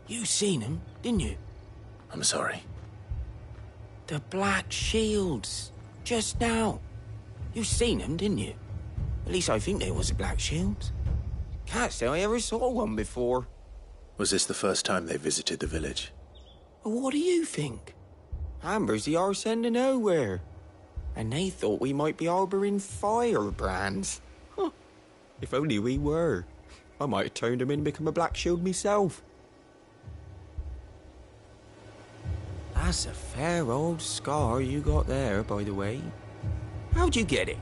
You seen him, didn't you? I'm sorry. The black shields. Just now. You seen them, didn't you? At least I think they was the black shields. Can't say I ever saw one before. Was this the first time they visited the village? Well, what do you think? Amber's the arse end of nowhere. And they thought we might be harbouring firebrands. Huh. If only we were. I might have turned them in and become a black shield myself. That's a fair old scar you got there, by the way. How'd you get it?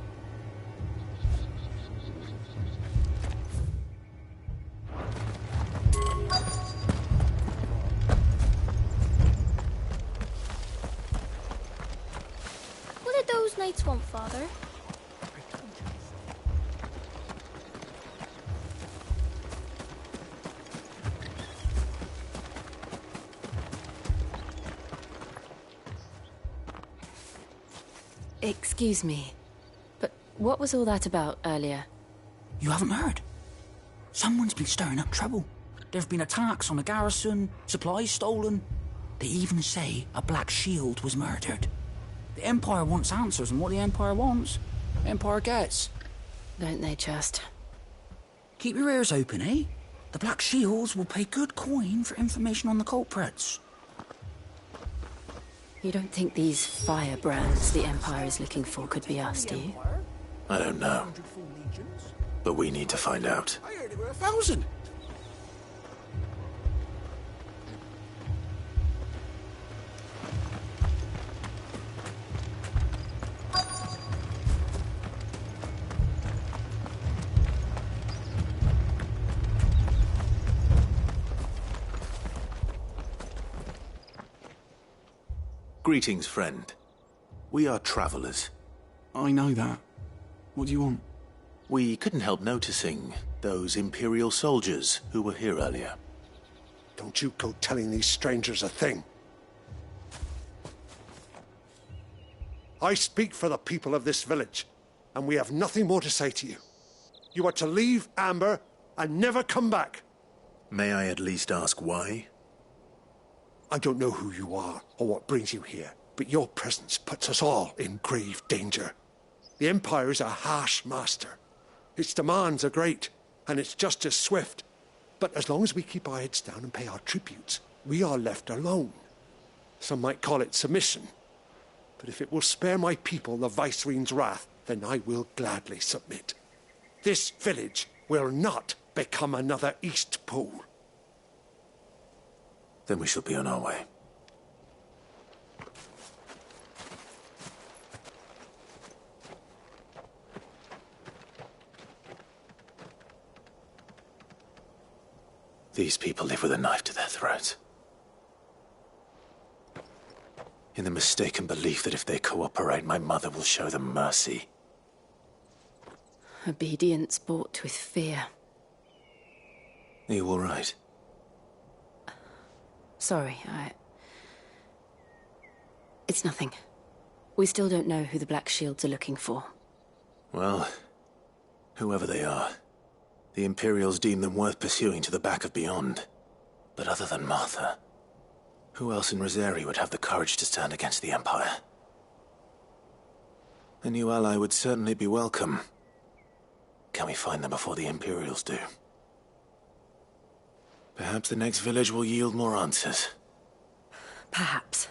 What did those knights want, Father? Excuse me, but what was all that about earlier? You haven't heard? Someone's been stirring up trouble. There have been attacks on the garrison, supplies stolen. They even say a black shield was murdered. The Empire wants answers, and what the Empire wants, the Empire gets. Don't they just? Keep your ears open, eh? The black shields will pay good coin for information on the culprits. You don't think these firebrands the Empire is looking for could be us, do you? I don't know. But we need to find out. I heard there were 1,000. Greetings, friend. We are travelers. I know that. What do you want? We couldn't help noticing those Imperial soldiers who were here earlier. Don't you go telling these strangers a thing. I speak for the people of this village, and we have nothing more to say to you. You are to leave Amber and never come back. May I at least ask why? I don't know who you are or what brings you here, but your presence puts us all in grave danger. The Empire is a harsh master. Its demands are great, and its justice swift. But as long as we keep our heads down and pay our tributes, we are left alone. Some might call it submission. But if it will spare my people the Viceroy's wrath, then I will gladly submit. This village will not become another East Pole. Then we shall be on our way. These people live with a knife to their throats. In the mistaken belief that if they cooperate, my mother will show them mercy. Obedience bought with fear. Are you all right? Sorry, It's nothing. We still don't know who the Black Shields are looking for. Well, whoever they are, the Imperials deem them worth pursuing to the back of beyond. But other than Martha, who else in Rosari would have the courage to stand against the Empire? A new ally would certainly be welcome. Can we find them before the Imperials do? Perhaps the next village will yield more answers. Perhaps.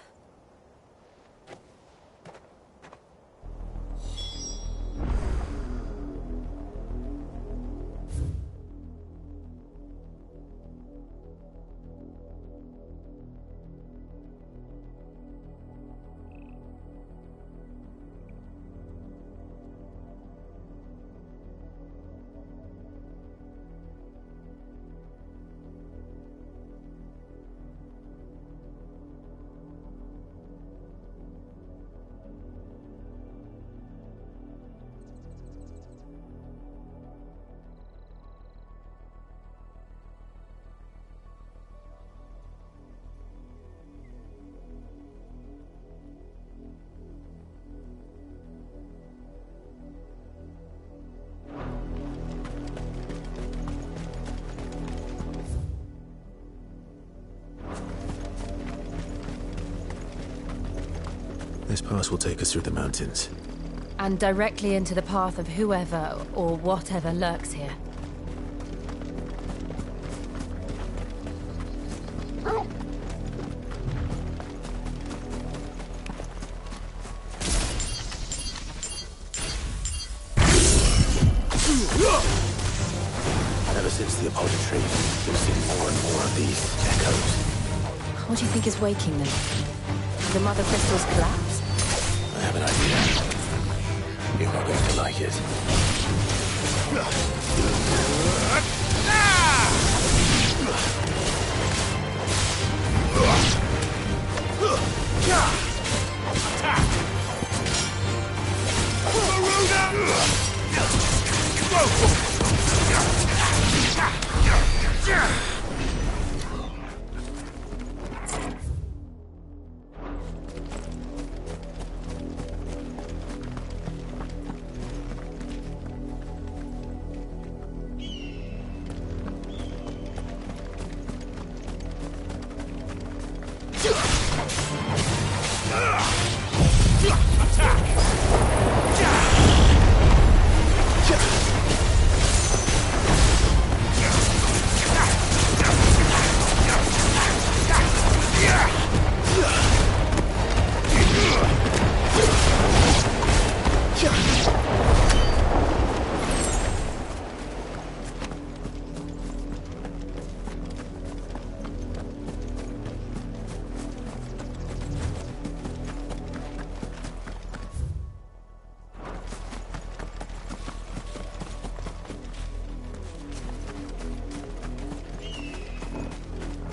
This pass will take us through the mountains. And directly into the path of whoever or whatever lurks here. Ever since the Apollo retreat, we've seen more and more of these echoes. What do you think is waking them? The mother crystals collapse? I have an idea. You're not going to like it.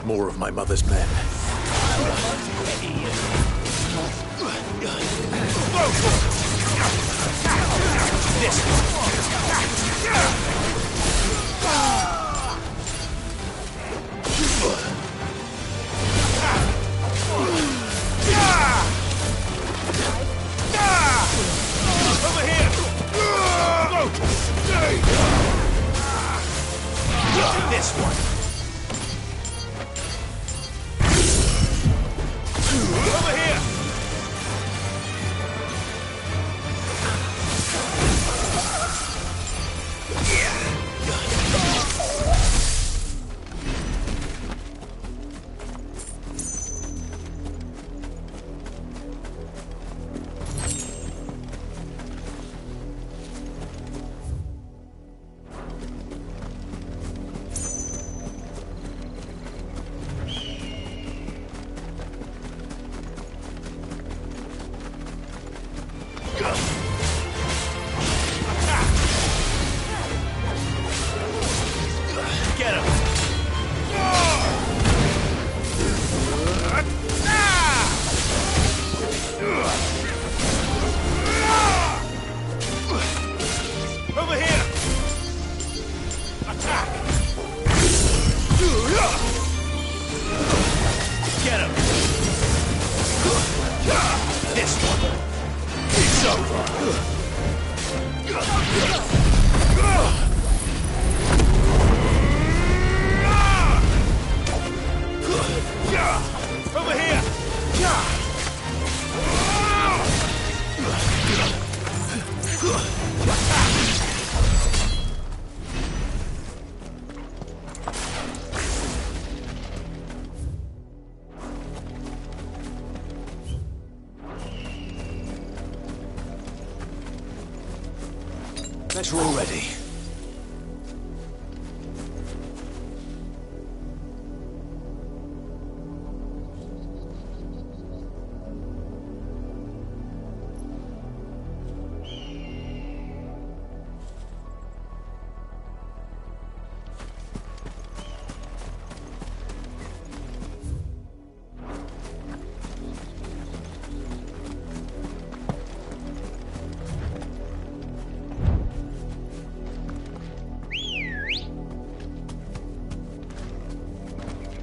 More of my mother's men. Over here! This one. Over here! Get him! Over here! Attack! Get him! This one! It's over! Over here! Let's roll ready.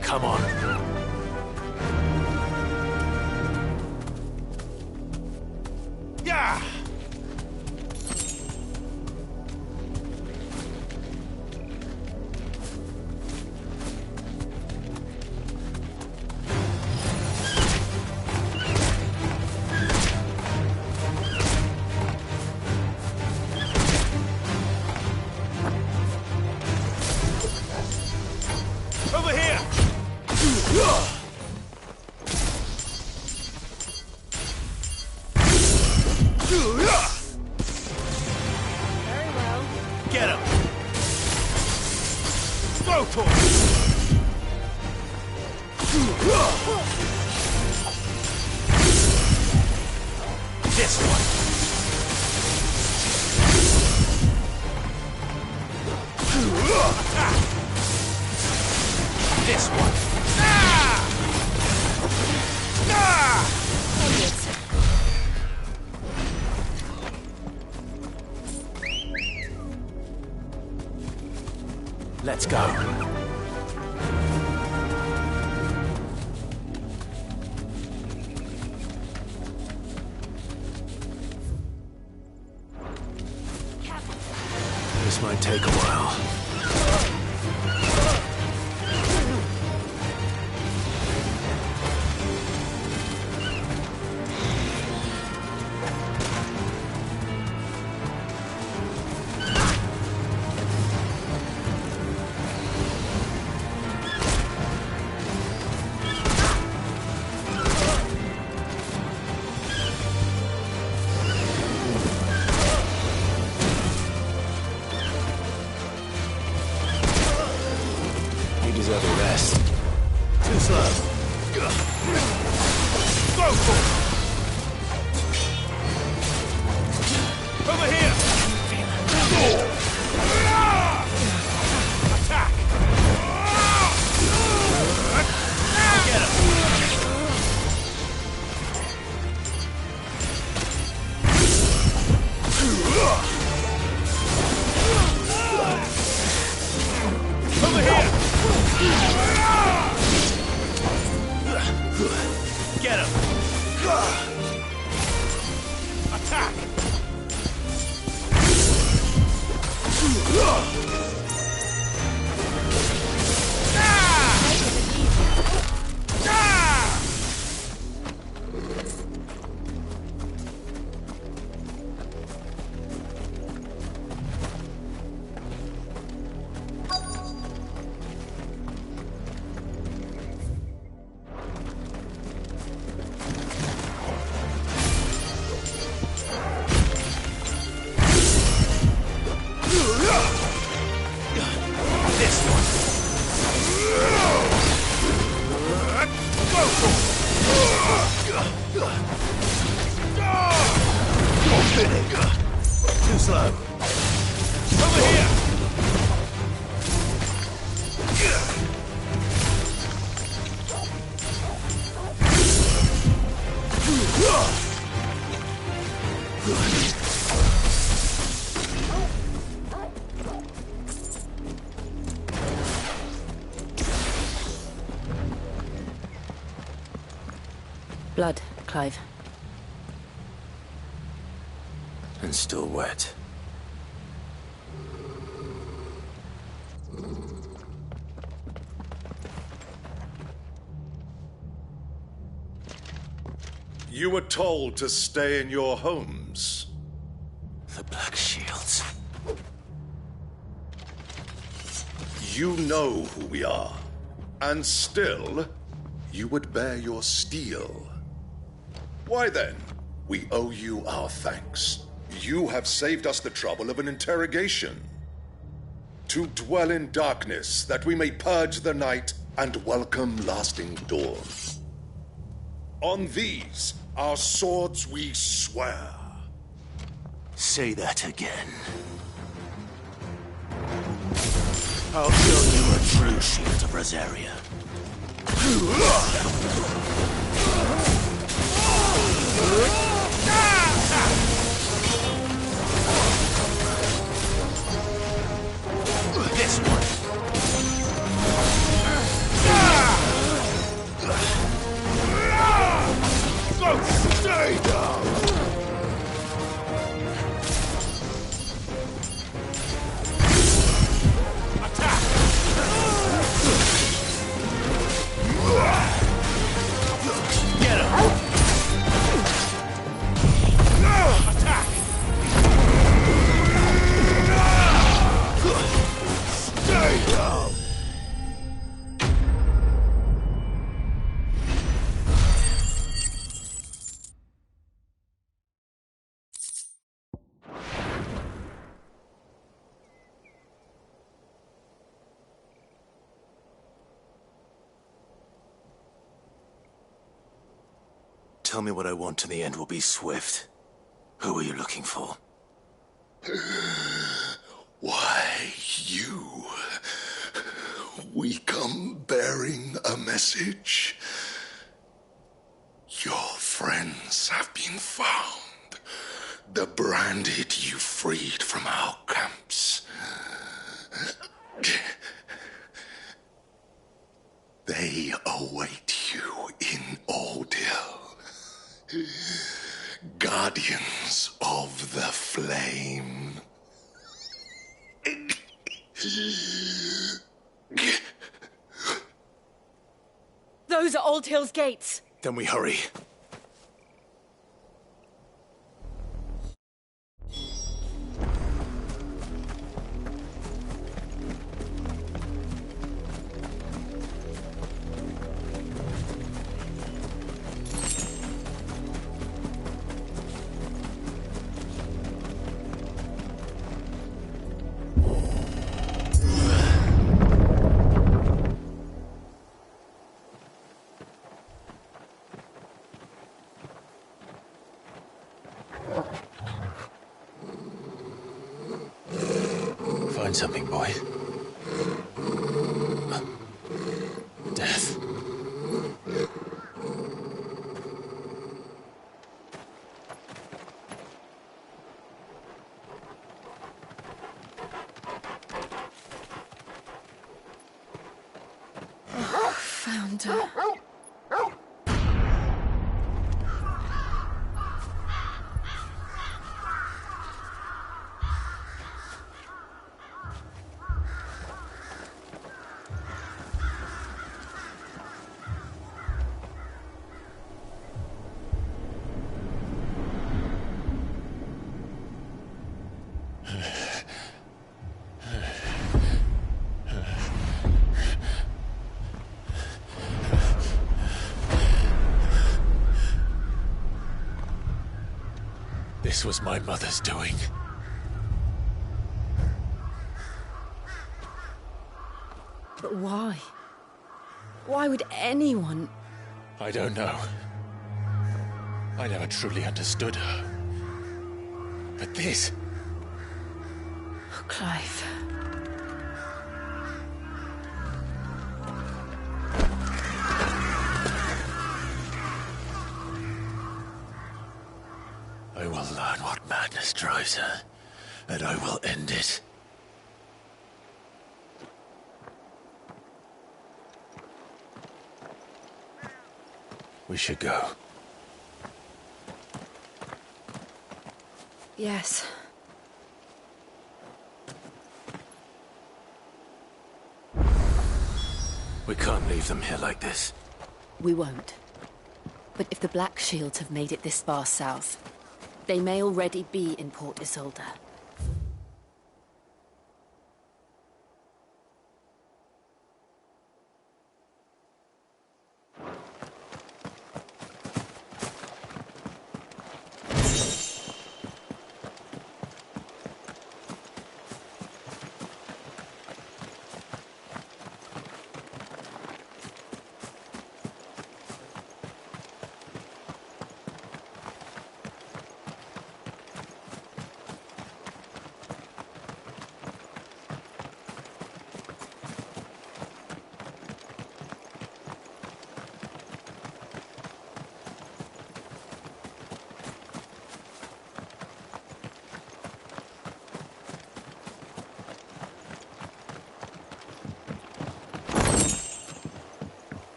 Come on. Yeah! This one. This one. Let's go. This might take a while. Deserve a rest. Too slow. Go for it! Over here! Attack! Get him! Over here! Get him! Attack! Too slow. Over here! Blood, Clive. And still wet. You were told to stay in your homes. The Black Shields. You know who we are. And still, you would bear your steel. Why then, we owe you our thanks. You have saved us the trouble of an interrogation. To dwell in darkness, that we may purge the night and welcome lasting dawn. On these, our swords we swear. Say that again. I'll show you a true shield of Rosaria. This one. Go! Stay down! Attack! Get him! Tell me what I want and the end will be swift. Who are you looking for? Why, you. We come bearing a message. Your friends have been found. The branded you freed from our camps. They await you in Ordeal. Guardians of the Flame. Those are Old Hill's gates. Then we hurry. Find something, boy. Death. Found her. This was my mother's doing. But why? Why would anyone... I don't know. I never truly understood her. But this... Oh, Clive. I will learn what madness drives her, and I will end it. We should go. Yes. We can't leave them here like this. We won't. But if the Black Shields have made it this far south, they may already be in Port Isolde.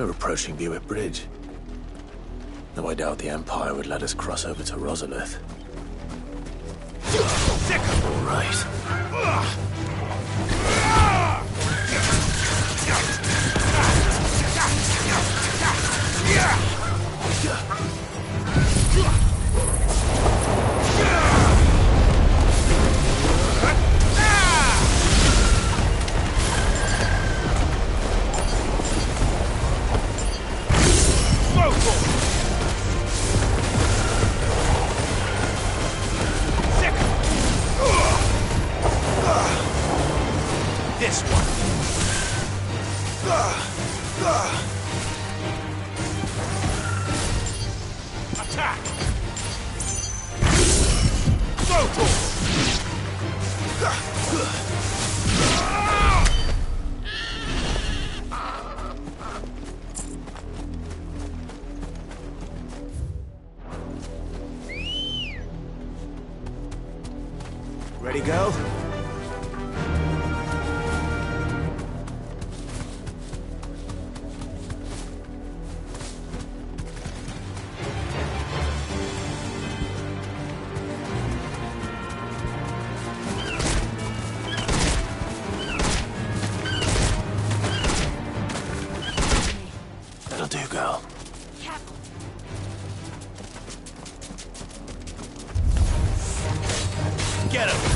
We're approaching Buick Bridge. Though I doubt the Empire would let us cross over to Rosalith. All right. This one. Attack! Ready, go? That'll do, girl. Get him!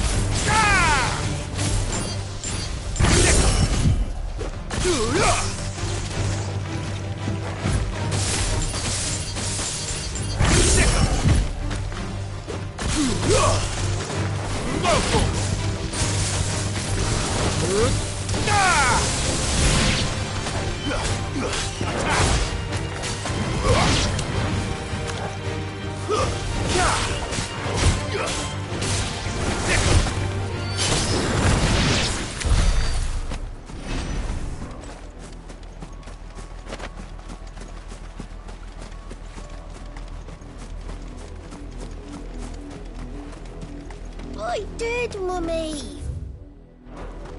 I did, Mummy.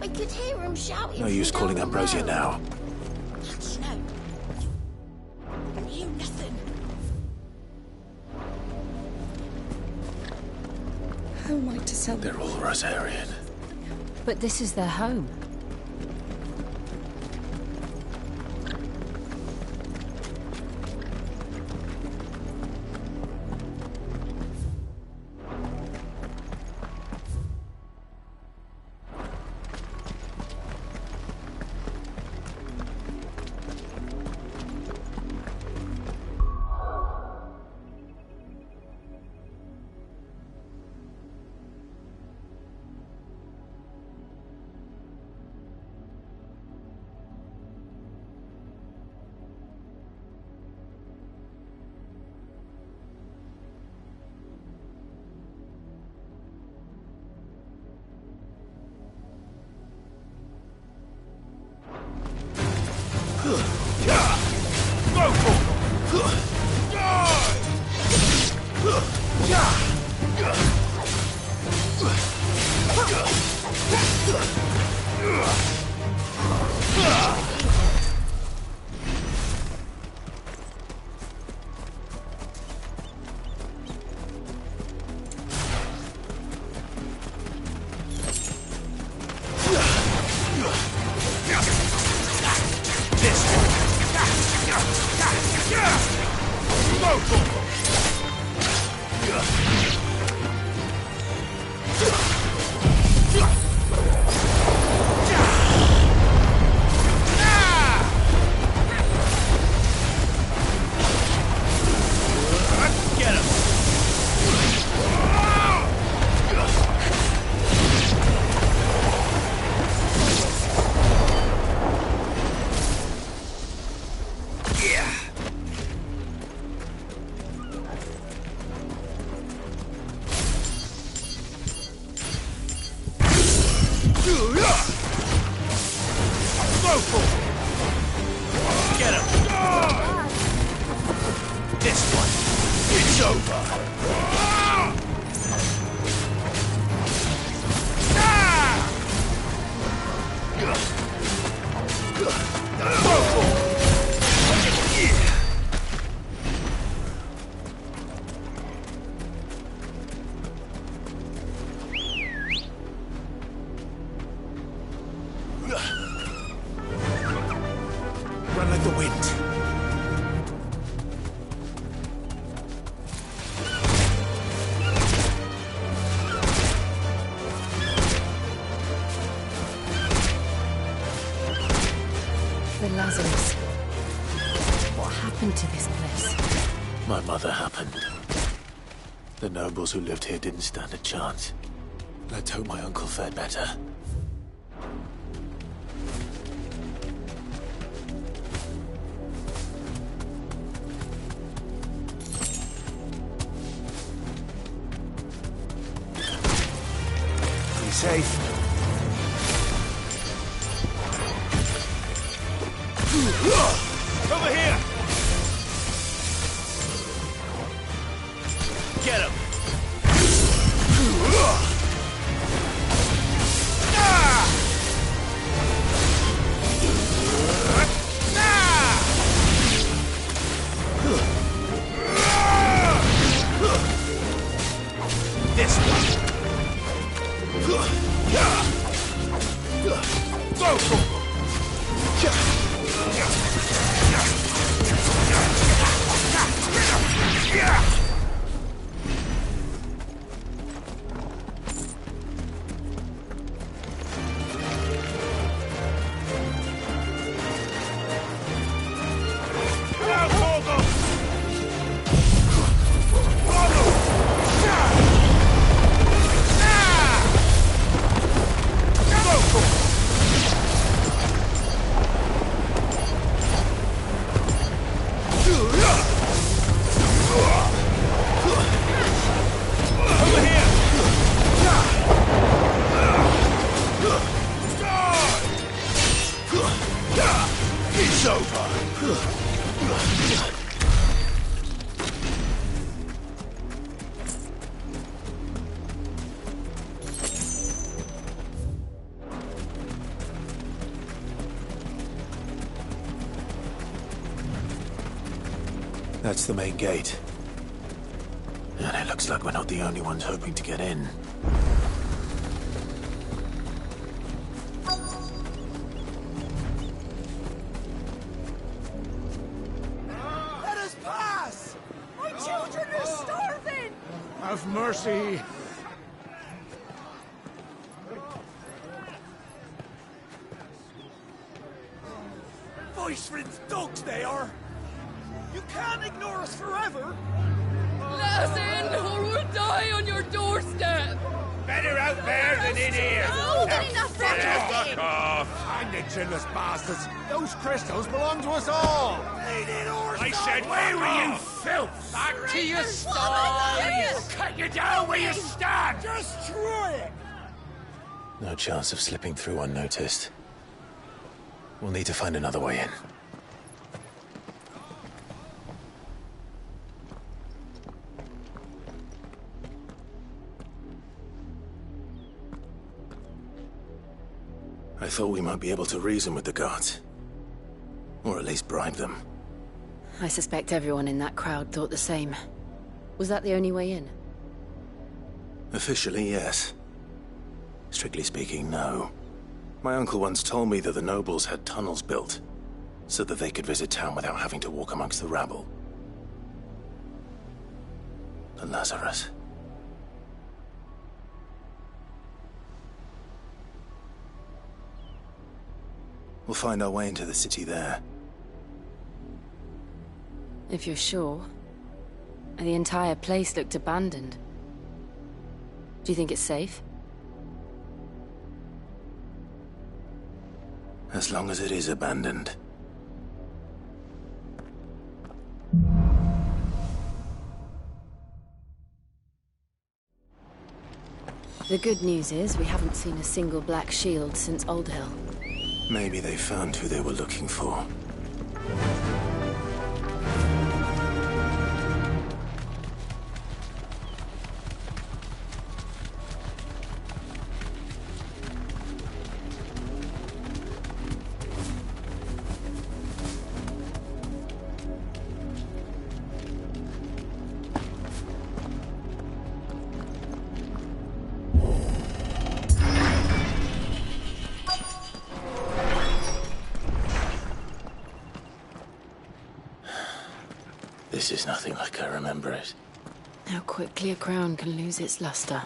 I could hear him shouting. No use calling Ambrosia now. Hush, no. You hear nothing. How am I to sell They're all Rosarian. But this is their home. run like the wind. The Lazarus. What happened to this place? My mother happened. The nobles who lived here didn't stand a chance. Let's hope my uncle fared better. Be safe. Over here! Get him! This one! That's the main gate. And it looks like we're not the only ones hoping to get in. Let us pass! My children are starving! Have mercy! Voice-rinsed dogs they are! You can't ignore us forever! Let us in, or we'll die on your doorstep! Better out there than in here! More than enough for Fuck off! Hang the chinless bastards! Those crystals belong to us all! I said, where were you, filth? Back to your stalls! Cut you down where you stand! Just try it! No chance of slipping through unnoticed. We'll need to find another way in. I thought we might be able to reason with the guards. Or at least bribe them. I suspect everyone in that crowd thought the same. Was that the only way in? Officially, yes. Strictly speaking, no. My uncle once told me that the nobles had tunnels built, so that they could visit town without having to walk amongst the rabble. The Lazarus. We'll find our way into the city there. If you're sure. The entire place looked abandoned. Do you think it's safe? As long as it is abandoned. The good news is we haven't seen a single black shield since Old Hill. Maybe they found who they were looking for. This is nothing like I remember it. How quickly a crown can lose its luster.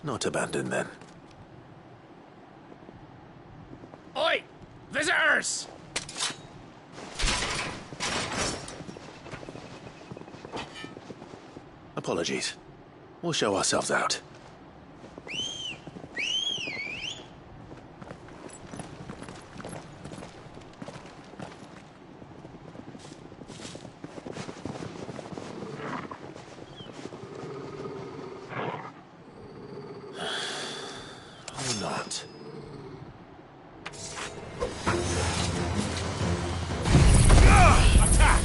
Not abandoned, then. Oi! Visitors! Apologies. We'll show ourselves out. Or not. Attack!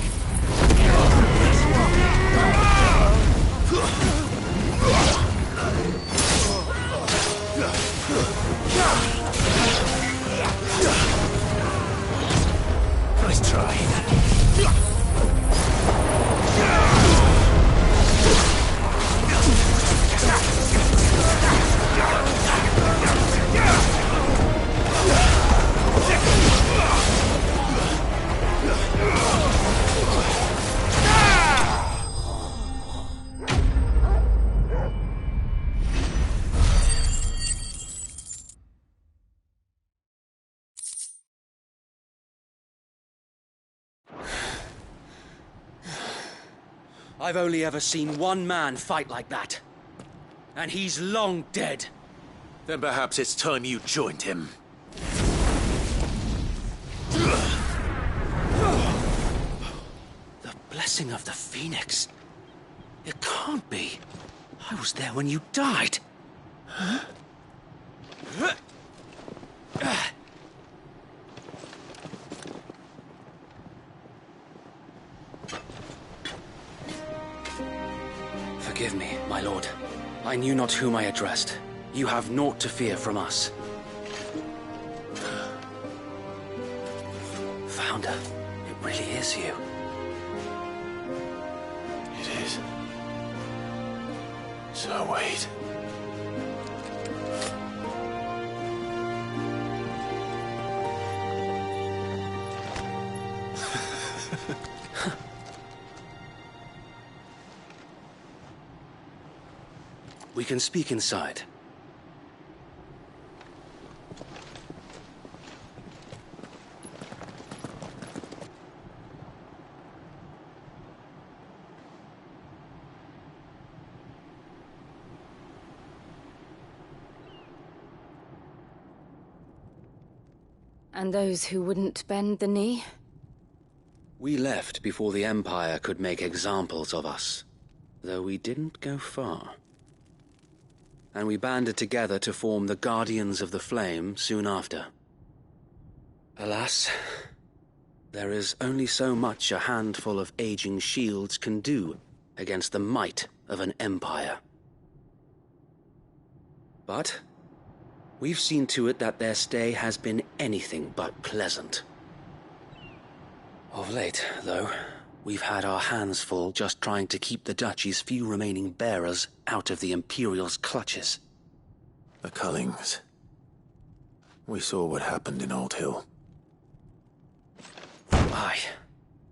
Nice try. I've only ever seen one man fight like that. And he's long dead. Then perhaps it's time you joined him. The blessing of the Phoenix. It can't be. I was there when you died. Huh? Forgive me, my lord. I knew not whom I addressed. You have naught to fear from us. Founder, it really is you. It is. So wait. We can speak inside. And those who wouldn't bend the knee? We left before the Empire could make examples of us, though we didn't go far. And we banded together to form the Guardians of the Flame soon after. Alas, there is only so much a handful of aging shields can do against the might of an empire. But we've seen to it that their stay has been anything but pleasant. Of late, though, we've had our hands full just trying to keep the Duchy's few remaining bearers out of the Imperial's clutches. The Cullings. We saw what happened in Old Hill. Aye.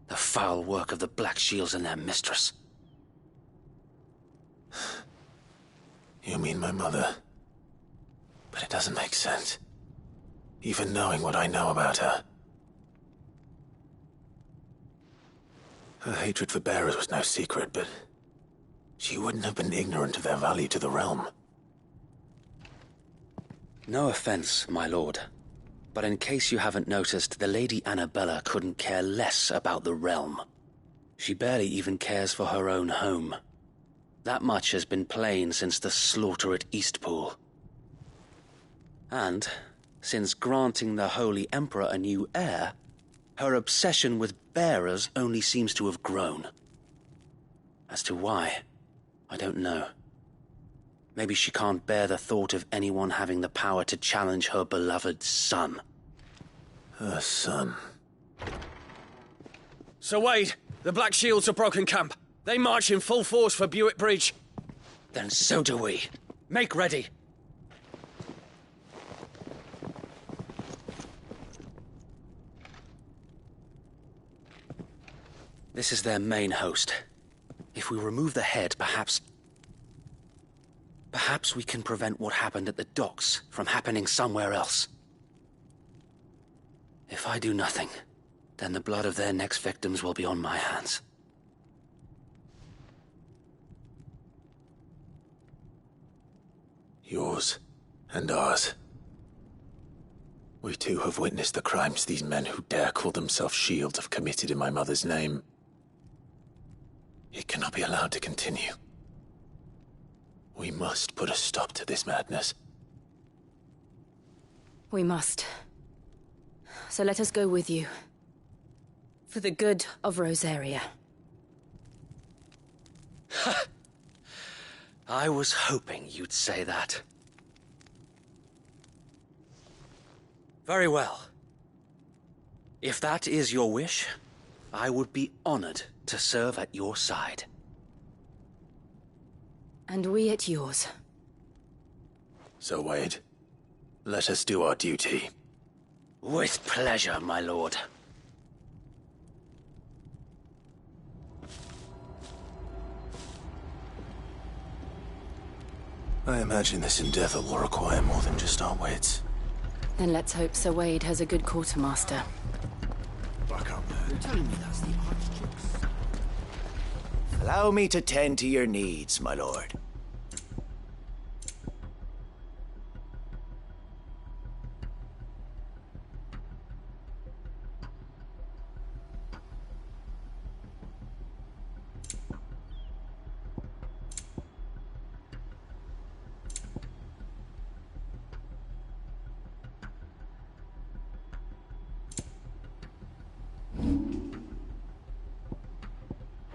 The foul work of the Black Shields and their mistress. You mean my mother? But it doesn't make sense. Even knowing what I know about her. Her hatred for bearers was no secret, but she wouldn't have been ignorant of their value to the realm. No offense, my lord, but in case you haven't noticed, the Lady Annabella couldn't care less about the realm. She barely even cares for her own home. That much has been plain since the slaughter at Eastpool. And, since granting the Holy Emperor a new heir, Her obsession with bearers only seems to have grown. As to why, I don't know. Maybe she can't bear the thought of anyone having the power to challenge her beloved son. Her son. Sir Wade, the Black Shields have broken camp. They march in full force for Buick Bridge. Then so do we. Make ready. This is their main host. If we remove the head, perhaps we can prevent what happened at the docks from happening somewhere else. If I do nothing, then the blood of their next victims will be on my hands. Yours and ours. We too have witnessed the crimes these men who dare call themselves shields have committed in my mother's name. It cannot be allowed to continue. We must put a stop to this madness. We must. So let us go with you. For the good of Rosaria. I was hoping you'd say that. Very well. If that is your wish, I would be honored to serve at your side. And we at yours. So, Wade, let us do our duty. With pleasure, my lord. I imagine this endeavor will require more than just our wits. Then let's hope Sir Wade has a good quartermaster. Back up. You're telling me that's the Archduke's? Allow me to tend to your needs, my lord.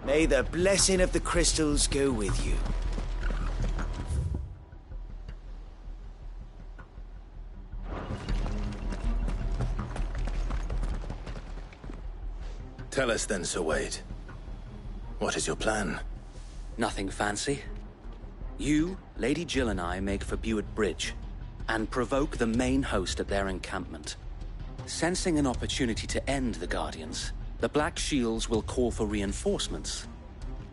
May the blessing of the crystals go with you. Tell us then, Sir Wade. What is your plan? Nothing fancy. You, Lady Jill and I make for Buick Bridge, and provoke the main host at their encampment. Sensing an opportunity to end the Guardians, the Black Shields will call for reinforcements,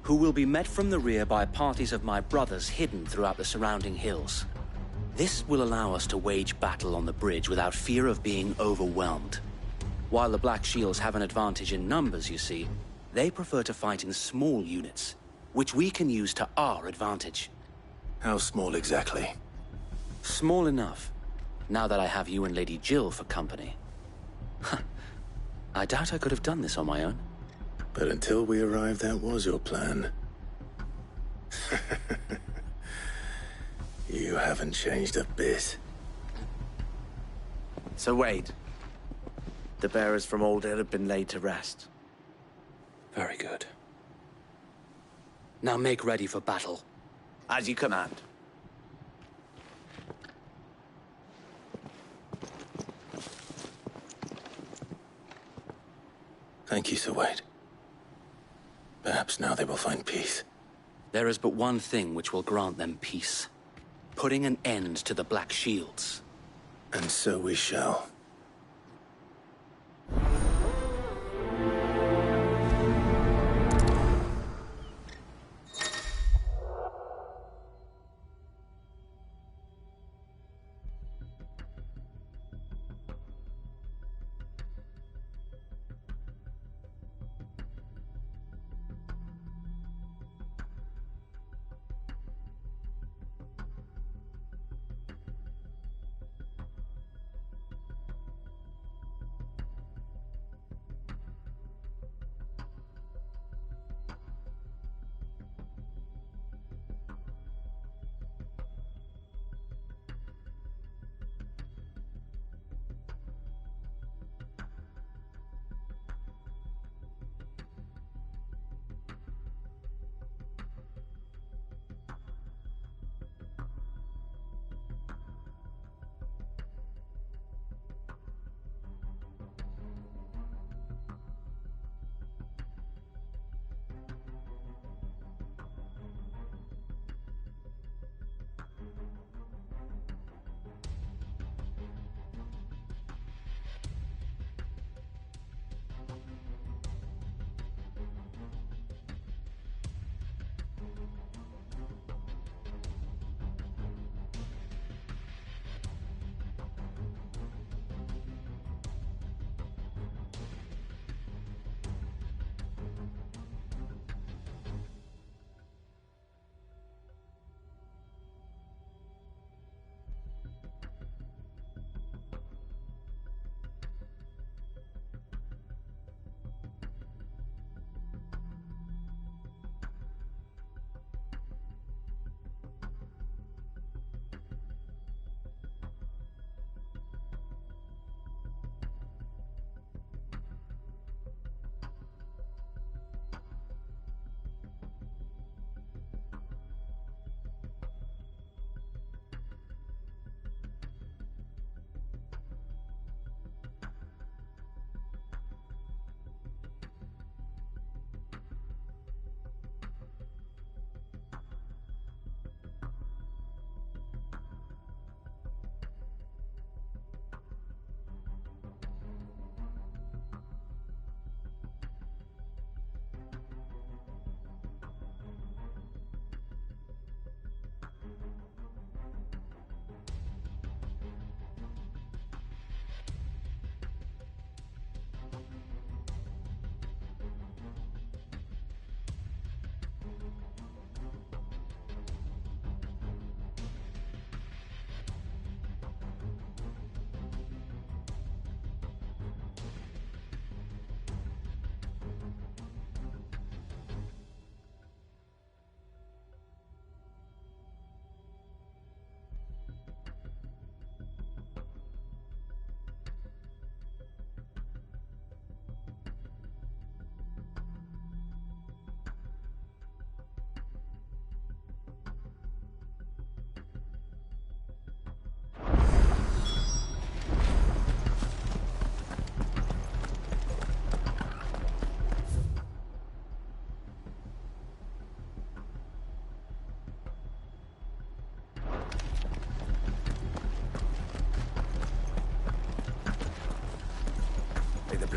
who will be met from the rear by parties of my brothers hidden throughout the surrounding hills. This will allow us to wage battle on the bridge without fear of being overwhelmed. While the Black Shields have an advantage in numbers, you see, they prefer to fight in small units, which we can use to our advantage. How small exactly? Small enough, now that I have you and Lady Jill for company. I doubt I could have done this on my own. But until we arrived, that was your plan. You haven't changed a bit. Sir Wade, the bearers from Oldale have been laid to rest. Very good. Now make ready for battle. As you command. Thank you, Sir Wade. Perhaps now they will find peace. There is but one thing which will grant them peace. Putting an end to the Black Shields. And so we shall.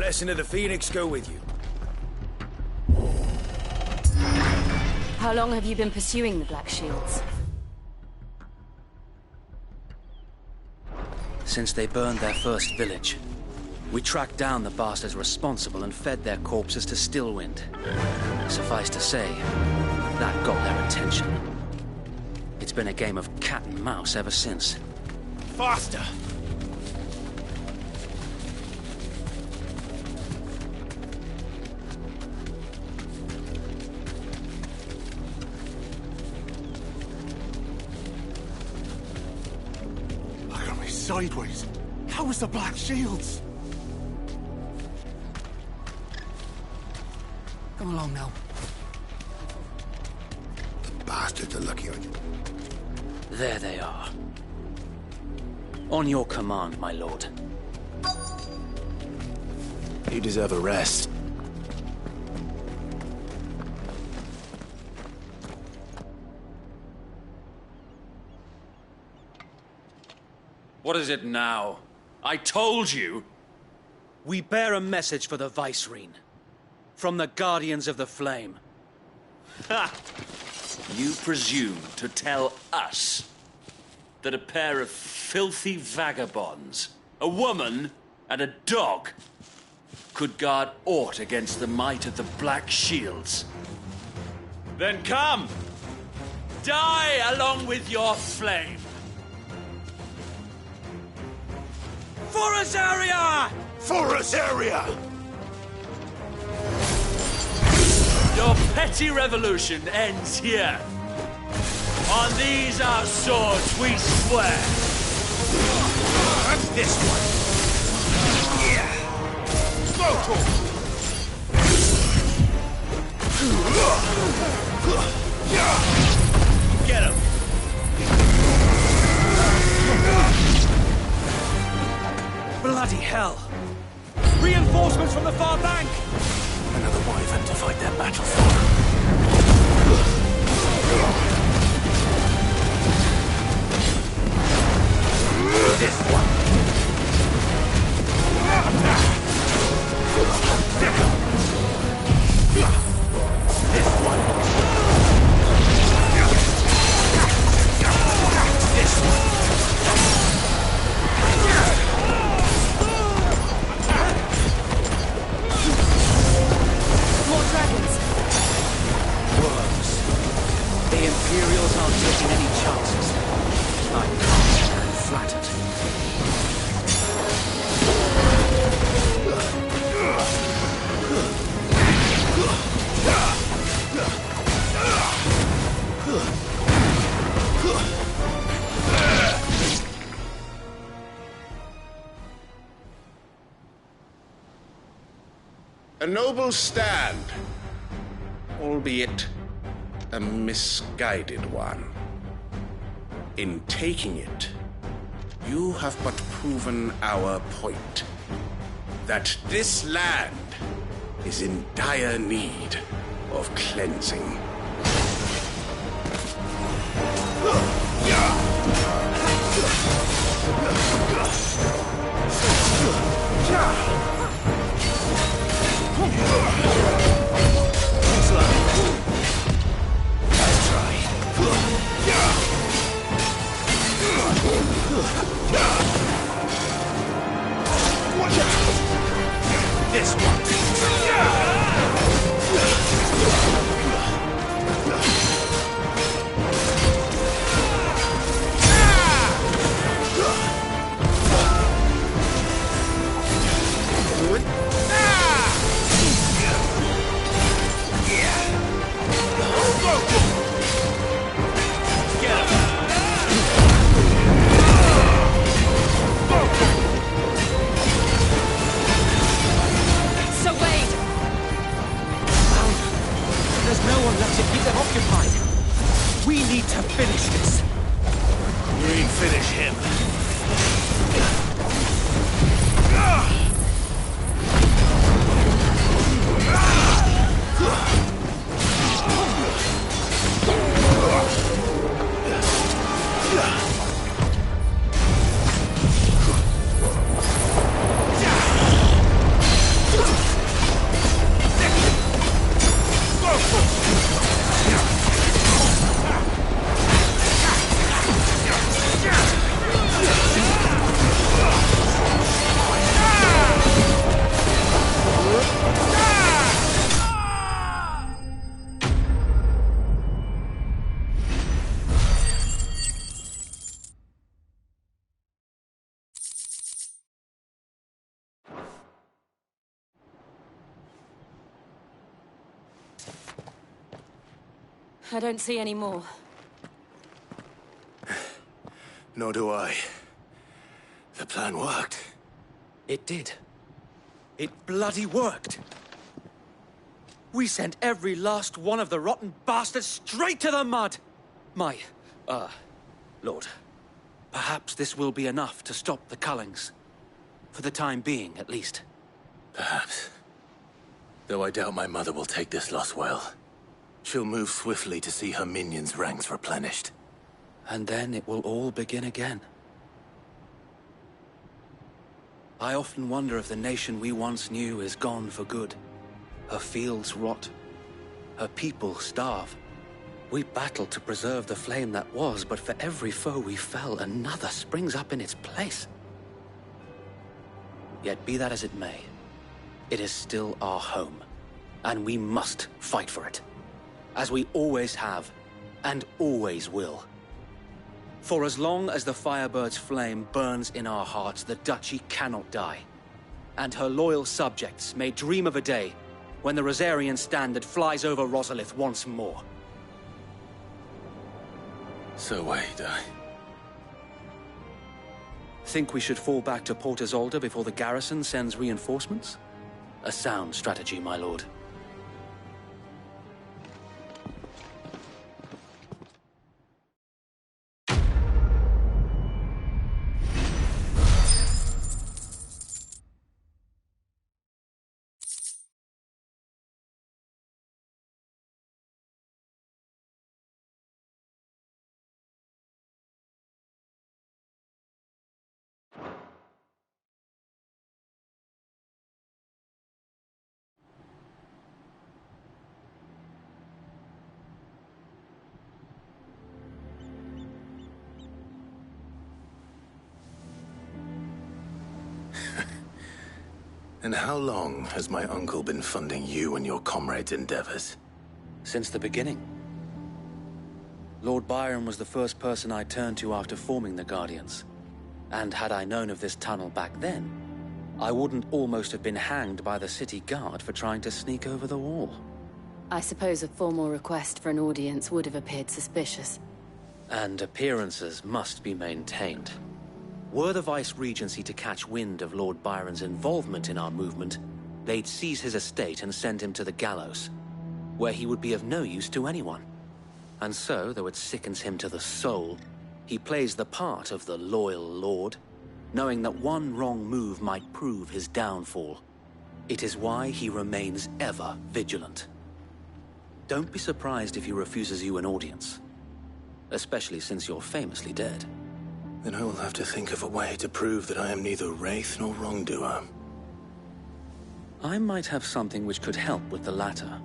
blessing of the Phoenix go with you. How long have you been pursuing the Black Shields? Since they burned their first village, we tracked down the bastards responsible and fed their corpses to Stillwind. Suffice to say, that got their attention. It's been a game of cat and mouse ever since. Faster! Look at me sideways. How was the Black Shields? Come along now. The bastards are lucky on you. There they are. On your command, my lord. You deserve a rest. What is it now? I told you! We bear a message for the Vicereine. From the Guardians of the Flame. Ha! You presume to tell us that a pair of filthy vagabonds, a woman and a dog, could guard aught against the might of the Black Shields? Then come! Die along with your flame! For Azaria! For Azaria! Your petty revolution ends here. On these our swords we swear. And this one. Yeah. Slow Get him. Bloody hell! Reinforcements from the far bank! Another wyvern to fight their battle for. This one. This one. This one. More dragons. Worms. The Imperials aren't taking any chances. I'm confident and flattered. A noble stand, albeit a misguided one. In taking it, you have but proven our point. That this land is in dire need of cleansing. Let's try. This one. So Wade! There's no one left to keep them occupied. We need to finish this. We ain't finish him. I don't see any more. Nor do I. The plan worked. It did. It bloody worked. We sent every last one of the rotten bastards straight to the mud! Lord, perhaps this will be enough to stop the Cullings. For the time being, at least. Perhaps. Though I doubt my mother will take this loss well. She'll move swiftly to see her minions' ranks replenished. And then it will all begin again. I often wonder if the nation we once knew is gone for good. Her fields rot. Her people starve. We battle to preserve the flame that was, but for every foe we fell, another springs up in its place. Yet be that as it may, it is still our home, and we must fight for it. As we always have, and always will. For as long as the Firebird's flame burns in our hearts, the Duchy cannot die. And her loyal subjects may dream of a day when the Rosarian standard flies over Rosalith once more. So wait, Think we should fall back to Port Isolde before the garrison sends reinforcements? A sound strategy, my lord. And how long has my uncle been funding you and your comrades' endeavors? Since the beginning. Lord Byron was the first person I turned to after forming the Guardians. And had I known of this tunnel back then, I wouldn't almost have been hanged by the city guard for trying to sneak over the wall. I suppose a formal request for an audience would have appeared suspicious. And appearances must be maintained. Were the Vice-Regency to catch wind of Lord Byron's involvement in our movement, they'd seize his estate and send him to the gallows, where he would be of no use to anyone. And so, though it sickens him to the soul, he plays the part of the loyal lord, knowing that one wrong move might prove his downfall. It is why he remains ever vigilant. Don't be surprised if he refuses you an audience, especially since you're famously dead. Then I will have to think of a way to prove that I am neither wraith nor wrongdoer. I might have something which could help with the latter.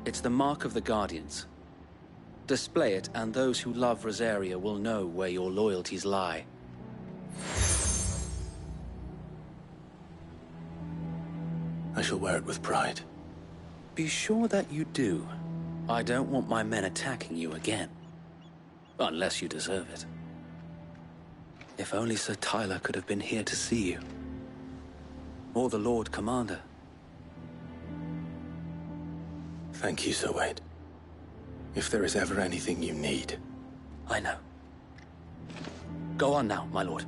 It's the mark of the Guardians. Display it, and those who love Rosaria will know where your loyalties lie. I shall wear it with pride. Be sure that you do. I don't want my men attacking you again. Unless you deserve it. If only Sir Tyler could have been here to see you. Or the Lord Commander. Thank you, Sir Wade. If there is ever anything you need. I know. Go on now, my lord.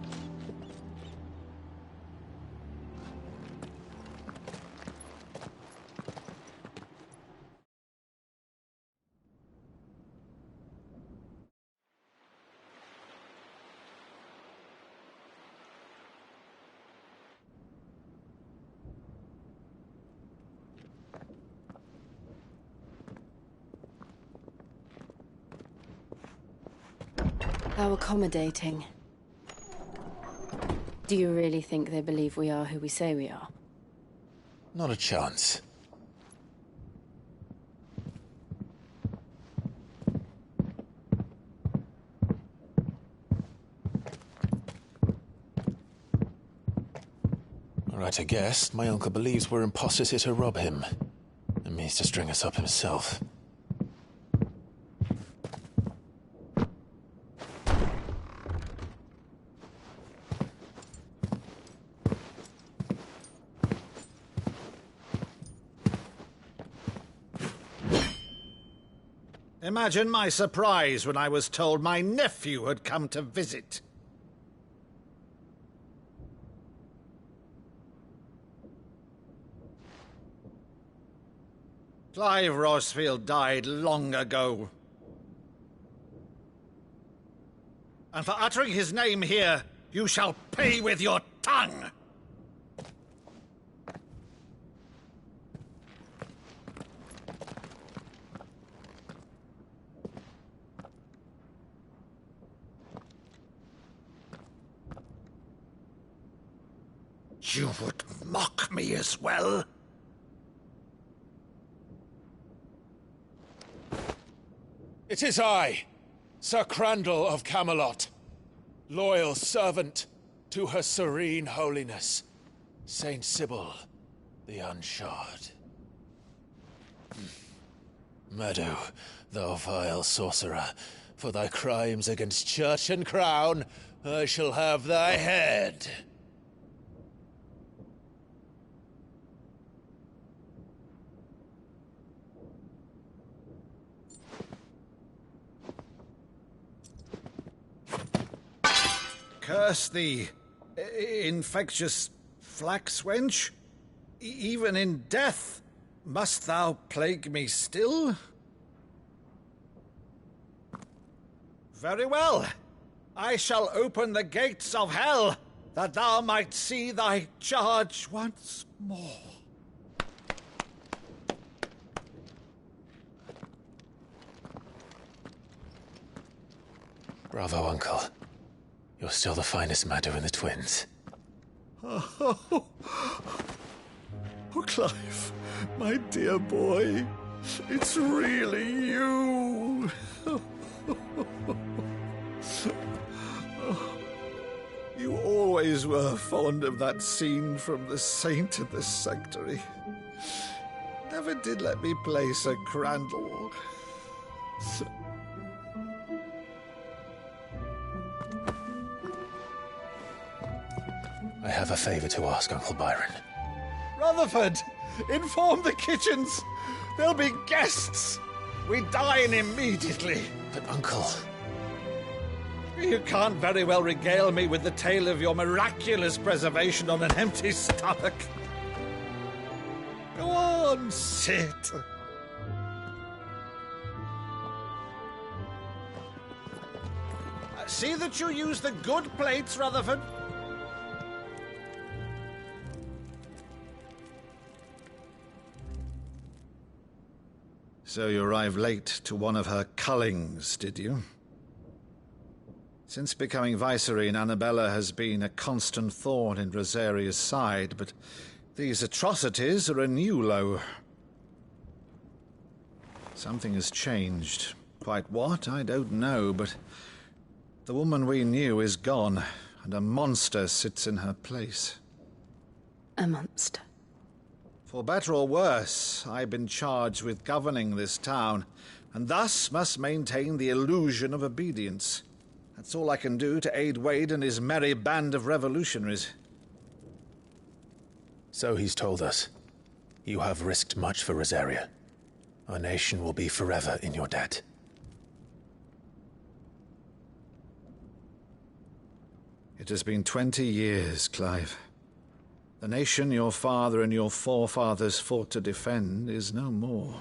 How accommodating. Do you really think they believe we are who we say we are? Not a chance. All right, I guess. My uncle believes we're imposters here to rob him. And means to string us up himself. Imagine my surprise when I was told my nephew had come to visit. Clive Rosfield died long ago. And for uttering his name here, you shall pay with your tongue! You would mock me as well? It is I, Sir Crandall of Camelot, loyal servant to Her Serene Holiness, Saint Sybil the Unshod. Meadow, thou vile sorcerer, for thy crimes against church and crown, I shall have thy head. Curse thee, infectious flax wench. Even in death, must thou plague me still? Very well. I shall open the gates of hell, that thou might see thy charge once more. Bravo, Uncle. You're still the finest Maddo in the twins. Oh, Clive, my dear boy, it's really you. You always were fond of that scene from The Saint and the Sanctuary. Never did let me play Sir Crandall. I have a favor to ask, Uncle Byron. Rutherford, inform the kitchens. There'll be guests. We dine immediately. But, Uncle... You can't very well regale me with the tale of your miraculous preservation on an empty stomach. Go on, sit. See that you use the good plates, Rutherford. So you arrived late to one of her cullings, did you? Since becoming Vicereine, Annabella has been a constant thorn in Rosaria's side, but these atrocities are a new low. Something has changed. Quite what, I don't know, but the woman we knew is gone, and a monster sits in her place. A monster? For better or worse, I've been charged with governing this town, and thus must maintain the illusion of obedience. That's all I can do to aid Wade and his merry band of revolutionaries. So he's told us. You have risked much for Rosaria. Our nation will be forever in your debt. It has been 20 years, Clive. The nation your father and your forefathers fought to defend is no more.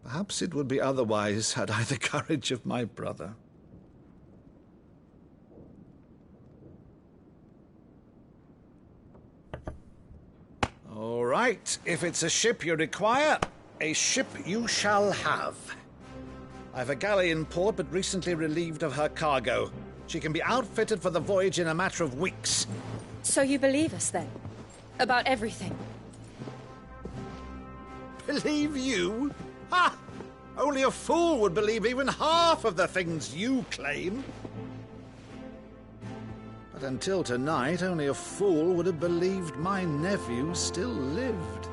Perhaps it would be otherwise had I the courage of my brother. All right, if it's a ship you require, a ship you shall have. I've a galley in port, but recently relieved of her cargo. She can be outfitted for the voyage in a matter of weeks. So you believe us, then? About everything? Believe you? Ha! Only a fool would believe even half of the things you claim. But until tonight, only a fool would have believed my nephew still lived.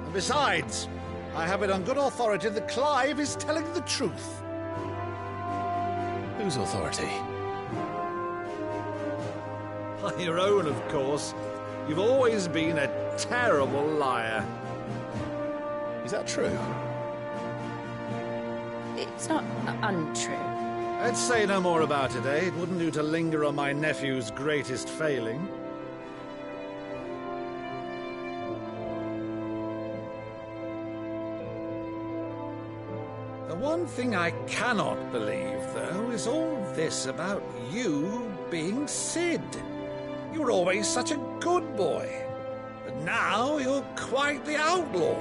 And besides, I have it on good authority that Clive is telling the truth. Whose authority? On your own, of course. You've always been a terrible liar. Is that true? It's not untrue. Let's say no more about it, eh? It wouldn't do to linger on my nephew's greatest failing. The one thing I cannot believe, though, is all this about you being Sid. You were always such a good boy, but now you're quite the outlaw.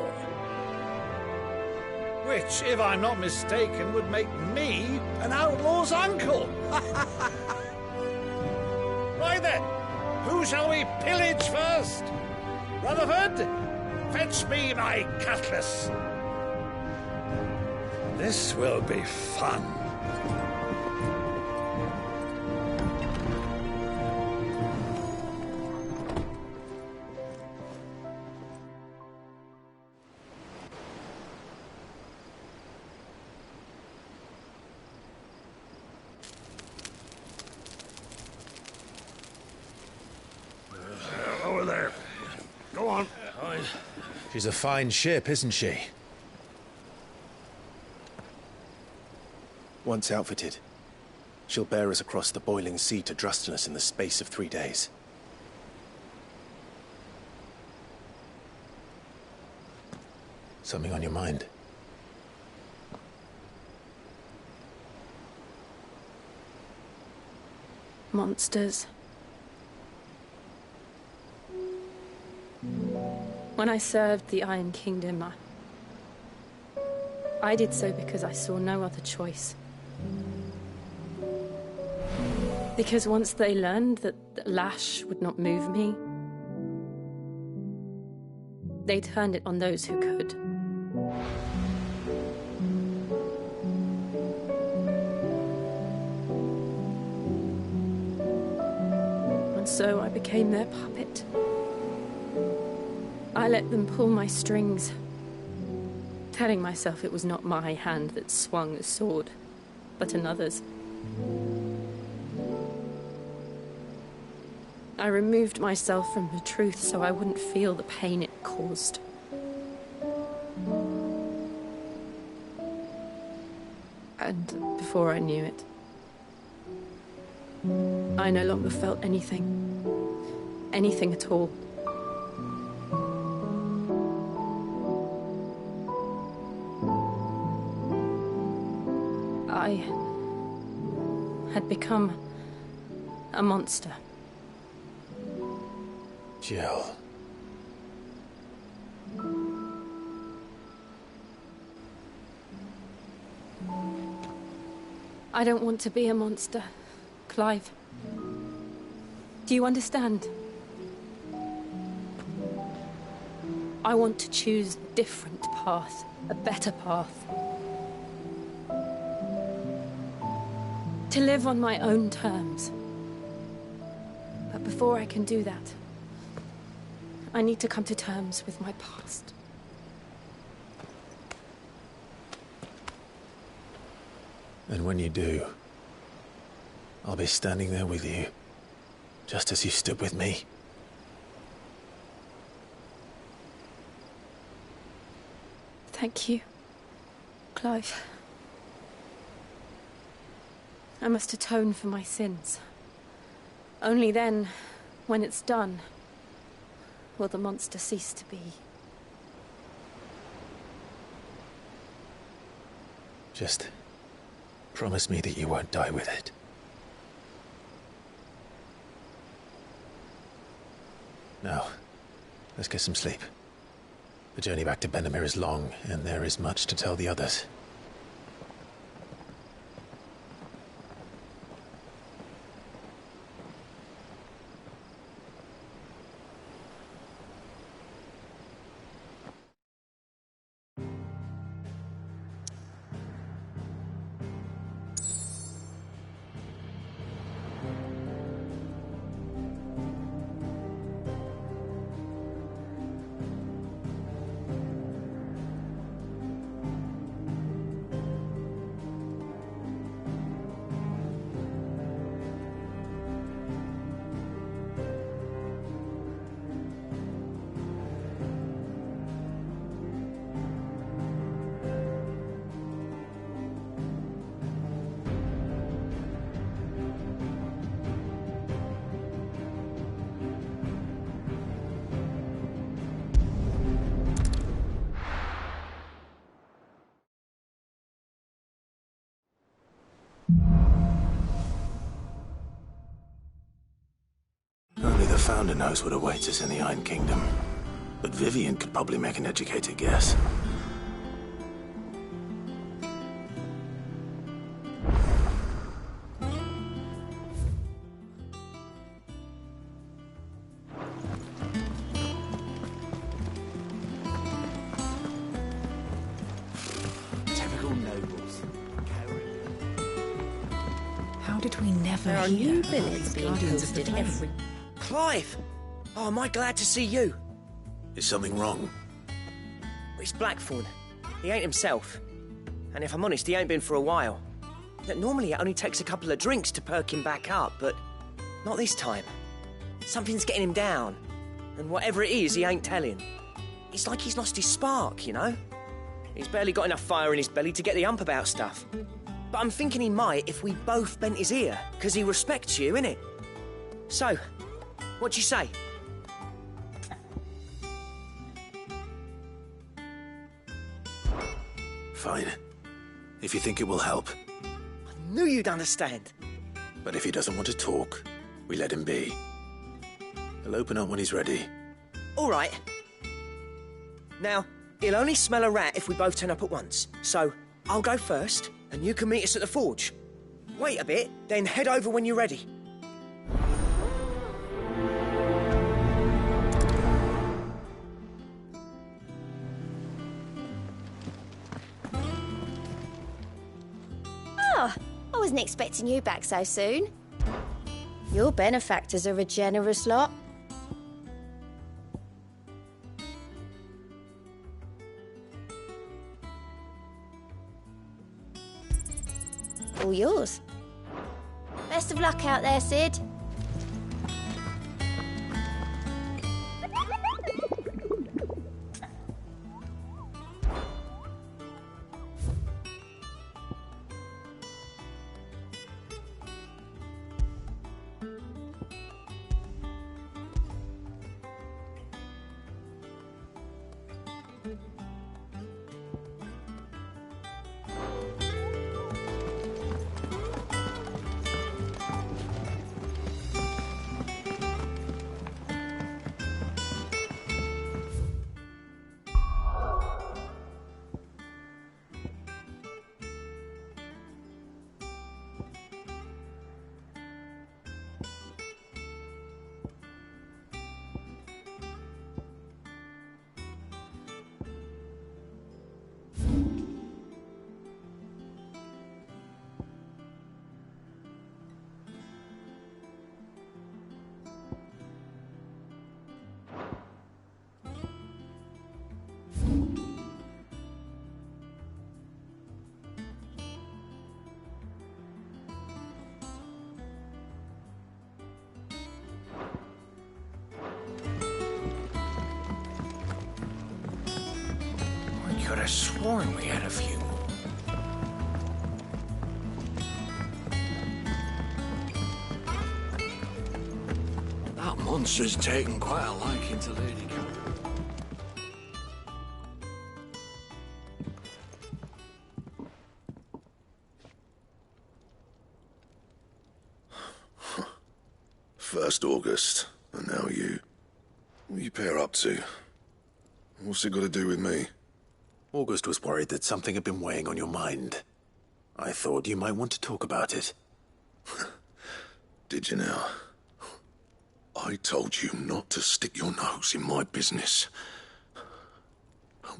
Which, if I'm not mistaken, would make me an outlaw's uncle. Right then, who shall we pillage first? Rutherford, fetch me my cutlass. This will be fun. Over there. Go on. She's a fine ship, isn't she? Once outfitted, she'll bear us across the boiling sea to Drustinus in the space of 3 days. Something on your mind? Monsters. When I served the Iron Kingdom, I did so because I saw no other choice. Because once they learned that the lash would not move me, they turned it on those who could. And so I became their puppet. I let them pull my strings, telling myself it was not my hand that swung the sword, but another's. I removed myself from the truth so I wouldn't feel the pain it caused. And before I knew it, I no longer felt anything. Anything at all. I had become a monster. Jill. I don't want to be a monster, Clive. Do you understand? I want to choose a different path, a better path. To live on my own terms. But before I can do that, I need to come to terms with my past. And when you do, I'll be standing there with you, just as you stood with me. Thank you, Clive. I must atone for my sins. Only then, when it's done, will the monster cease to be. Just promise me that you won't die with it. Now, let's get some sleep. The journey back to Benamir is long, and there is much to tell the others. Founder knows what awaits us in the Iron Kingdom, but Vivian could probably make an educated guess. Typical nobles. How did we never There are hear new about billets these being Guardians of the posted Throne? every... Clive! Oh, am I glad to see you? Is something wrong? It's Blackthorn. He ain't himself. And if I'm honest, he ain't been for a while. Normally it only takes a couple of drinks to perk him back up, but not this time. Something's getting him down. And whatever it is, he ain't telling. It's like he's lost his spark, you know? He's barely got enough fire in his belly to get the ump about stuff. But I'm thinking he might if we both bent his ear, because he respects you, innit? So, what do you say? Fine. If you think it will help. I knew you'd understand. But if he doesn't want to talk, we let him be. He'll open up when he's ready. All right. Now, he'll only smell a rat if we both turn up at once. So, I'll go first, and you can meet us at the forge. Wait a bit, then head over when you're ready. Oh, I wasn't expecting you back so soon. Your benefactors are a generous lot. All yours. Best of luck out there, Sid. Could have sworn we had a few more. That monster's taken quite a liking to Lady Catherine. First August, and now you. What are you pair up to? What's it got to do with me? August was worried that something had been weighing on your mind. I thought you might want to talk about it. Did you now? I told you not to stick your nose in my business.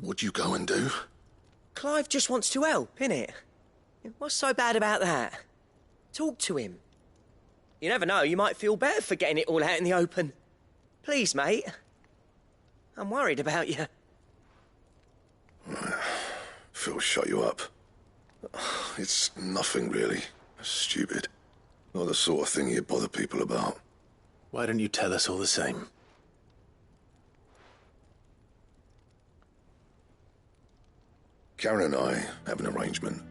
What'd you go and do? Clive just wants to help, innit? What's so bad about that? Talk to him. You never know, you might feel better for getting it all out in the open. Please, mate. I'm worried about you. Phil shut you up. It's nothing really. Stupid. Not the sort of thing you bother people about. Why don't you tell us all the same? Karen and I have an arrangement.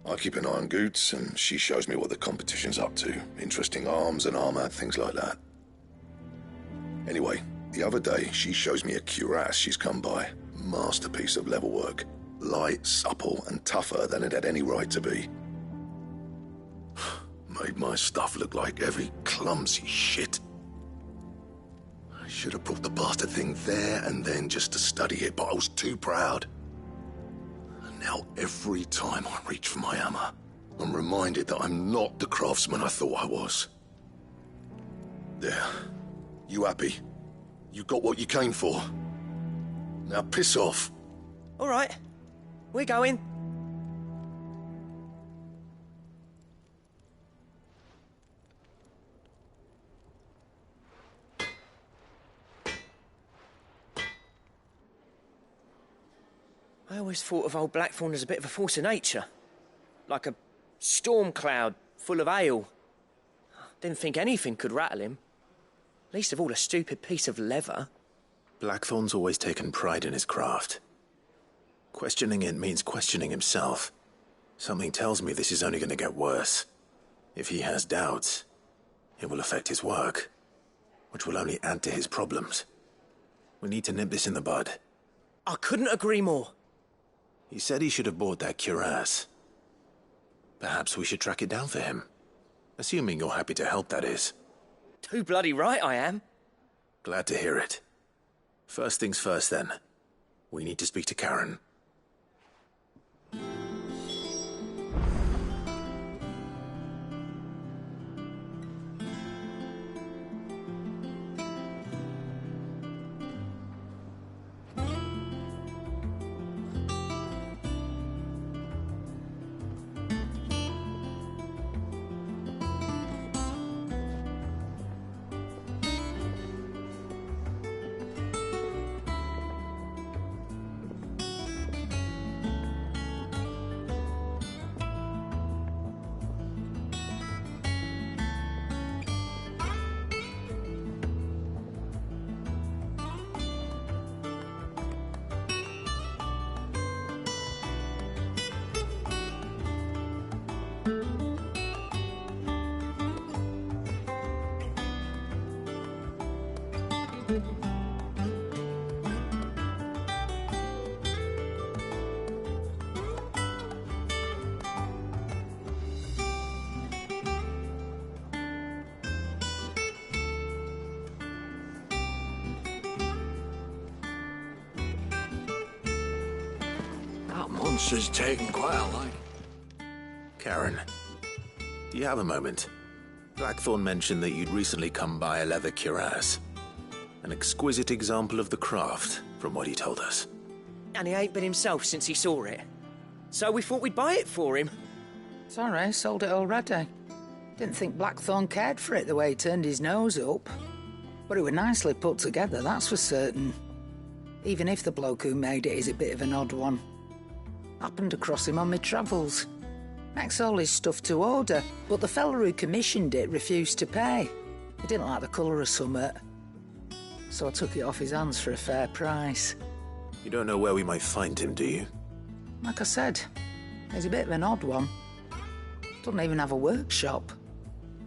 I keep an eye on Goots, and she shows me what the competition's up to. Interesting arms and armor, things like that. Anyway, the other day, she shows me a cuirass she's come by. Masterpiece of level work. Light, supple, and tougher than it had any right to be. Made my stuff look like heavy, clumsy shit. Should have brought the bastard thing there and then just to study it, but I was too proud. And now every time I reach for my hammer, I'm reminded that I'm not the craftsman I thought I was. There. You happy? You got what you came for. Now piss off. All right. We're going. I always thought of old Blackthorn as a bit of a force of nature. Like a storm cloud full of ale. Didn't think anything could rattle him. Least of all a stupid piece of leather. Blackthorn's always taken pride in his craft. Questioning it means questioning himself. Something tells me this is only going to get worse. If he has doubts, it will affect his work, which will only add to his problems. We need to nip this in the bud. I couldn't agree more. He said he should have bought that cuirass. Perhaps we should track it down for him. Assuming you're happy to help, that is. Too bloody right I am. Glad to hear it. First things first, then. We need to speak to Karen. Monster's taken quite a line. Karen, do you have a moment? Blackthorn mentioned that you'd recently come by a leather cuirass. An exquisite example of the craft, from what he told us. And he ain't been himself since he saw it. So we thought we'd buy it for him. Sorry, sold it already. Didn't think Blackthorn cared for it the way he turned his nose up. But it was nicely put together, that's for certain. Even if the bloke who made it is a bit of an odd one. Happened across him on my travels. Makes all his stuff to order, but the fella who commissioned it refused to pay. He didn't like the colour of summit. So I took it off his hands for a fair price. You don't know where we might find him, do you? Like I said, he's a bit of an odd one. Doesn't even have a workshop.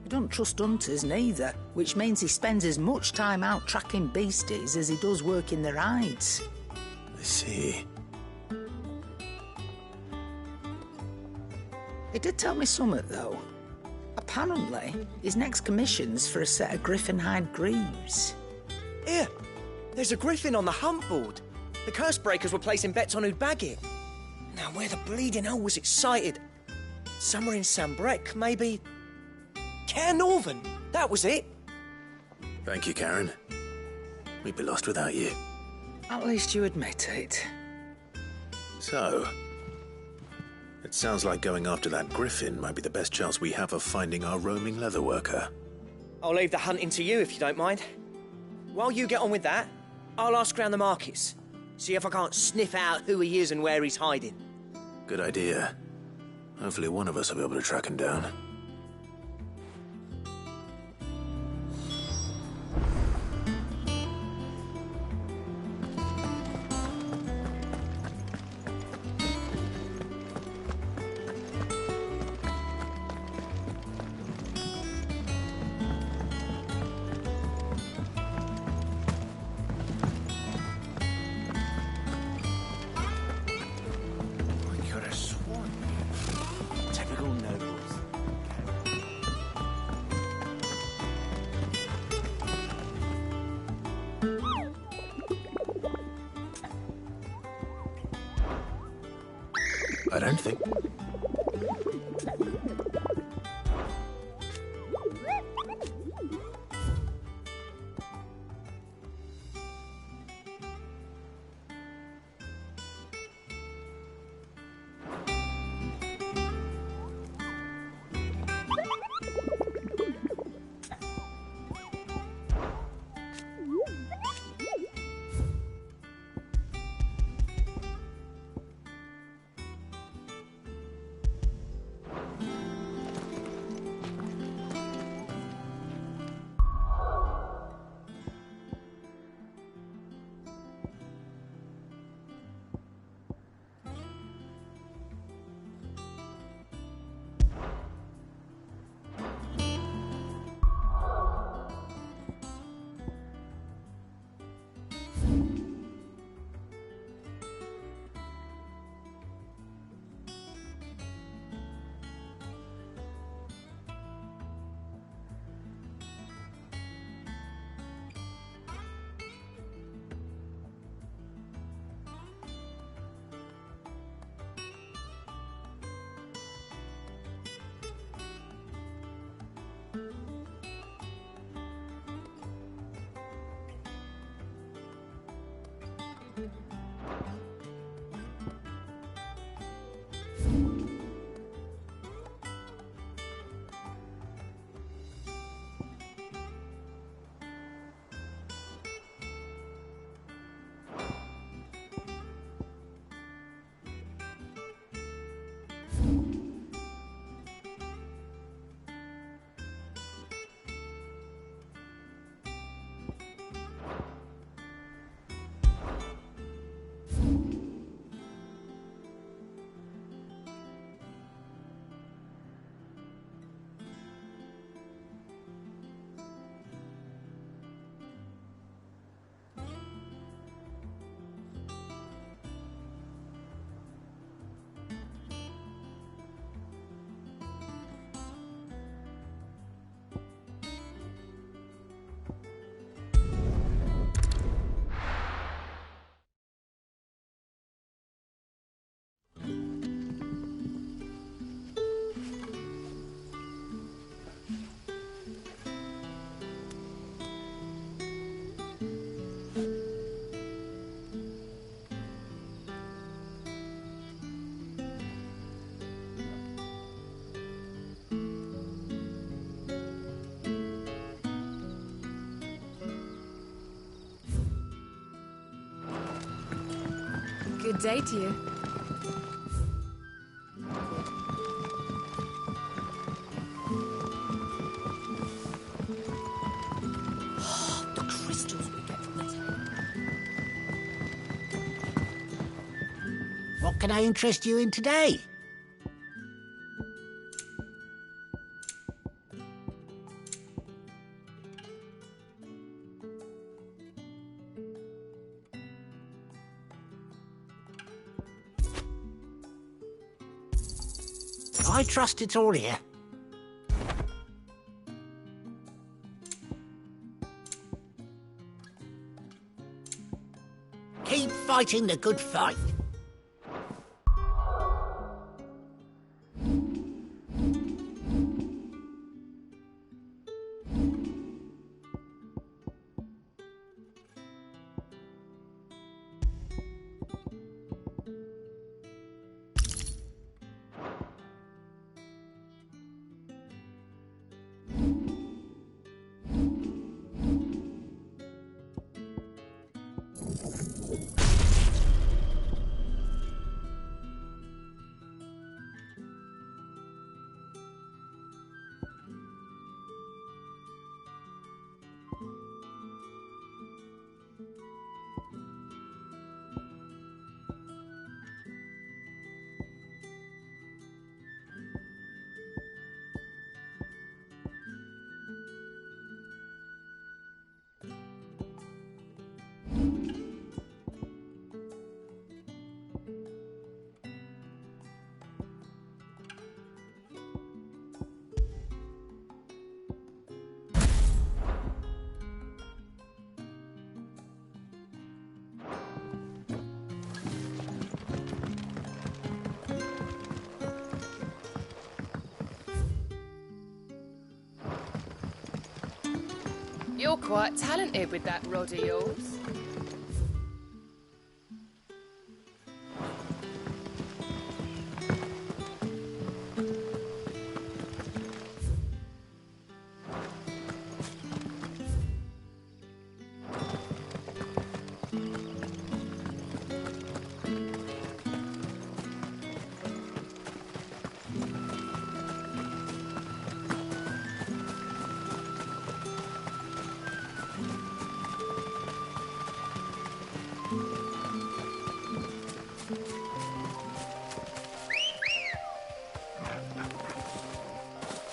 He doesn't trust hunters neither, which means he spends as much time out tracking beasties as he does working their hides. I see. He did tell me something, though. Apparently, his next commission's for a set of griffin hide greaves. Here, there's a griffin on the hunt board. The curse breakers were placing bets on who'd bag it. Now, where the bleeding hell was it sighted? Somewhere in Sambrec, maybe... Cairnorthern, that was it. Thank you, Karen. We'd be lost without you. At least you admit it. So... it sounds like going after that griffin might be the best chance we have of finding our roaming leatherworker. I'll leave the hunting to you if you don't mind. While you get on with that, I'll ask around the markets. See if I can't sniff out who he is and where he's hiding. Good idea. Hopefully one of us will be able to track him down. I don't think... Good day to you. The crystals we get from the temple. What can I interest you in today? I trust it's all here. Keep fighting the good fight. You're quite talented with that rod of yours.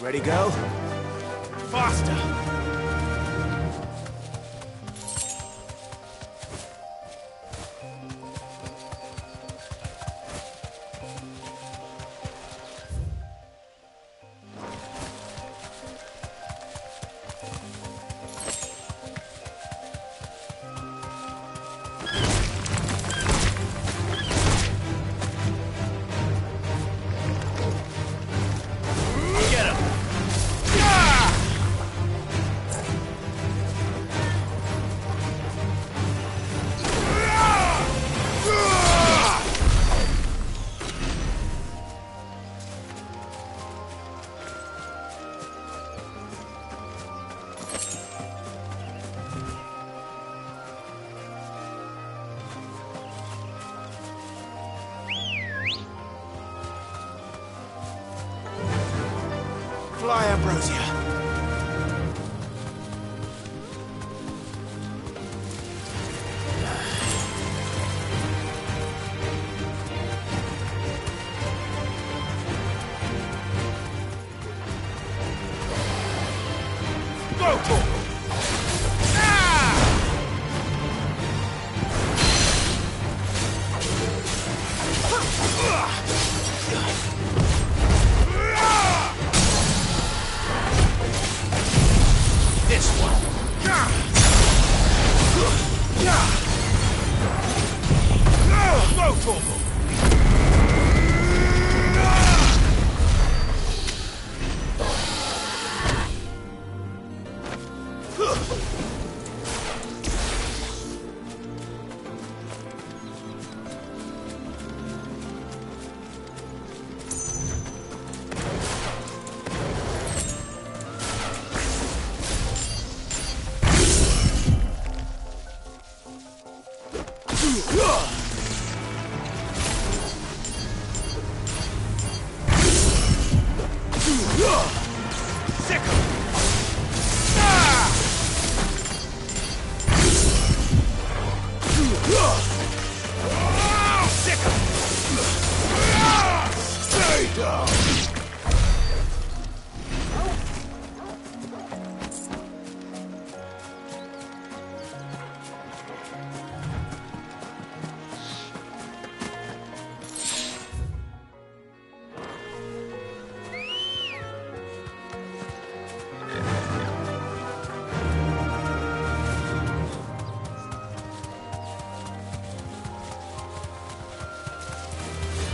Ready, go? Faster! Fly, Ambrosia. Go, Torgal! This one. Go, Torgal! Stay down!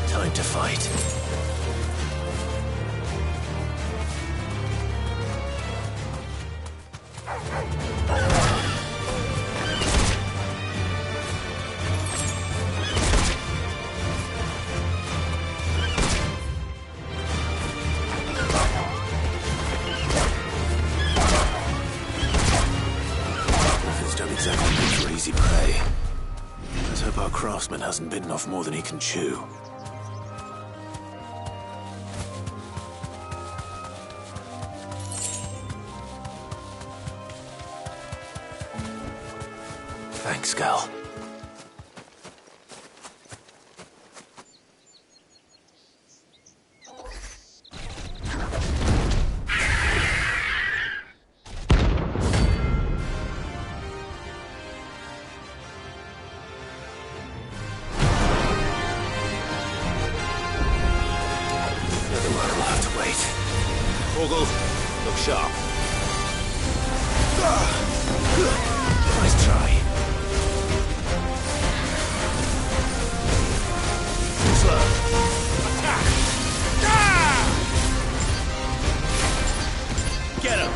Time to fight. Nothing's done exactly good for easy prey. Let's hope our craftsman hasn't bitten off more than he can chew. Thanks, Gal. Other work will have to wait. Torgal, look sharp. Nice try. Slow. Attack! Get him!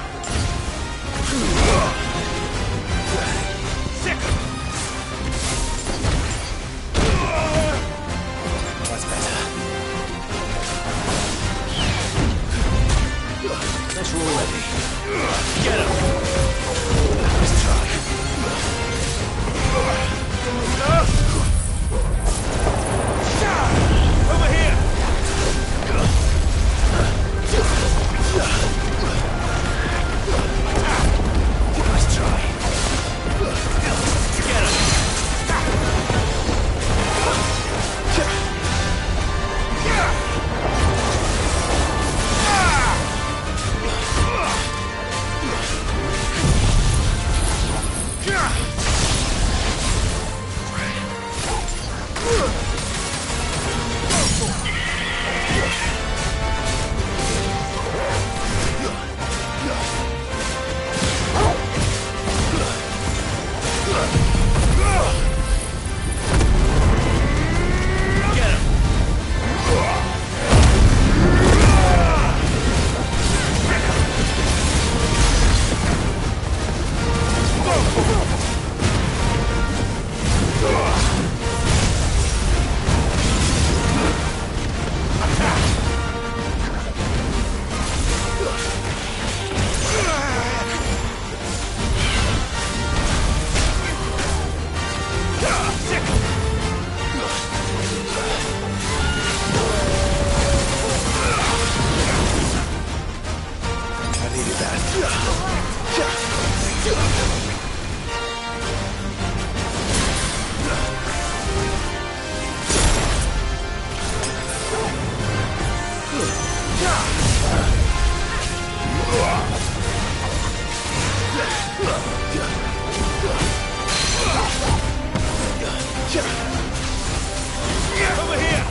Over here!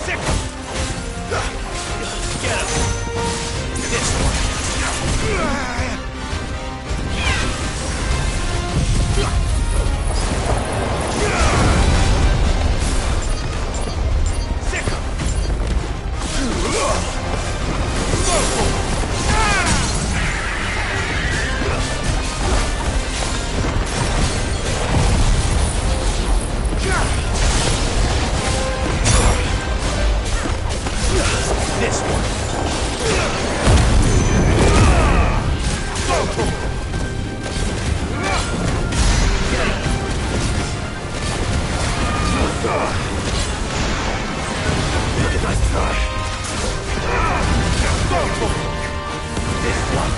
Sick! Get him! This one! This one. Nice try. This one.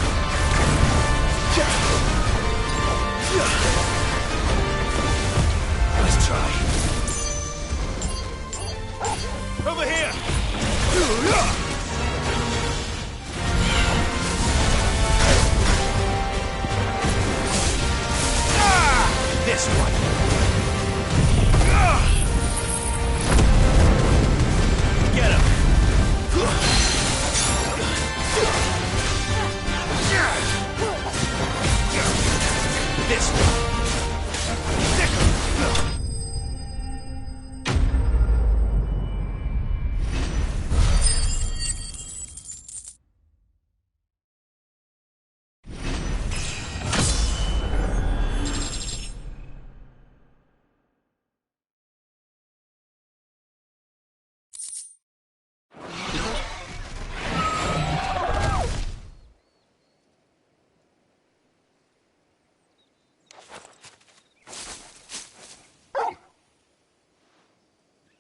Nice try. Over here. This one. Get him. This one.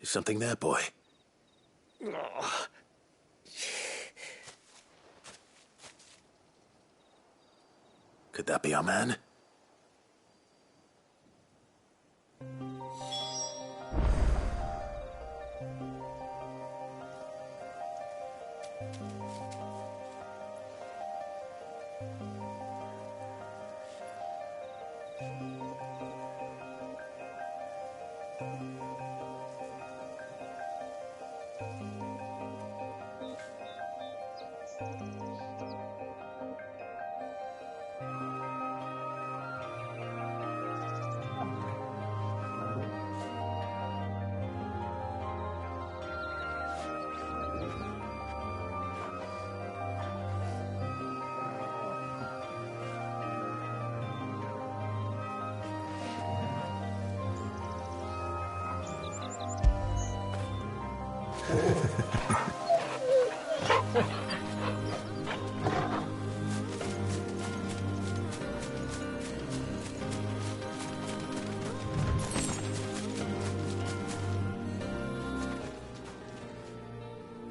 Is something there, boy? Could that be our man?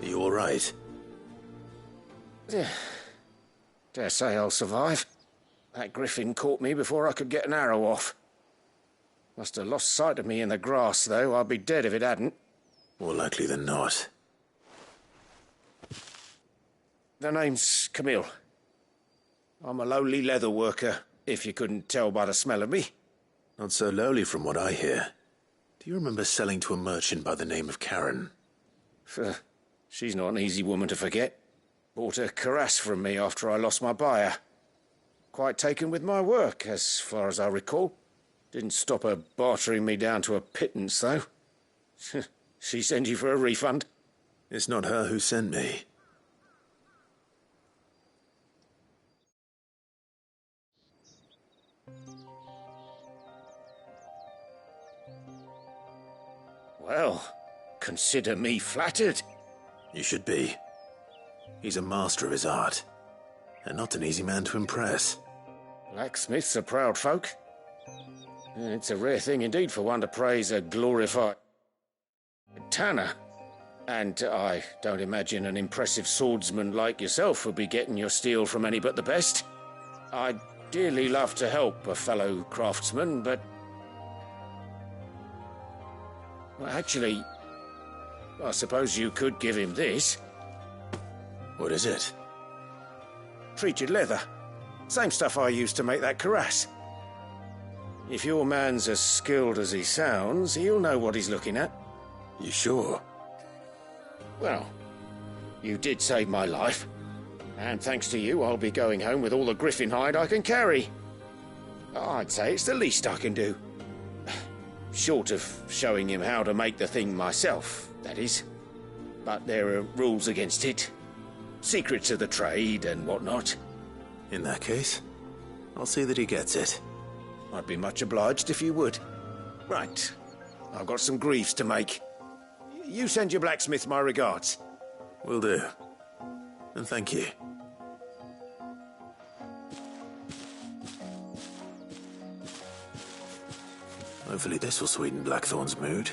You all right? Dare say I'll survive. That griffin caught me before I could get an arrow off. Must have lost sight of me in the grass, though. I'd be dead if it hadn't. More likely than not. The name's Camille. I'm a lowly leather worker, if you couldn't tell by the smell of me. Not so lowly from what I hear. Do you remember selling to a merchant by the name of Karen? She's not an easy woman to forget. Bought a cuirass from me after I lost my buyer. Quite taken with my work, as far as I recall. Didn't stop her bartering me down to a pittance, though. She sent you for a refund? It's not her who sent me. Well, consider me flattered. You should be. He's a master of his art, and not an easy man to impress. Blacksmiths are proud folk. It's a rare thing indeed for one to praise a glorified tanner. And I don't imagine an impressive swordsman like yourself would be getting your steel from any but the best. I'd dearly love to help a fellow craftsman, but... well, actually, I suppose you could give him this. What is it? Treated leather. Same stuff I used to make that cuirass. If your man's as skilled as he sounds, he'll know what he's looking at. You sure? Well, you did save my life. And thanks to you, I'll be going home with all the griffin hide I can carry. I'd say it's the least I can do. Short of showing him how to make the thing myself, that is. But there are rules against it. Secrets of the trade and whatnot. In that case, I'll see that he gets it. I'd be much obliged if you would. Right. I've got some greaves to make. You send your blacksmith my regards. Will do. And thank you. Hopefully this will sweeten Blackthorn's mood.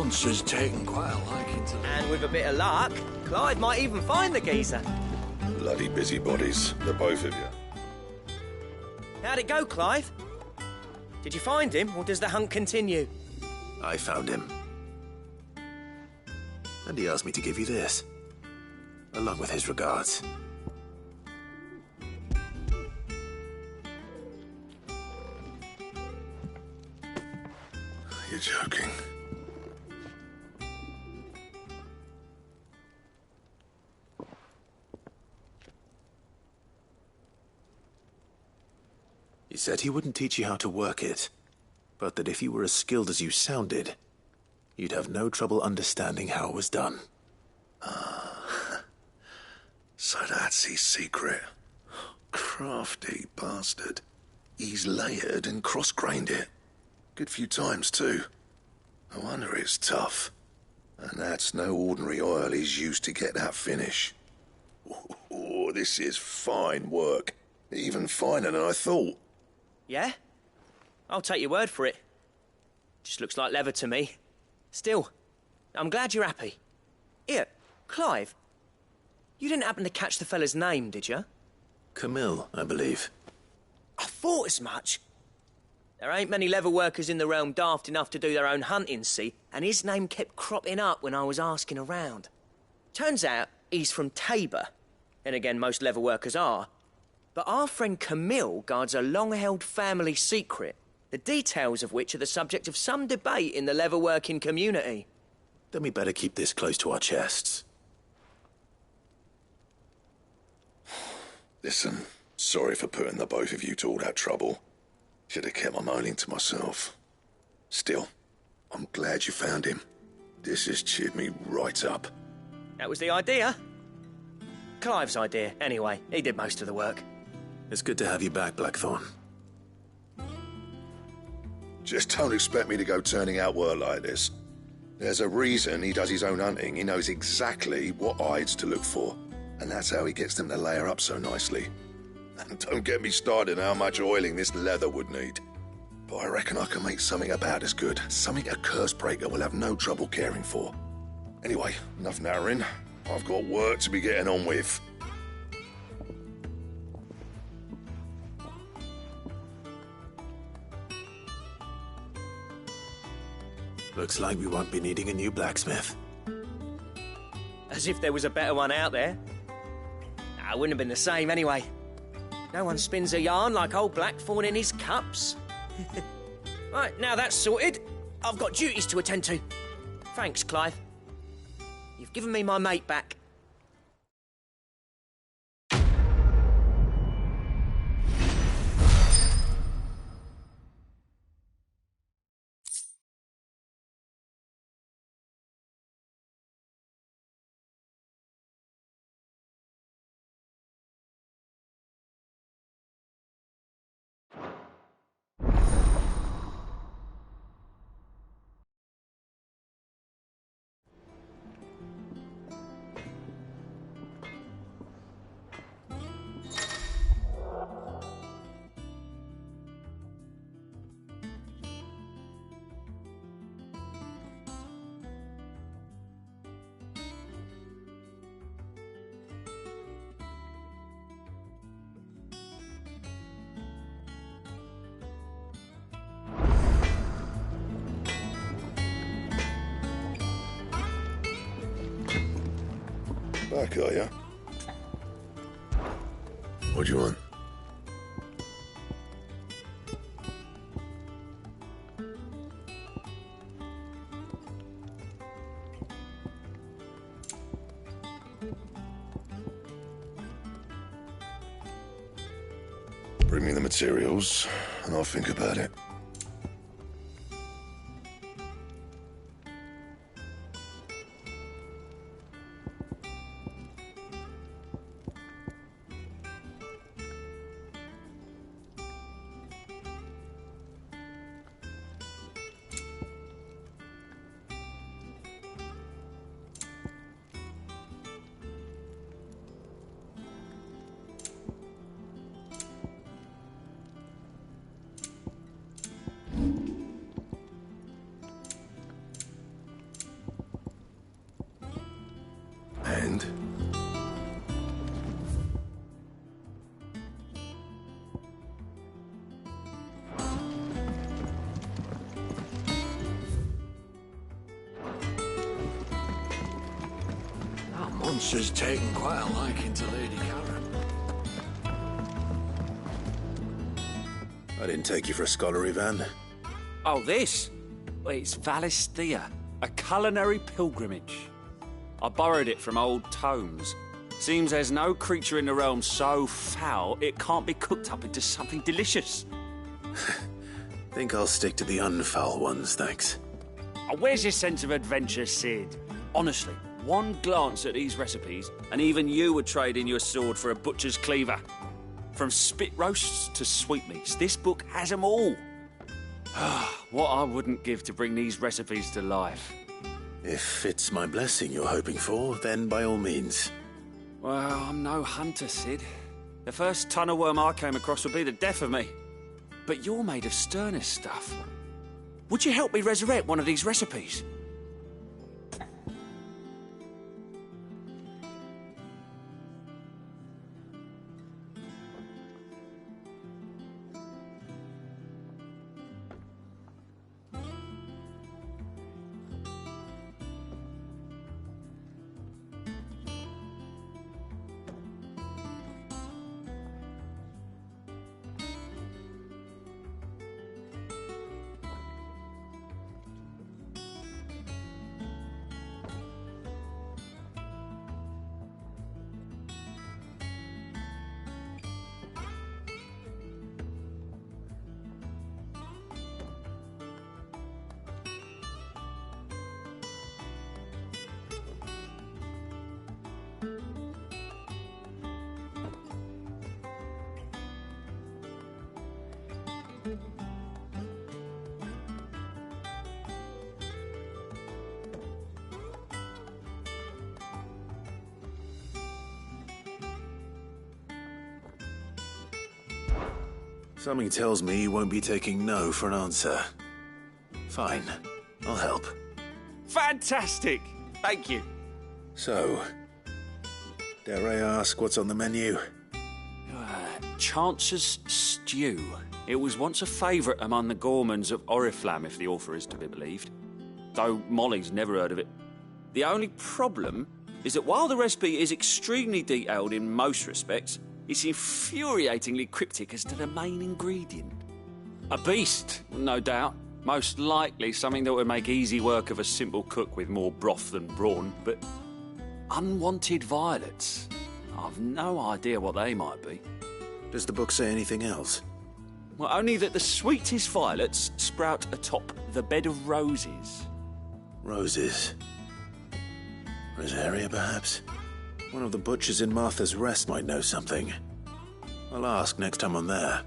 Monster's taken quite a liking to them. And with a bit of luck, Clive might even find the geezer. Bloody busybodies, the both of you. How'd it go, Clive? Did you find him, or does the hunt continue? I found him. And he asked me to give you this, along with his regards. You're joking. He said he wouldn't teach you how to work it, but that if you were as skilled as you sounded, you'd have no trouble understanding how it was done. So that's his secret. Crafty bastard. He's layered and cross-grained it. Good few times, too. No wonder it's tough. And that's no ordinary oil he's used to get that finish. Oh, this is fine work. Even finer than I thought. Yeah? I'll take your word for it. Just looks like leather to me. Still, I'm glad you're happy. Here, Clive. You didn't happen to catch the fella's name, did you? Camille, I believe. I thought as much. There ain't many leather workers in the realm daft enough to do their own hunting, see? And his name kept cropping up when I was asking around. Turns out he's from Tabor. Then again, most leather workers are. But our friend Camille guards a long-held family secret, the details of which are the subject of some debate in the leather-working community. Then we better keep this close to our chests. Listen, sorry for putting the both of you to all that trouble. Should have kept my moaning to myself. Still, I'm glad you found him. This has cheered me right up. That was the idea. Clive's idea, anyway. He did most of the work. It's good to have you back, Blackthorn. Just don't expect me to go turning out work like this. There's a reason he does his own hunting. He knows exactly what hides to look for. And that's how he gets them to layer up so nicely. And don't get me started on how much oiling this leather would need. But I reckon I can make something about as good. Something a curse breaker will have no trouble caring for. Anyway, enough narrowing. I've got work to be getting on with. Looks like we won't be needing a new blacksmith. As if there was a better one out there. Nah, it wouldn't have been the same anyway. No one spins a yarn like old Blackthorn in his cups. Right, now that's sorted, I've got duties to attend to. Thanks, Clive. You've given me my mate back. Back, are ya? What do you want? Bring me the materials, and I'll think about it. monster's taken quite a liking to Lady Karen. I didn't take you for a scholar, Ivan. Oh, this? Well, it's Valisthea, a culinary pilgrimage. I borrowed it from old tomes. Seems there's no creature in the realm so foul it can't be cooked up into something delicious. Think I'll stick to the unfoul ones, thanks. Oh, where's your sense of adventure, Sid? Honestly, one glance at these recipes, and even you would trade in your sword for a butcher's cleaver. From spit roasts to sweetmeats, this book has them all. What I wouldn't give to bring these recipes to life. If it's my blessing you're hoping for, then by all means. Well, I'm no hunter, Sid. The first tunnel worm I came across would be the death of me. But you're made of sterner stuff. Would you help me resurrect one of these recipes? Something tells me you won't be taking no for an answer. Fine, I'll help. Fantastic! Thank you. So, dare I ask what's on the menu? Chance's Stew. It was once a favourite among the gourmands of Oriflamme, if the author is to be believed. Though Molly's never heard of it. The only problem is that while the recipe is extremely detailed in most respects, it's infuriatingly cryptic as to the main ingredient. A beast, no doubt. Most likely something that would make easy work of a simple cook with more broth than brawn, but unwanted violets. I've no idea what they might be. Does the book say anything else? Well, only that the sweetest violets sprout atop the bed of roses. Roses. Rosaria, perhaps? One of the butchers in Martha's Rest might know something. I'll ask next time I'm there.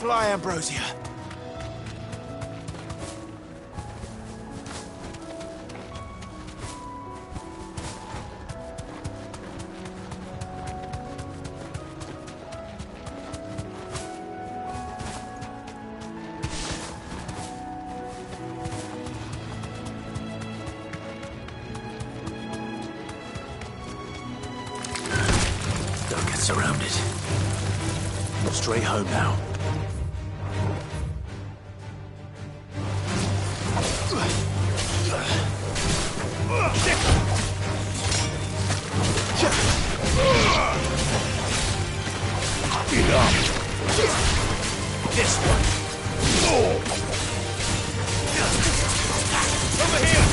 Fly, Ambrosia. Don't get surrounded. Straight home now. Get up! This one! Over here!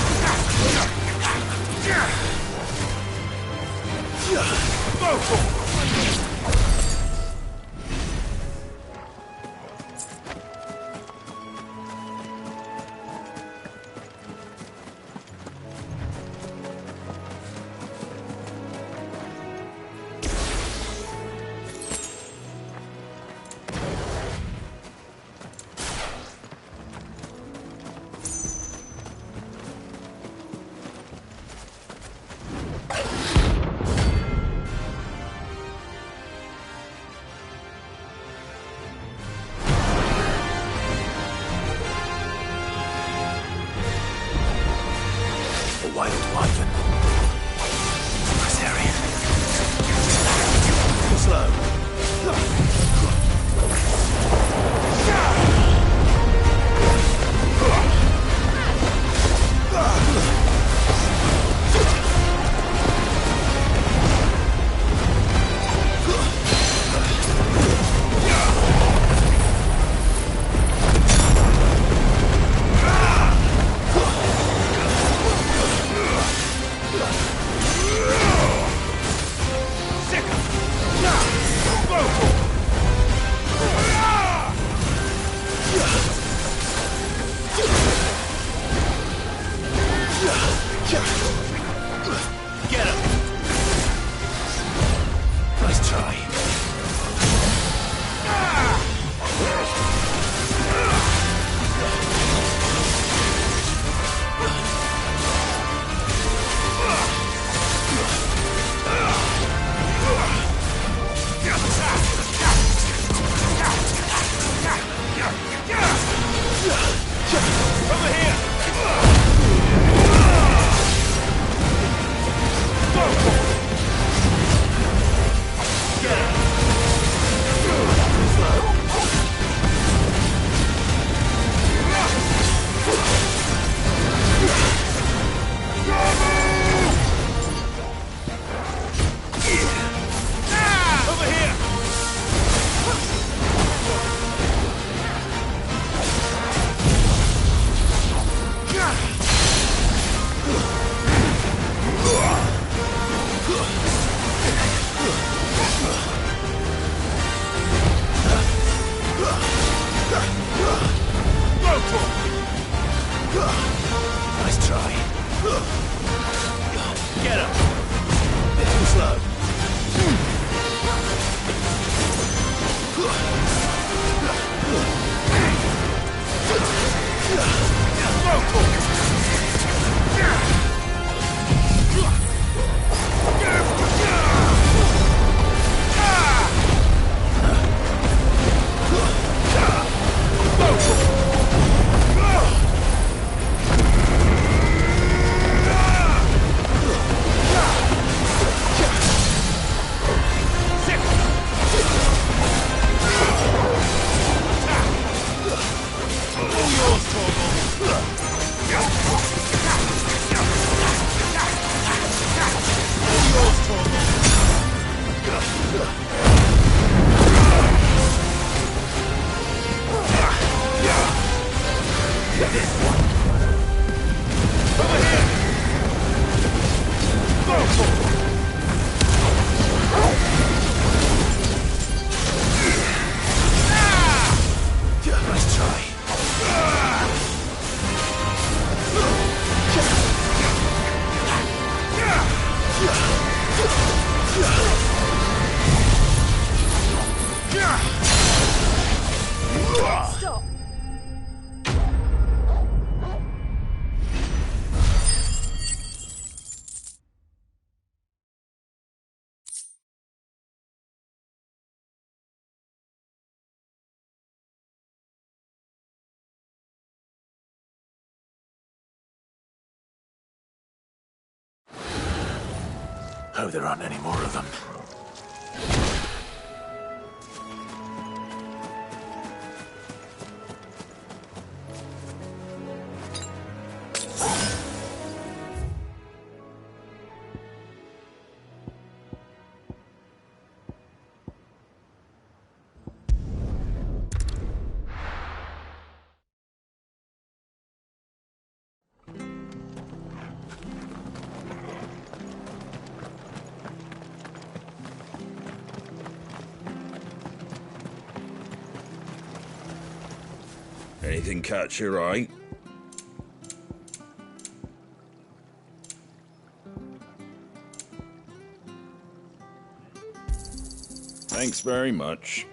Hope there aren't any more of them. Anything catch your eye? Thanks very much.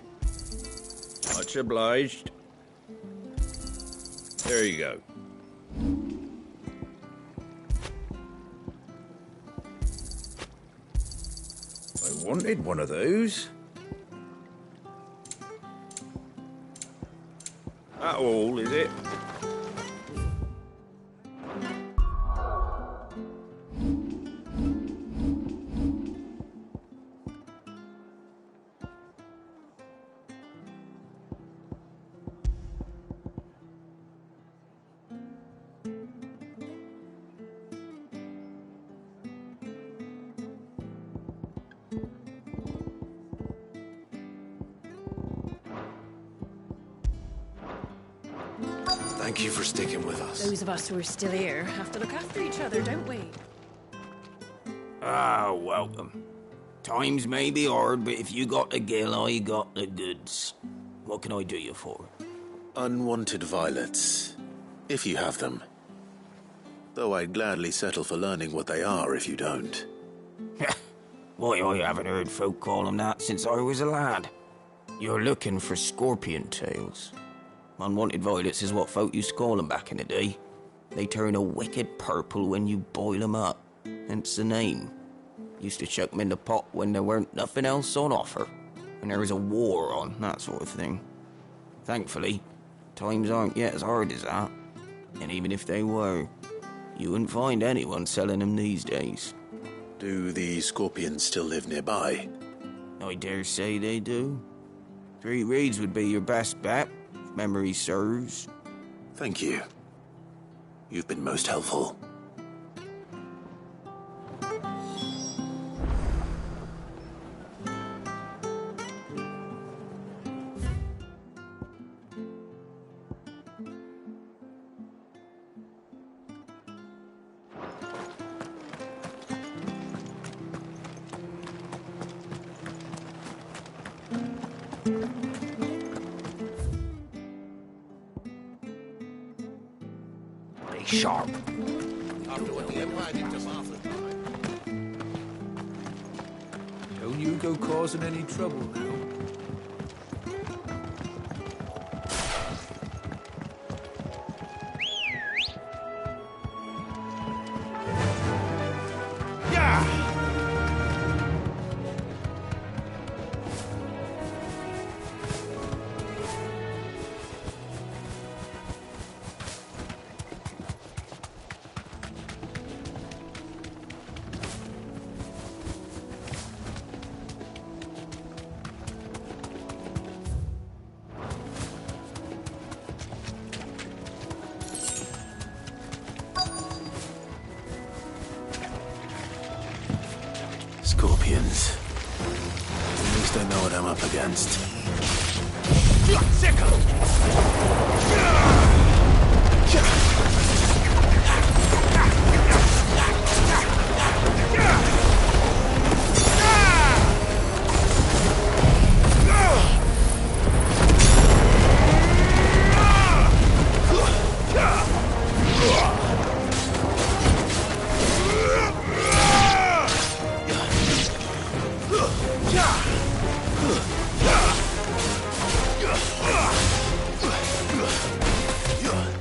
Much obliged. There you go. I wanted one of those. That all, is it? Thank you for sticking with us. Those of us who are still here have to look after each other, don't we? Ah, welcome. Times may be hard, but if you got the gill, I got the goods. What can I do you for? Unwanted violets, if you have them. Though I'd gladly settle for learning what they are if you don't. Why, I haven't heard folk call them that since I was a lad. You're looking for scorpion tails. Unwanted violets is what folk used to call them back in the day. They turn a wicked purple when you boil them up, hence the name. Used to chuck them in the pot when there weren't nothing else on offer, when there was a war on, that sort of thing. Thankfully, times aren't yet as hard as that, and even if they were, you wouldn't find anyone selling them these days. Do the scorpions still live nearby? I dare say they do. 3 Reeds would be your best bet, if memory serves. Thank you. You've been most helpful. Sharp. After what the Empire did to Martha. Don't you go causing any trouble now. Scorpions. At least I know what I'm up against.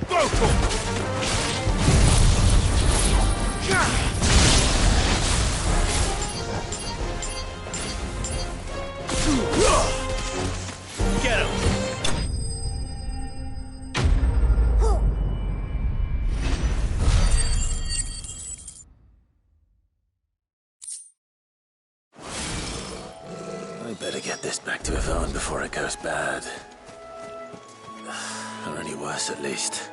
Vocal! goes bad. Or any worse, at least.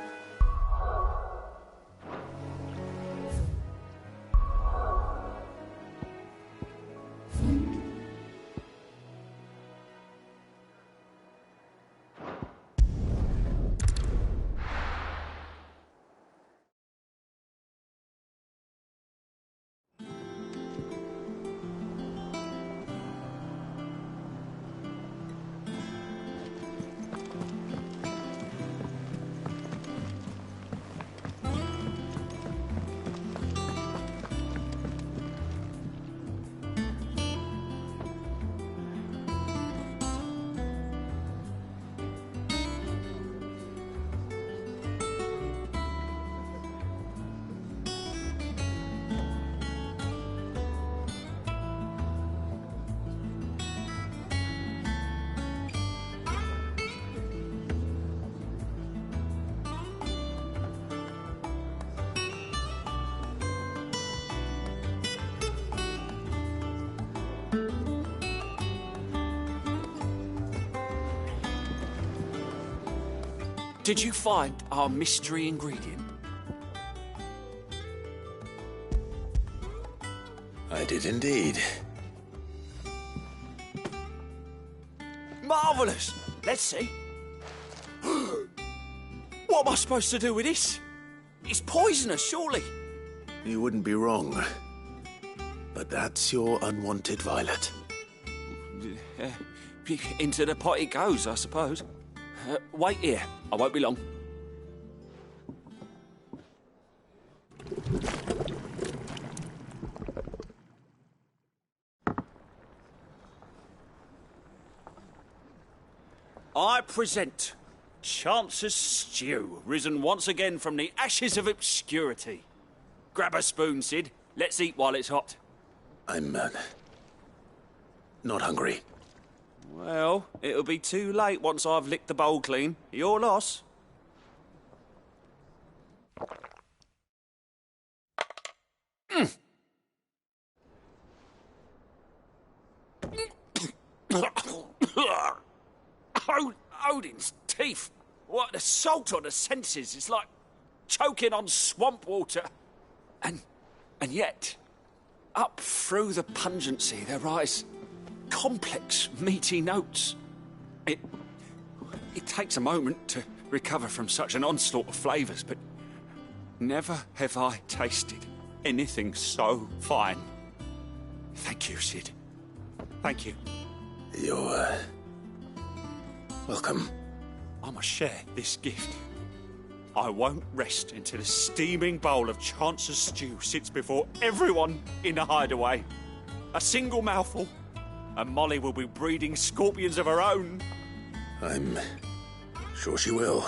Did you find our mystery ingredient? I did indeed. Marvellous! Let's see. What am I supposed to do with this? It's poisonous, surely. You wouldn't be wrong. But that's your unwanted violet. Into the pot it goes, I suppose. Wait here. I won't be long. I present Chance's stew, risen once again from the ashes of obscurity. Grab a spoon, Sid. Let's eat while it's hot. I'm, not hungry. Well, it'll be too late once I've licked the bowl clean. Your loss. Odin's teeth. What, the salt on the senses. It's like choking on swamp water. And yet, up through the pungency there rise complex, meaty notes. It takes a moment to recover from such an onslaught of flavours, but never have I tasted anything so fine. Thank you, Sid. Thank you. You're, welcome. I must share this gift. I won't rest until a steaming bowl of Chance's stew sits before everyone in the hideaway. A single mouthful, and Molly will be breeding scorpions of her own. I'm sure she will.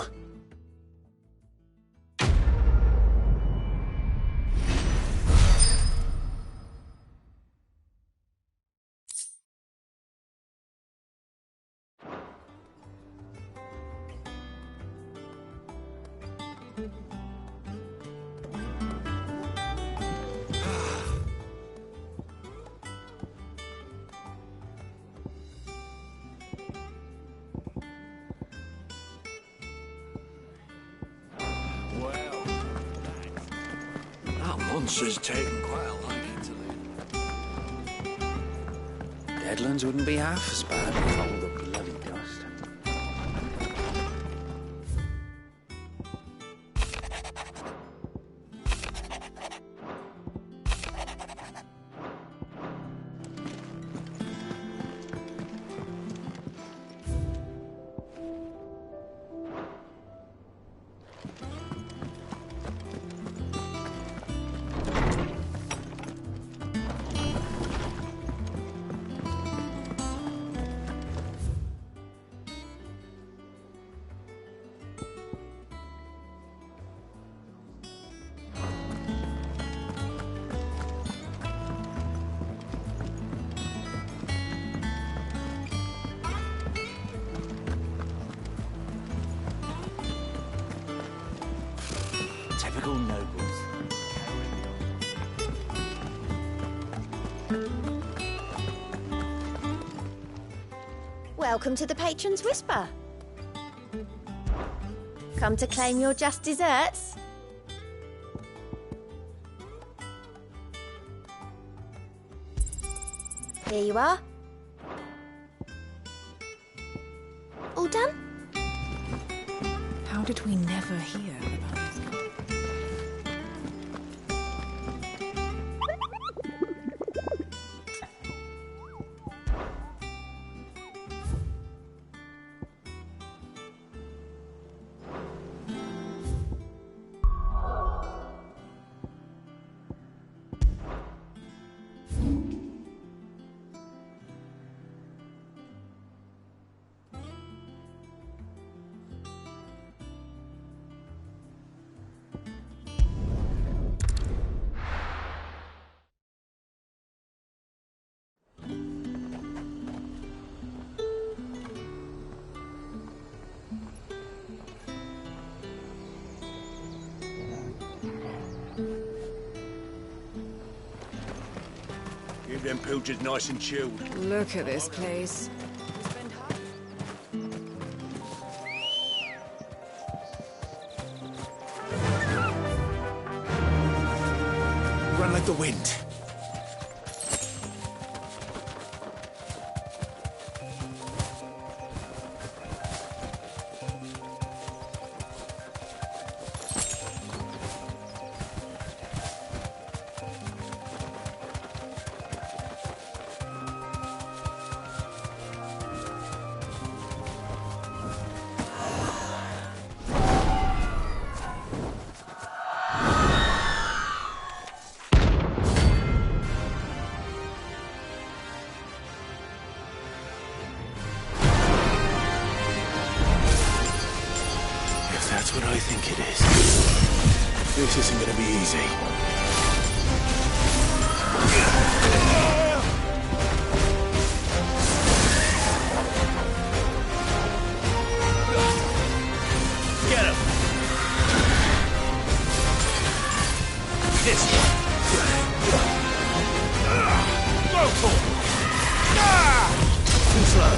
Monster's taken quite a liking to live. Deadlands wouldn't be half as bad with all the bloody dust. Typical nobles. Welcome to the Patron's Whisper. Come to claim your just desserts? Here you are. All done? How did we never hear about this guy? Keep them pilchards nice and chilled. Look at this place. Run like the wind. That's what I think it is. This isn't gonna be easy. Get him! This one. Go for it! Too slow.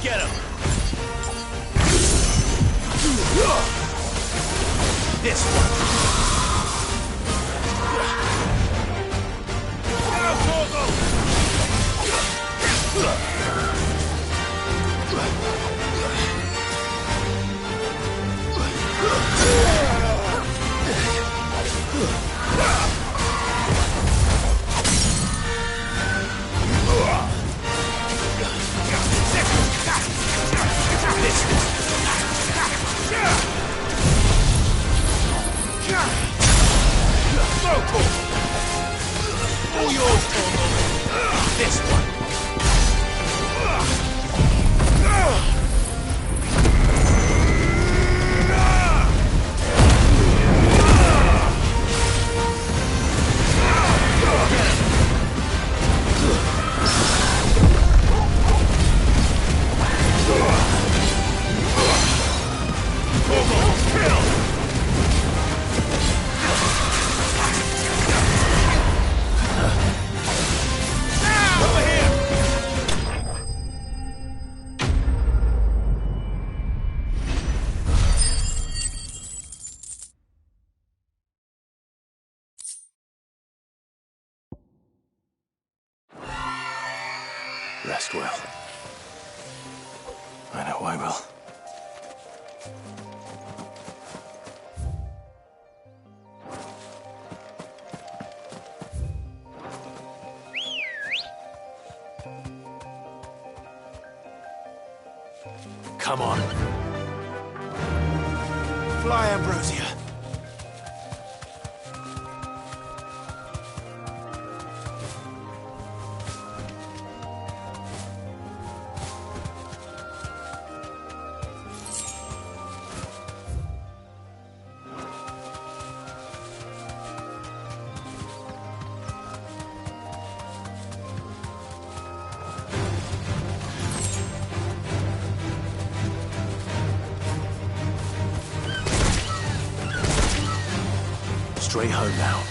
Get him! This one. Now, Torgal! All yours, Torgal. This one. rest well. I know I will. Come on. Fly, Ambrosia. Straight home now.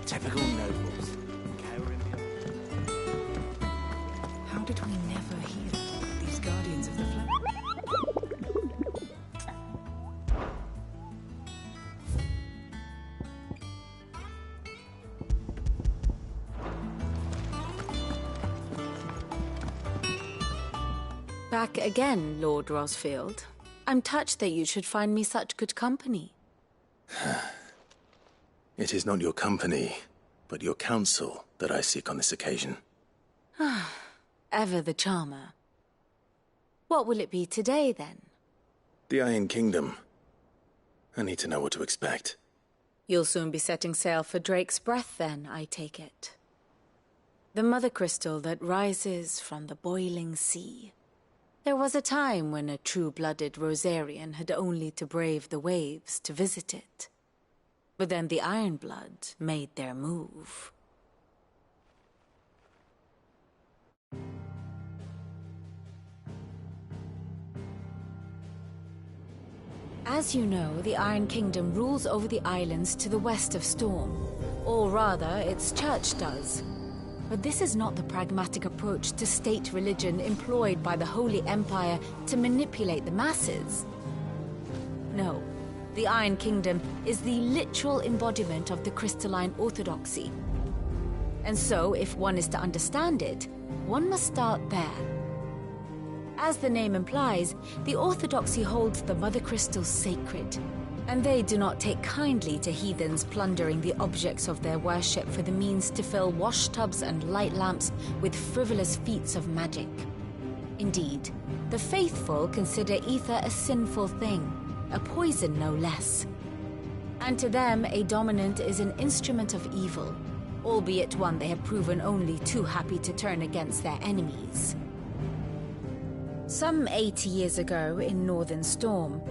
Typical nobles. How did we never hear these guardians of the flag? Back again, Lord Rosfield. I'm touched that you should find me such good company. It is not your company, but your counsel that I seek on this occasion. Ever the charmer. What will it be today, then? The Iron Kingdom. I need to know what to expect. You'll soon be setting sail for Drake's Breath, then, I take it. The mother crystal that rises from the boiling sea. There was a time when a true-blooded Rosarian had only to brave the waves to visit it. But then the Ironblood made their move. As you know, the Iron Kingdom rules over the islands to the west of Storm. Or rather, its church does. But this is not the pragmatic approach to state religion employed by the Holy Empire to manipulate the masses. No. The Iron Kingdom is the literal embodiment of the crystalline orthodoxy. And so, if one is to understand it, one must start there. As the name implies, the orthodoxy holds the mother crystals sacred, and they do not take kindly to heathens plundering the objects of their worship for the means to fill washtubs and light lamps with frivolous feats of magic. Indeed, the faithful consider ether a sinful thing, a poison no less. And to them, a dominant is an instrument of evil, albeit one they have proven only too happy to turn against their enemies. Some 80 years ago in Northern Storm,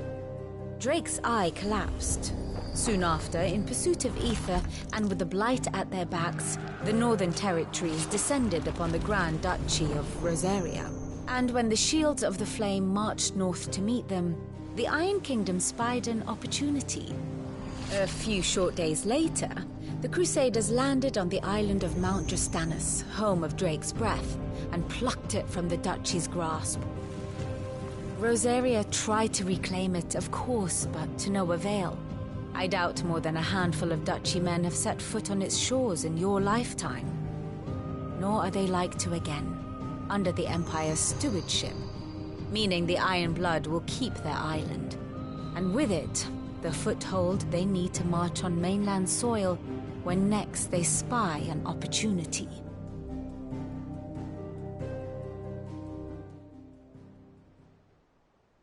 Drake's eye collapsed. Soon after, in pursuit of ether and with the Blight at their backs, the Northern Territories descended upon the Grand Duchy of Rosaria. And when the Shields of the Flame marched north to meet them, the Iron Kingdom spied an opportunity. A few short days later, the Crusaders landed on the island of Mount Drastanus, home of Drake's breath, and plucked it from the duchy's grasp. Rosaria tried to reclaim it, of course, but to no avail. I doubt more than a handful of duchy men have set foot on its shores in your lifetime. Nor are they like to again, under the Empire's stewardship, meaning the Iron Blood will keep their island, and with it, the foothold they need to march on mainland soil when next they spy an opportunity.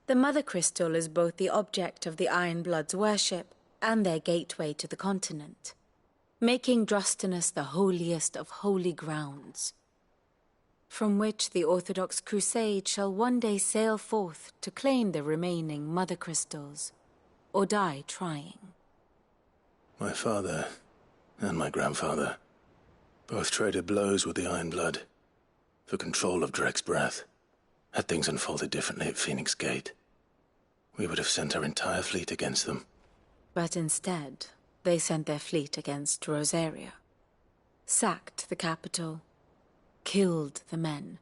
The Mother Crystal is both the object of the Iron Blood's worship and their gateway to the continent, making Drastanus the holiest of holy grounds, from which the Orthodox Crusade shall one day sail forth to claim the remaining Mother Crystals, or die trying. My father and my grandfather both traded blows with the Iron Blood for control of Drake's breath. Had things unfolded differently at Phoenix Gate, we would have sent our entire fleet against them. But instead, they sent their fleet against Rosaria, sacked the capital, killed the men,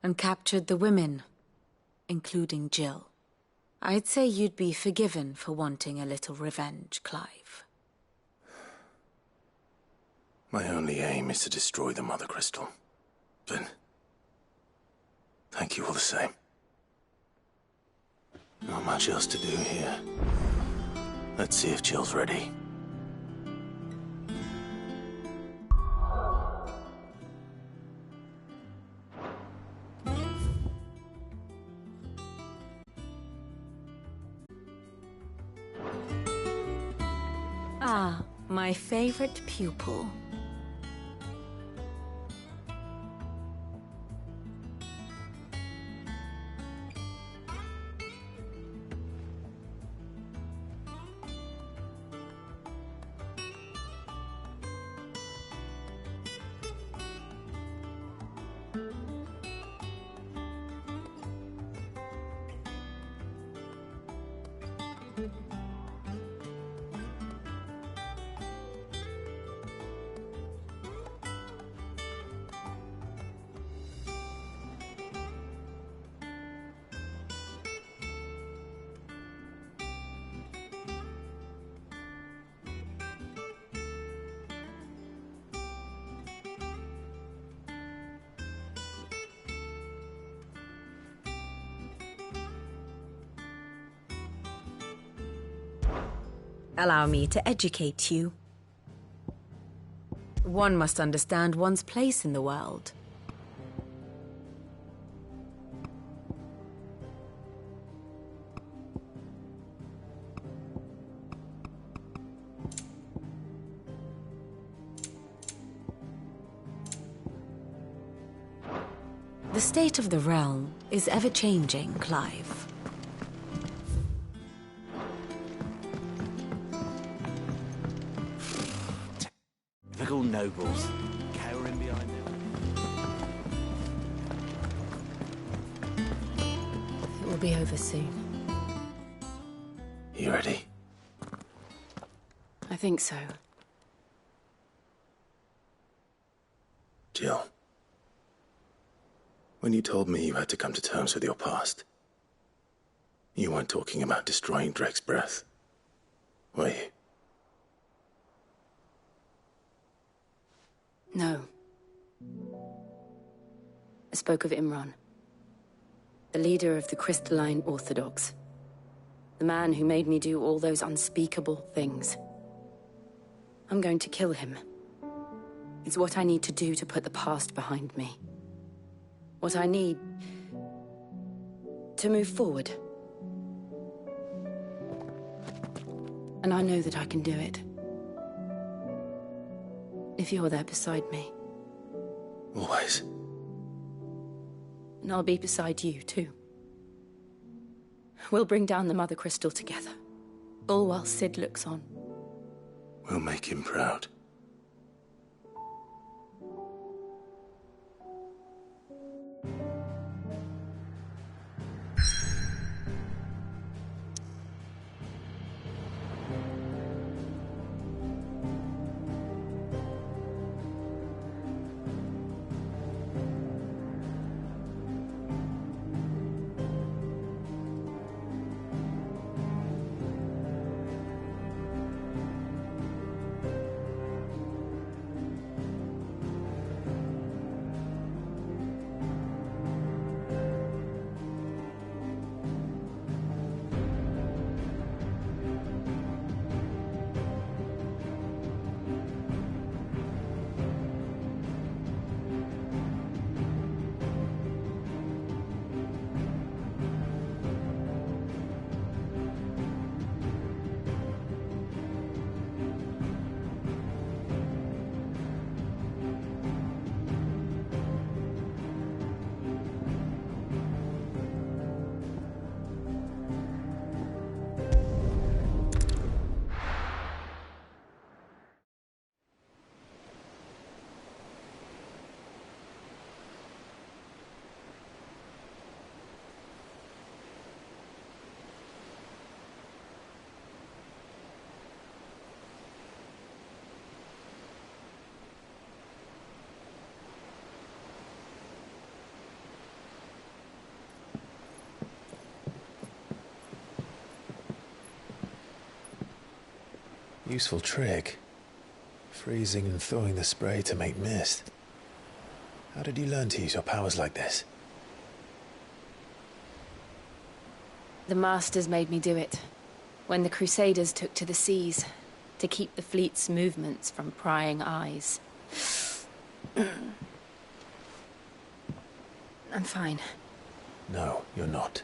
and captured the women, including Jill. I'd say you'd be forgiven for wanting a little revenge, Clive. My only aim is to destroy the Mother Crystal. But thank you all the same. Not much else to do here. Let's see if Jill's ready. Ah, my favorite pupil. Allow me to educate you. One must understand one's place in the world. The state of the realm is ever-changing, Clive. Typical nobles, cowering behind them. It will be over soon. You ready? I think so. Jill, when you told me you had to come to terms with your past, you weren't talking about destroying Drake's breath, were you? No. I spoke of Imran, the leader of the Crystalline Orthodox. The man who made me do all those unspeakable things. I'm going to kill him. It's what I need to do to put the past behind me. What I need to move forward. And I know that I can do it. if you're there beside me. Always. And I'll be beside you, too. We'll bring down the Mother Crystal together, all while Sid looks on. We'll make him proud. Useful trick. Freezing and thawing the spray to make mist. How did you learn to use your powers like this? The Masters made me do it, when the Crusaders took to the seas, to keep the fleet's movements from prying eyes. I'm fine. No, you're not.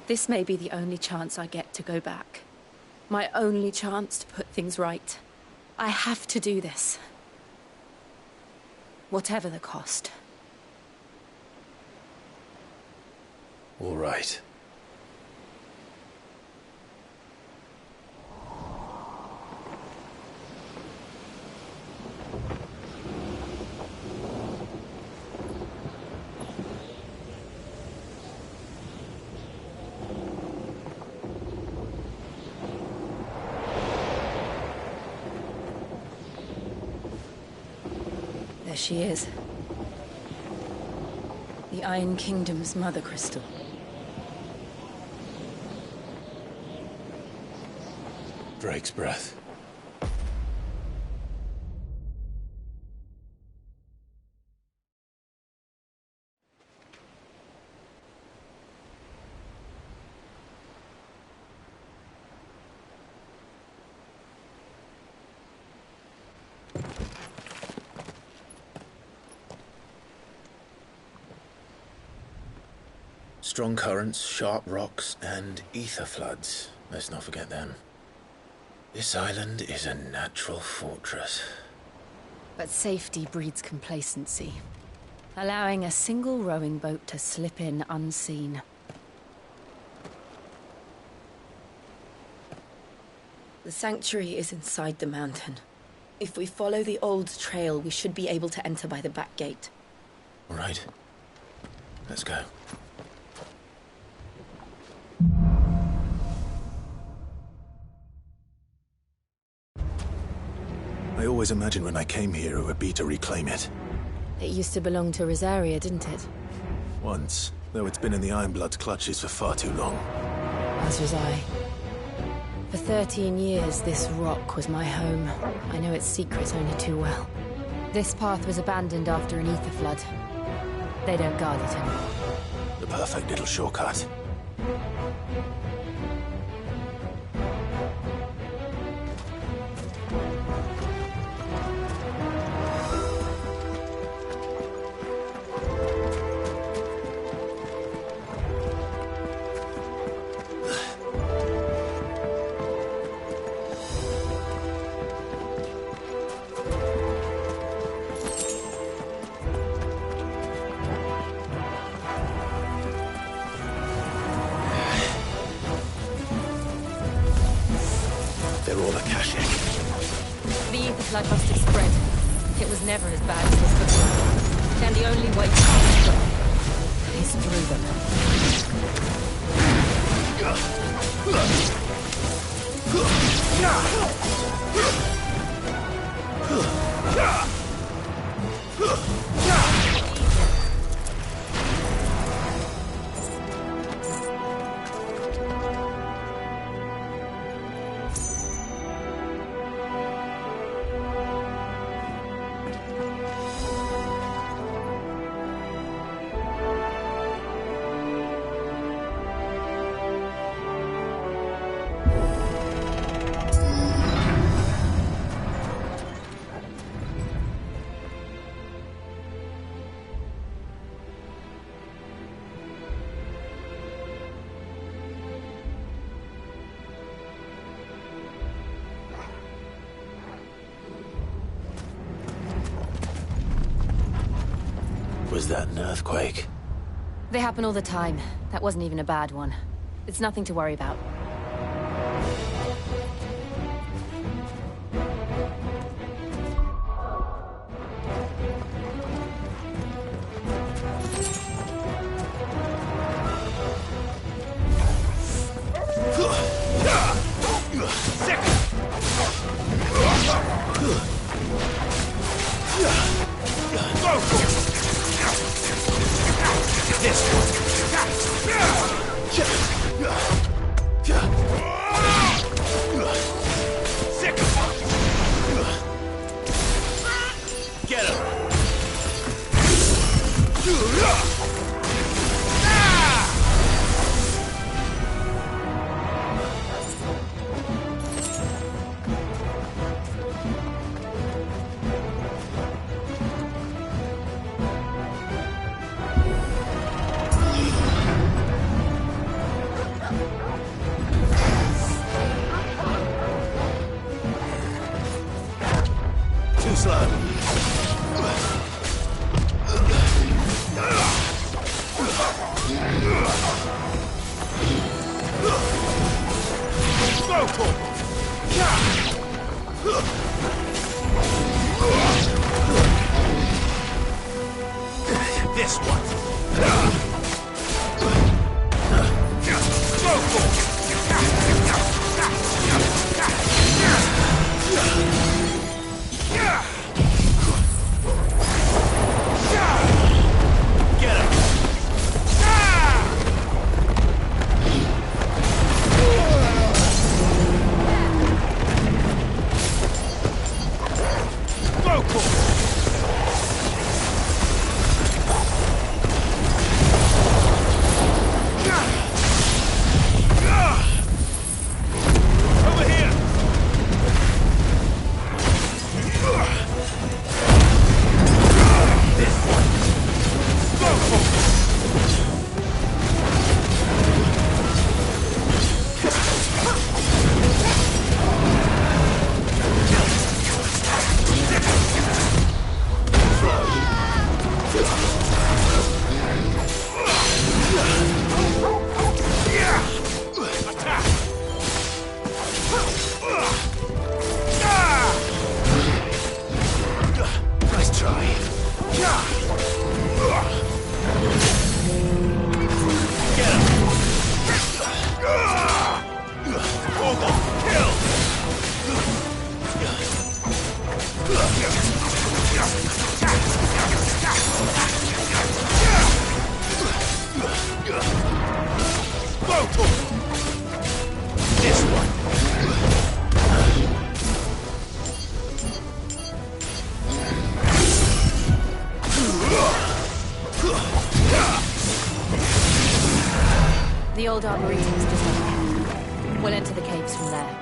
This may be the only chance I get to go back. My only chance to put things right. I have to do this. Whatever the cost. All right. There she is. The Iron Kingdom's Mother Crystal. Drake's breath. Strong currents, sharp rocks, and ether floods. Let's not forget them. This island is a natural fortress. But safety breeds complacency, allowing a single rowing boat to slip in unseen. The sanctuary is inside the mountain. If we follow the old trail, we should be able to enter by the back gate. All right. Let's go. I always imagined when I came here it would be to reclaim it. It used to belong to Rosaria, didn't it? Once, though it's been in the Ironblood's clutches for far too long. As was I. For 13 years, this rock was my home. I know its secrets only too well. This path was abandoned after an ether flood. They don't guard it anymore. The perfect little shortcut. blood must have spread. It was never as bad as this before. Then the only way past them is through them. Was that an earthquake? They happen all the time. That wasn't even a bad one. It's nothing to worry about. This one. The old arboretum is just up there. We'll enter the caves from there.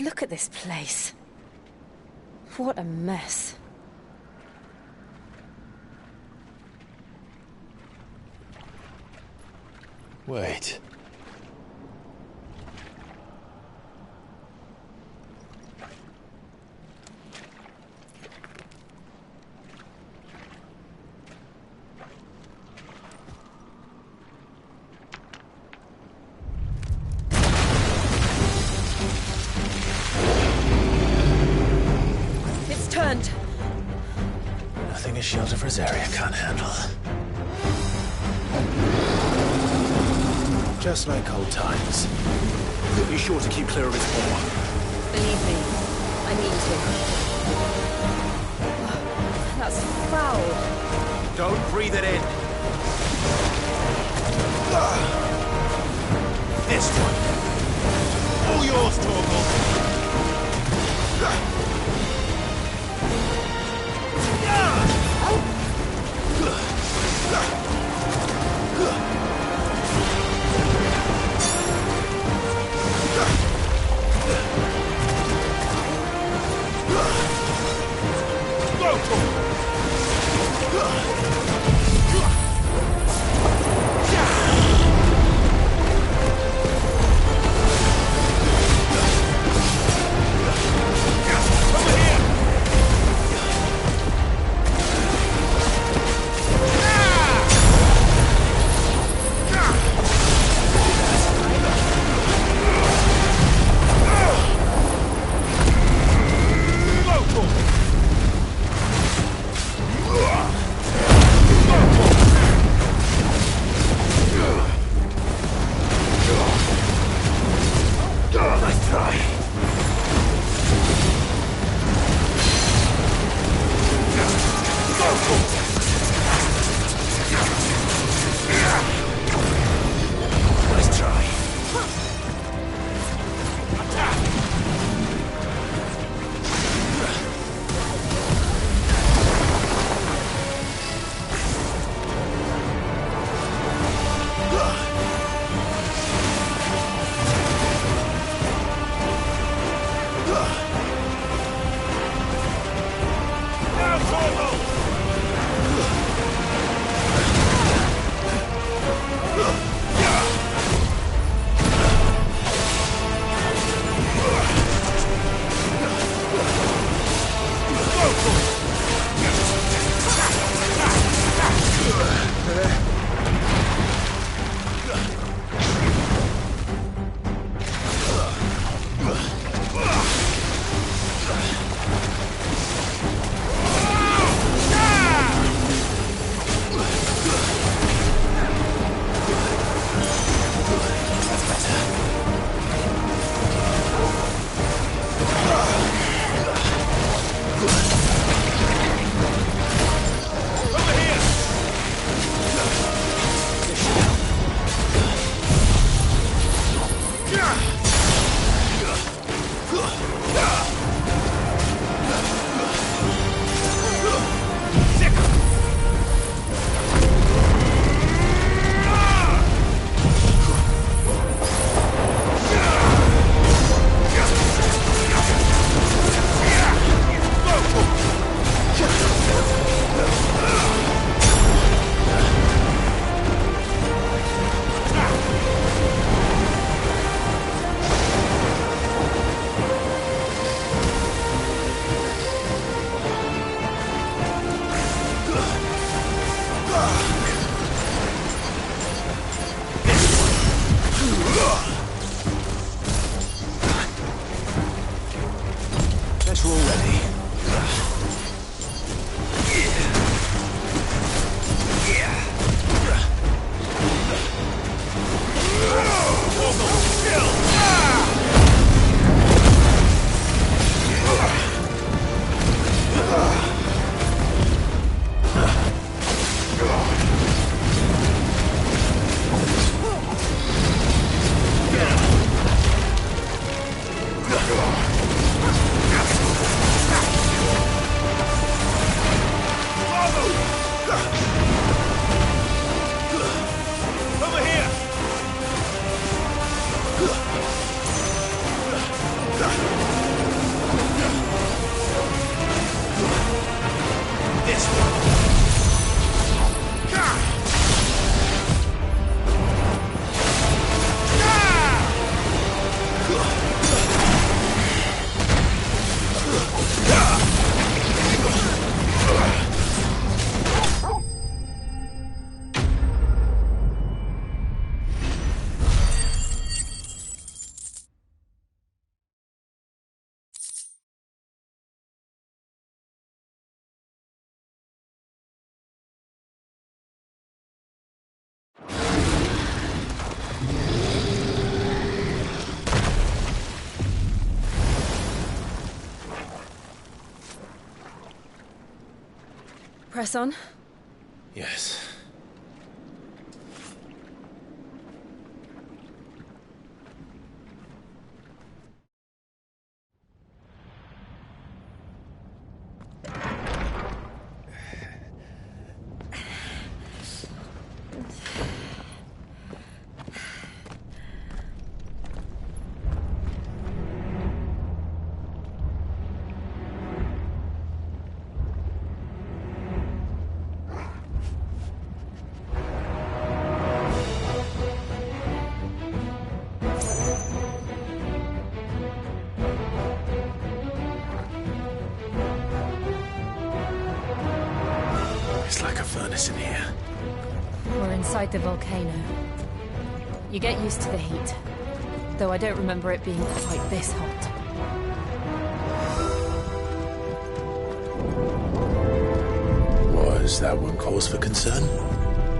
Look at this place. What a mess. Wait. It's turned. Nothing a shield of Rosaria can't handle. Just like old times. Be sure to keep clear of its paw. Believe me, I mean to. That's foul. Don't breathe it in. This one. All yours, Torgal. Press on. Yes. It's like a furnace in here. We're inside the volcano. You get used to the heat, though I don't remember it being quite this hot. Was that one cause for concern?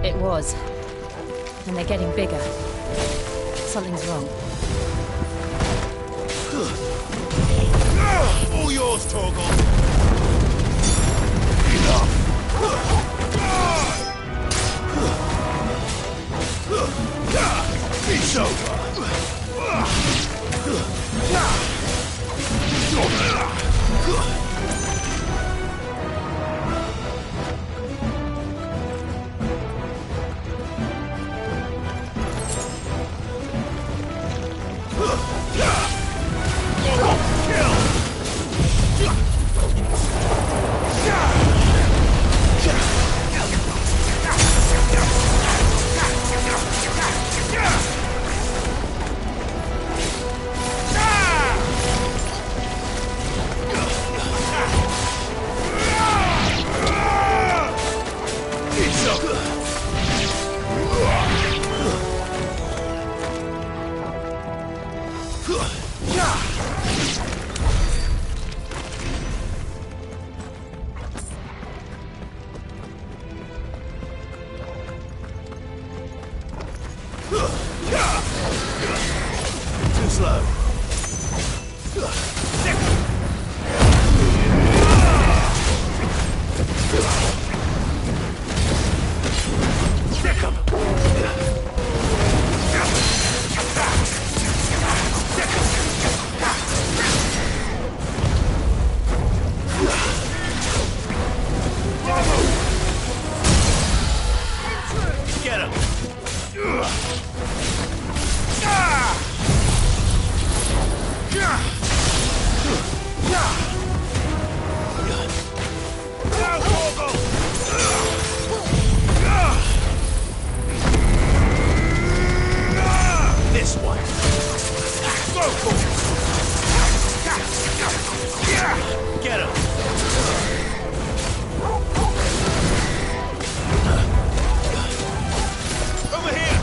It was. And they're getting bigger. Something's wrong. All yours, Torgal! It's over! Too slow. Get him! This one. Go for it. Get him. Over here.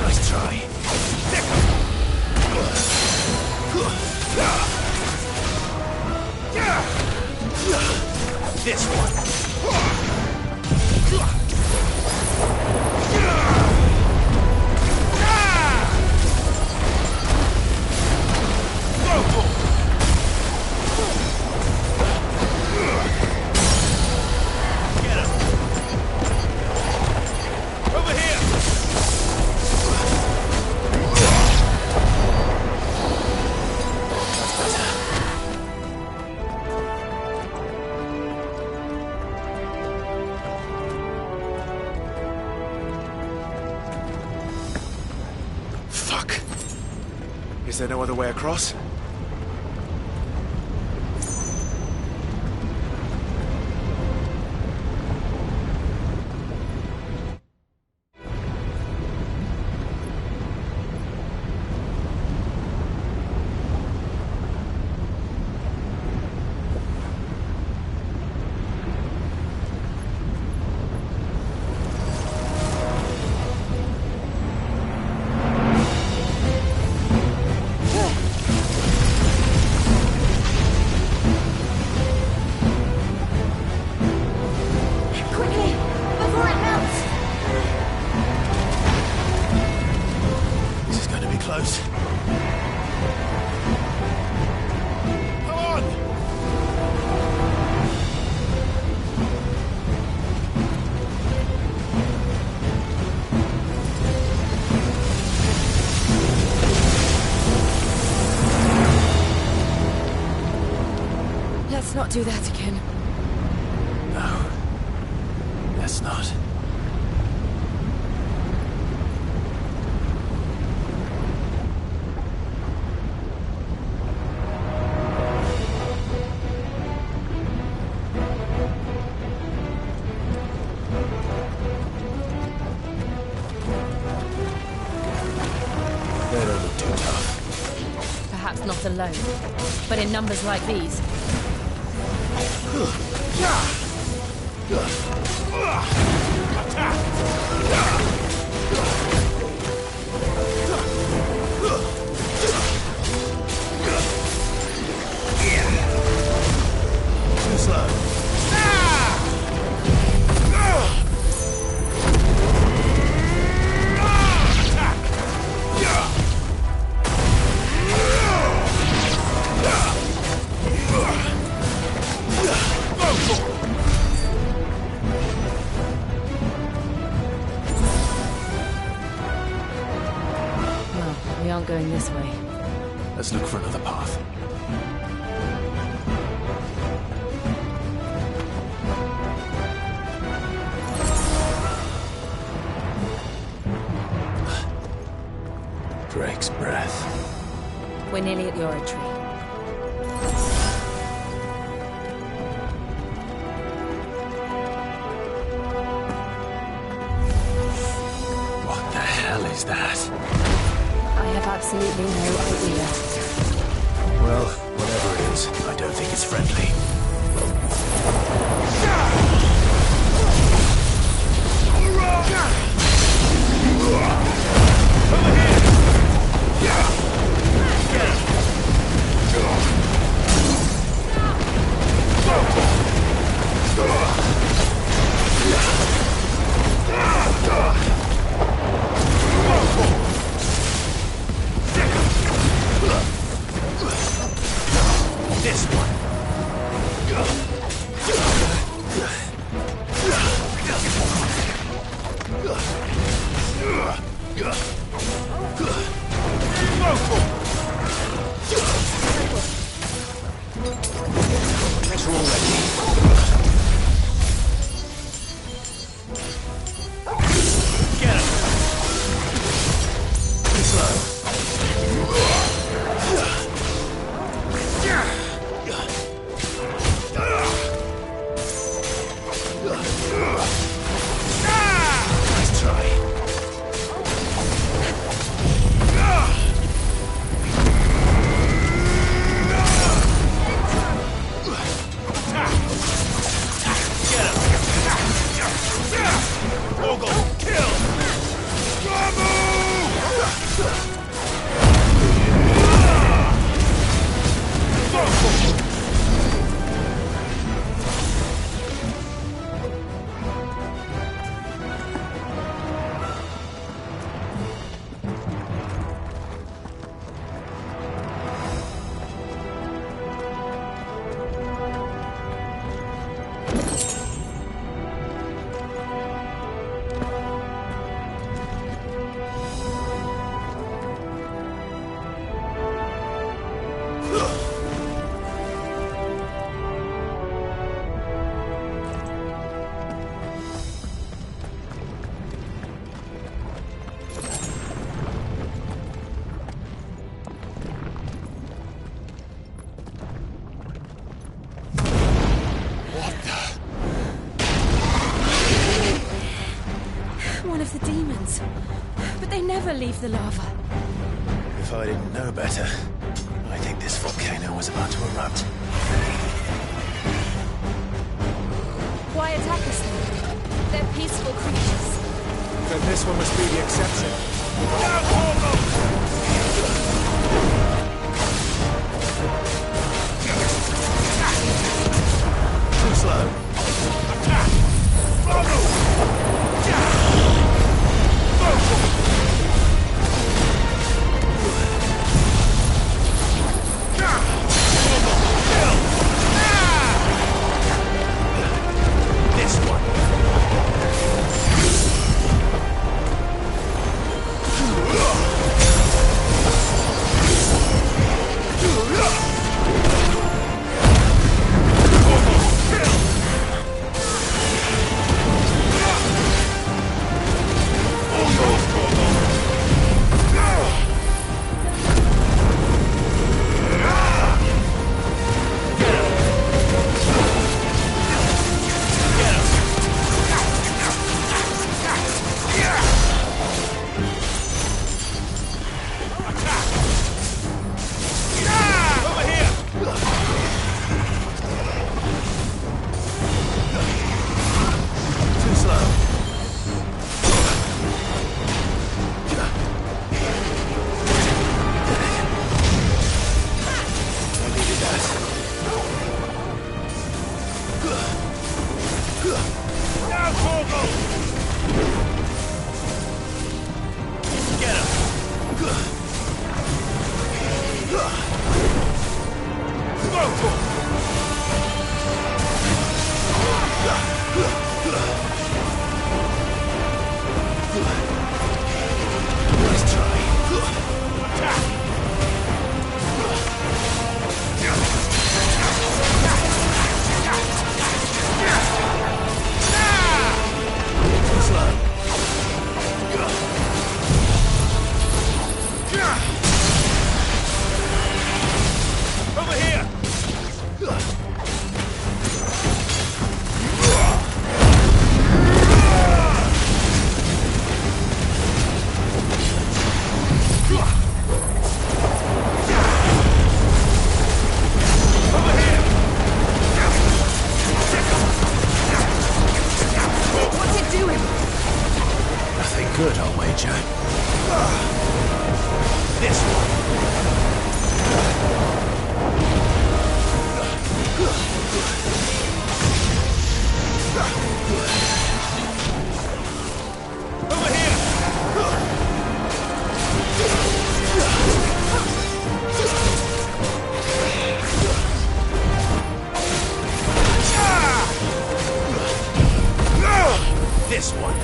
Nice try. This one. Is there no other way across? not do that again. No. Let's not. They don't look too tough. Perhaps not alone, but in numbers like these. Too slow. No, we aren't going this way. Let's look for another path. Drake's breath. We're nearly at the oratory. What the hell is that? I have absolutely no idea. Well, whatever it is, I don't think it's friendly. This one. Pressure already. Get him. Too slow. Nice try. One of the demons. But they never leave the lava. If I didn't know better, I think this volcano was about to erupt. Why attack us then? They're peaceful creatures. Then this one must be the exception. Too slow. This one. good, I'll wager. This one. Over here! This one.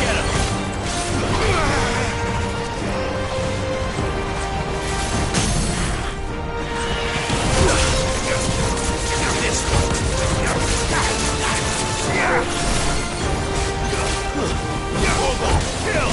Get him. This one. Kill.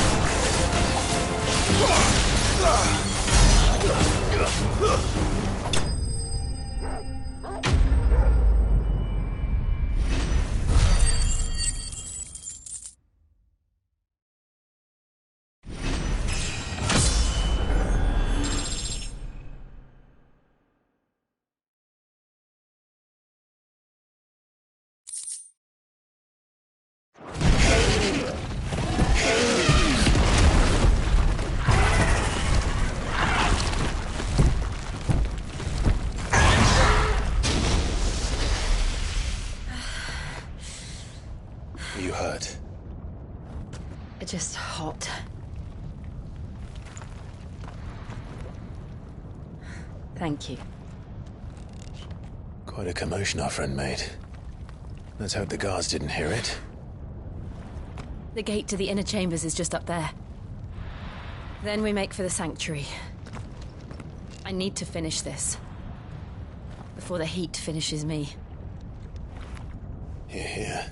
You hurt? Just hot. Thank you. Quite a commotion our friend made. Let's hope the guards didn't hear it. The gate to the inner chambers is just up there. Then we make for the sanctuary. I need to finish this. Before the heat finishes me. Hear, hear.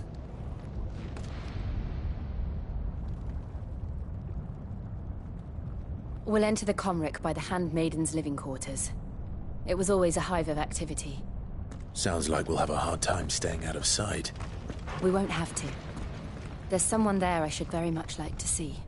We'll enter the Comric by the Handmaiden's living quarters. It was always a hive of activity. Sounds like we'll have a hard time staying out of sight. We won't have to. There's someone there I should very much like to see.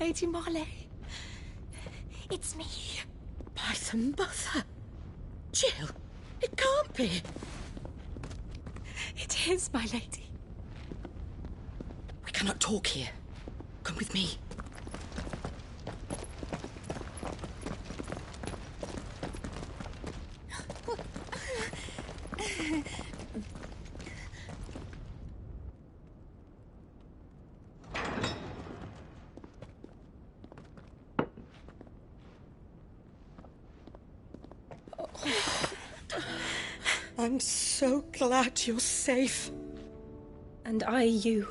Lady Marley. It's me. By the mother. Jill, it can't be. It is, my lady. We cannot talk here. Come with me. I'm so glad you're safe. And I you.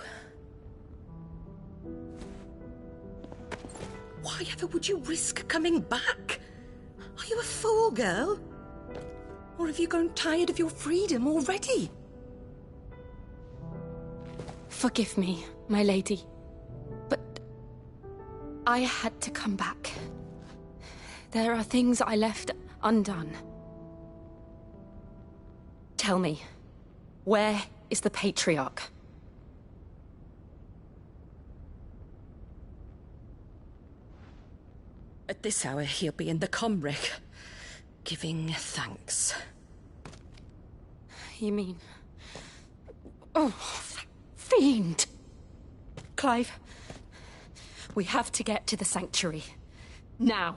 Why ever would you risk coming back? Are you a fool, girl? Or have you grown tired of your freedom already? Forgive me, my lady, but I had to come back. There are things I left undone. Tell me, where is the Patriarch? At this hour, he'll be in the Comric, giving thanks. You mean... Oh, that fiend! Clive, we have to get to the sanctuary. Now.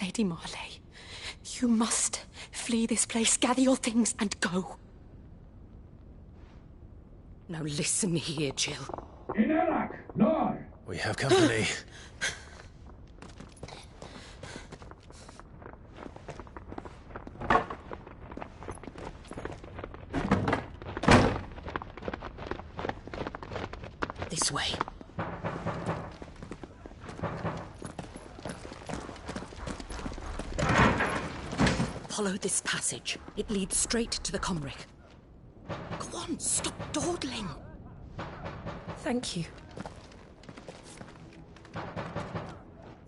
Lady Marley, you must flee this place, gather your things, and go. Now listen here, Jill. We have company. This way. Follow this passage. It leads straight to the Comric. Go on, stop dawdling. Thank you.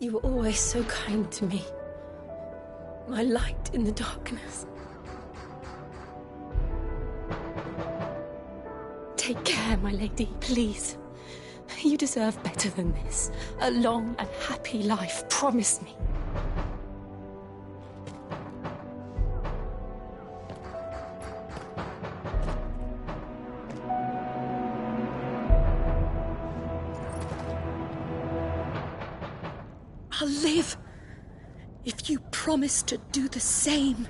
You were always so kind to me. My light in the darkness. Take care, my lady, please. You deserve better than this. A long and happy life, promise me. I'll live if you promise to do the same.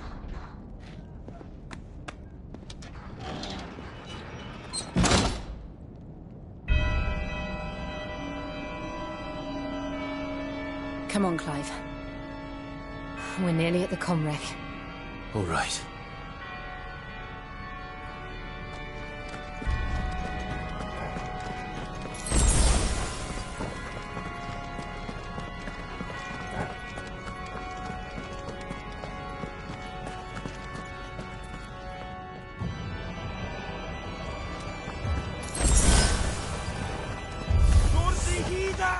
Come on, Clive. We're nearly at the Comric. All right.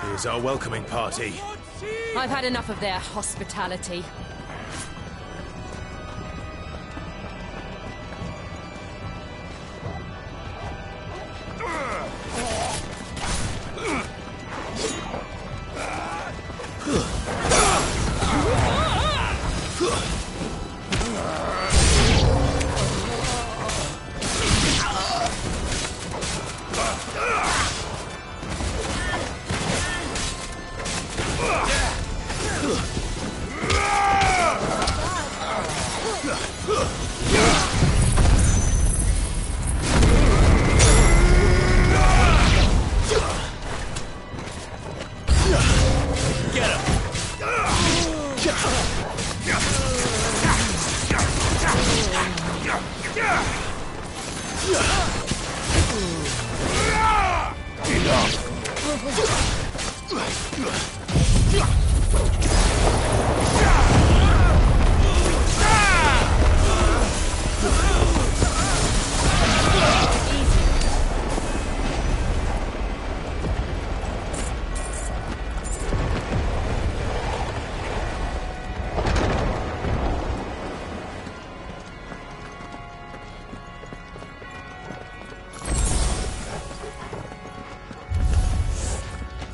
Here's our welcoming party. I've had enough of their hospitality.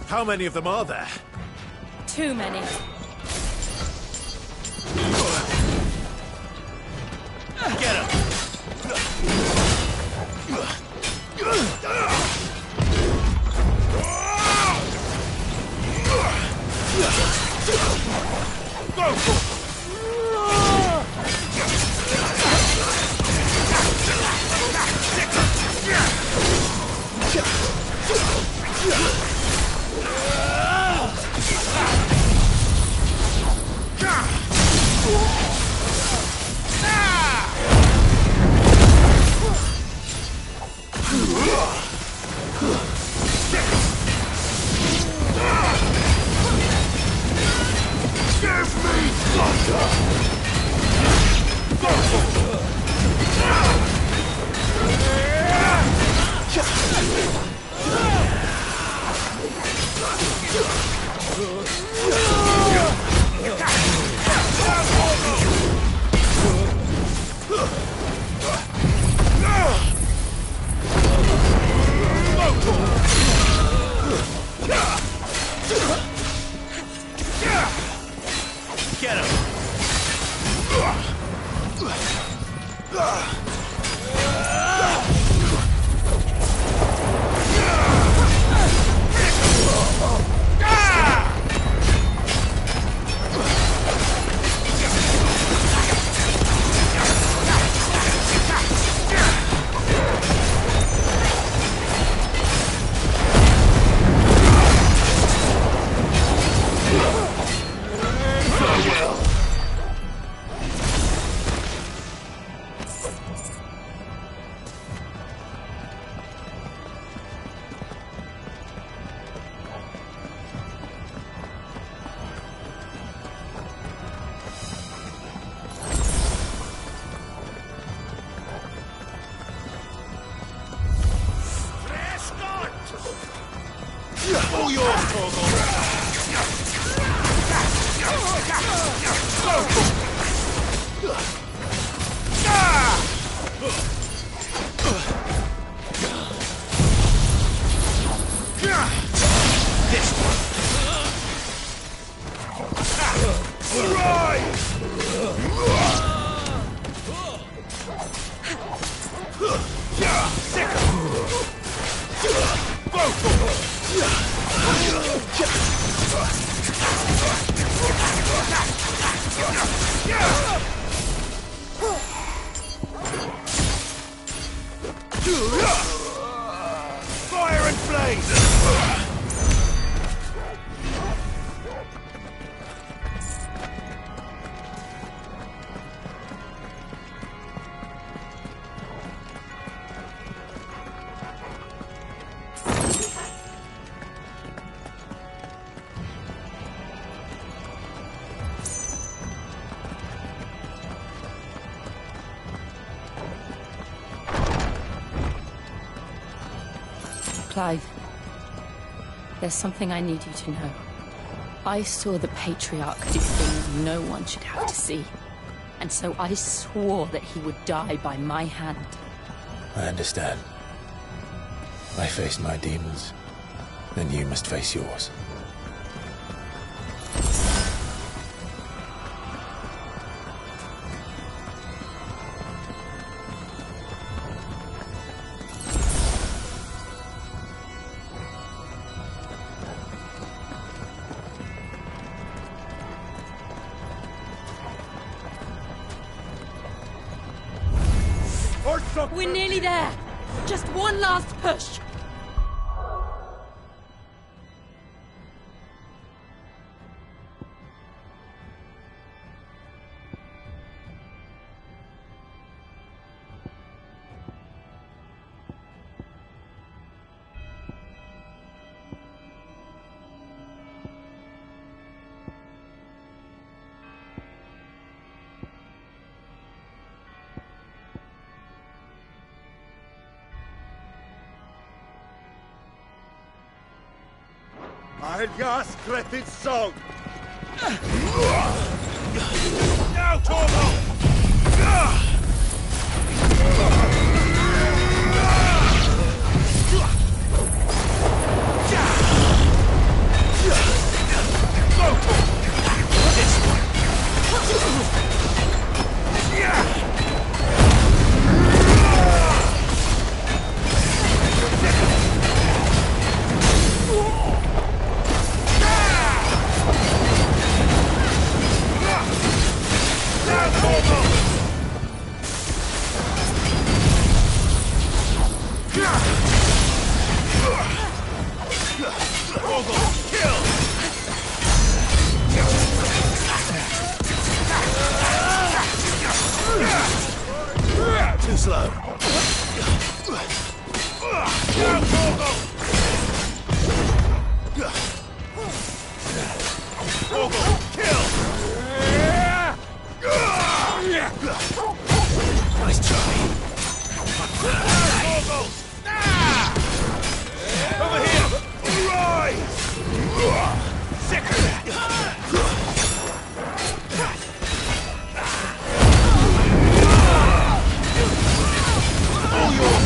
How many of them are there? Too many. Get him! All yours, Torgal! This one! Rise! Fire and blaze! Clive, there's something I need you to know. I saw the Patriarch do things no one should have to see. And so I swore that he would die by my hand. I understand. I faced my demons, then you must face yours. We're nearly there. Just one last push. Gas Grethid Song! Now, Torgal! Too slow. Nice try. Over here! Rise! Sick of that! All yours!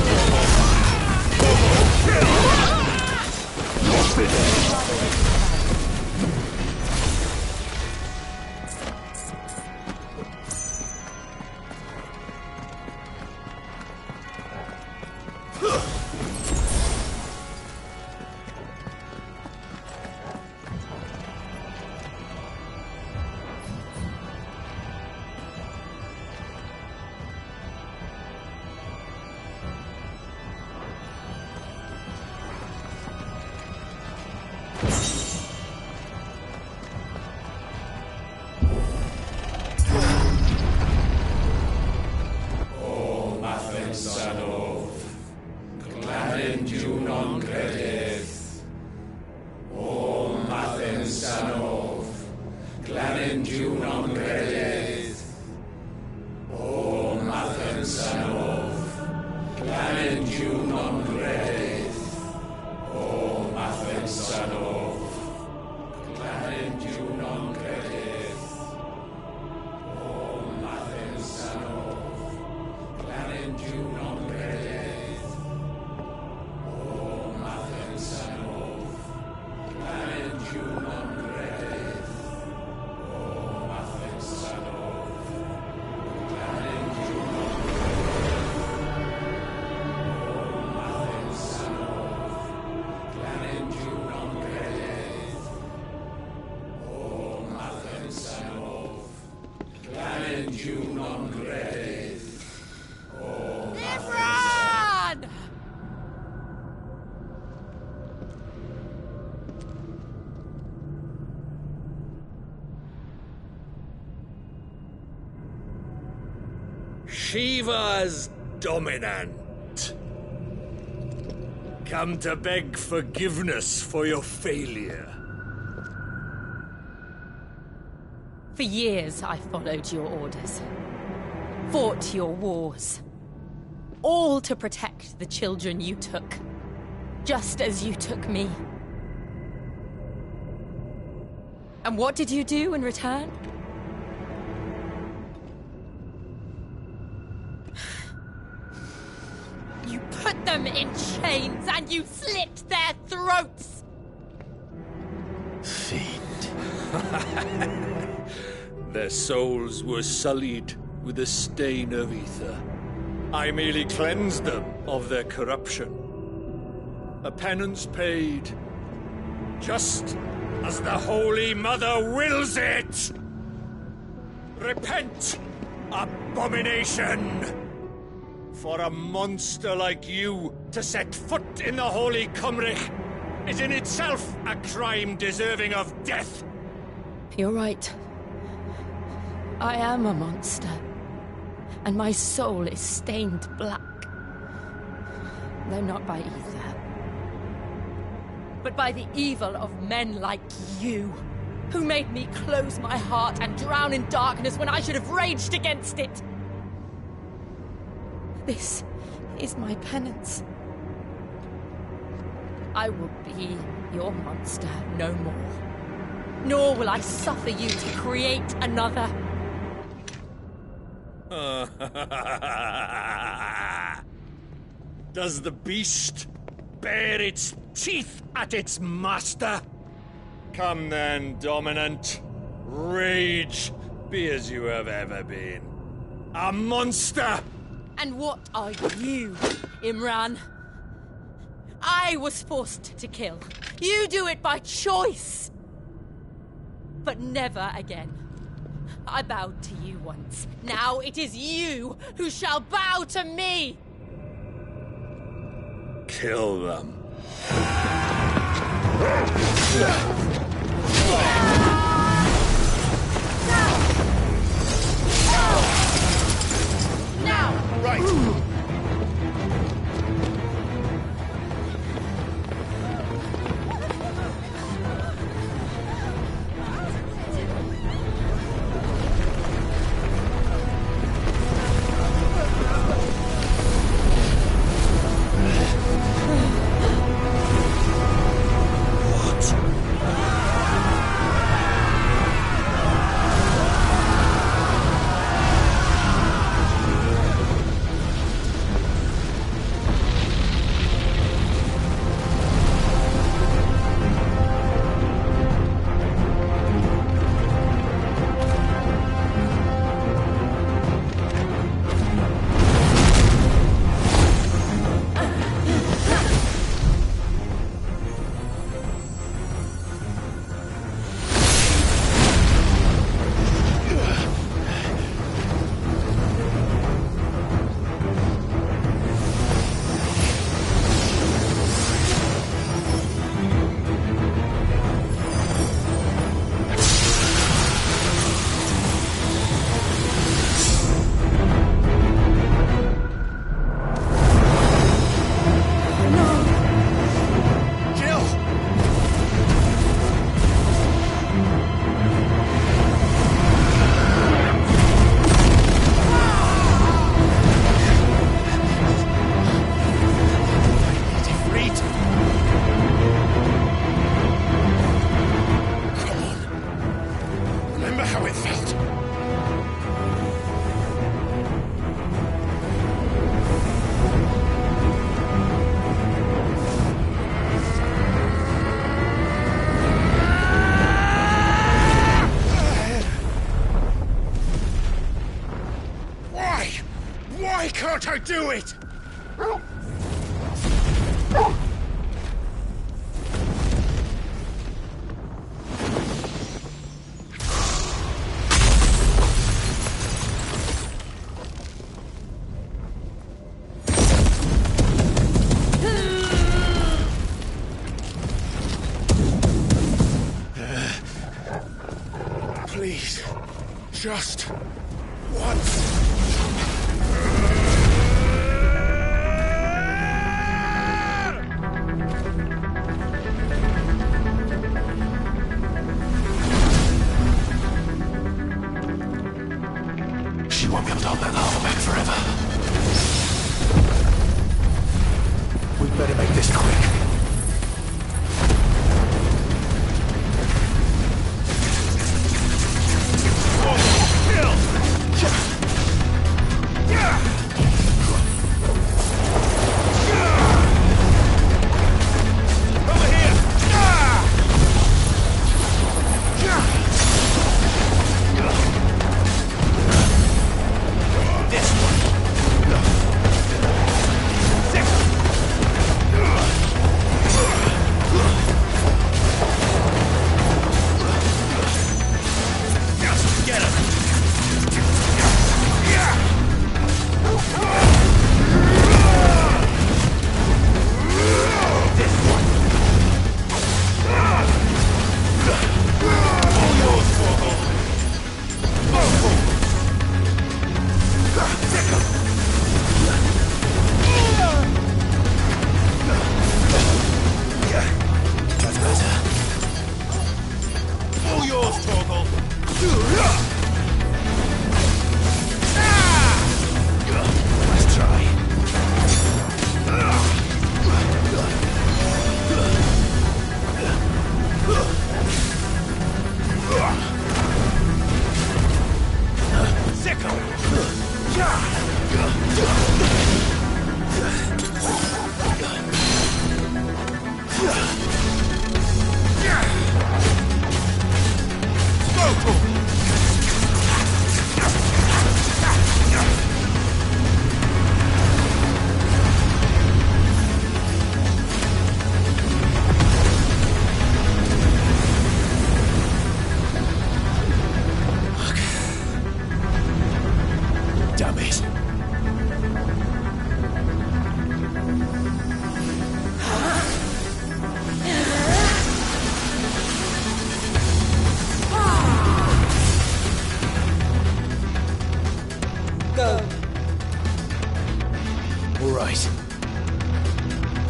Son Imran! Shiva's dominant. Come to beg forgiveness for your failure. For years, I followed your orders, fought your wars, all to protect the children you took, just as you took me. And what did you do in return? You put them in chains and you slit their throats! Fiend. Their souls were sullied with the stain of ether. I merely cleansed them of their corruption. A penance paid, just as the Holy Mother wills it! Repent, abomination! For a monster like you to set foot in the Holy Cymric is in itself a crime deserving of death. You're right. I am a monster. And my soul is stained black. Though not by ether. But by the evil of men like you, who made me close my heart and drown in darkness when I should have raged against it. This is my penance. I will be your monster no more. Nor will I suffer you to create another. Does the beast bare its teeth at its master? Come then, dominant. Rage, be as you have ever been. A monster! And what are you, Imran? I was forced to kill. You do it by choice. But never again. I bowed to you once. Now it is you who shall bow to me! Kill them. Now! Right! better do it! Please, just once. She won't be able to hold that lava back forever. We'd better make this quick.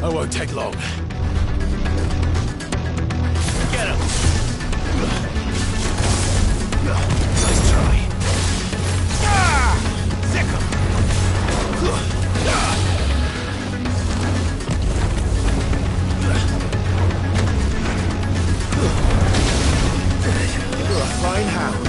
I won't take long. Get him! Nice try. Sick him! You're a fine hound.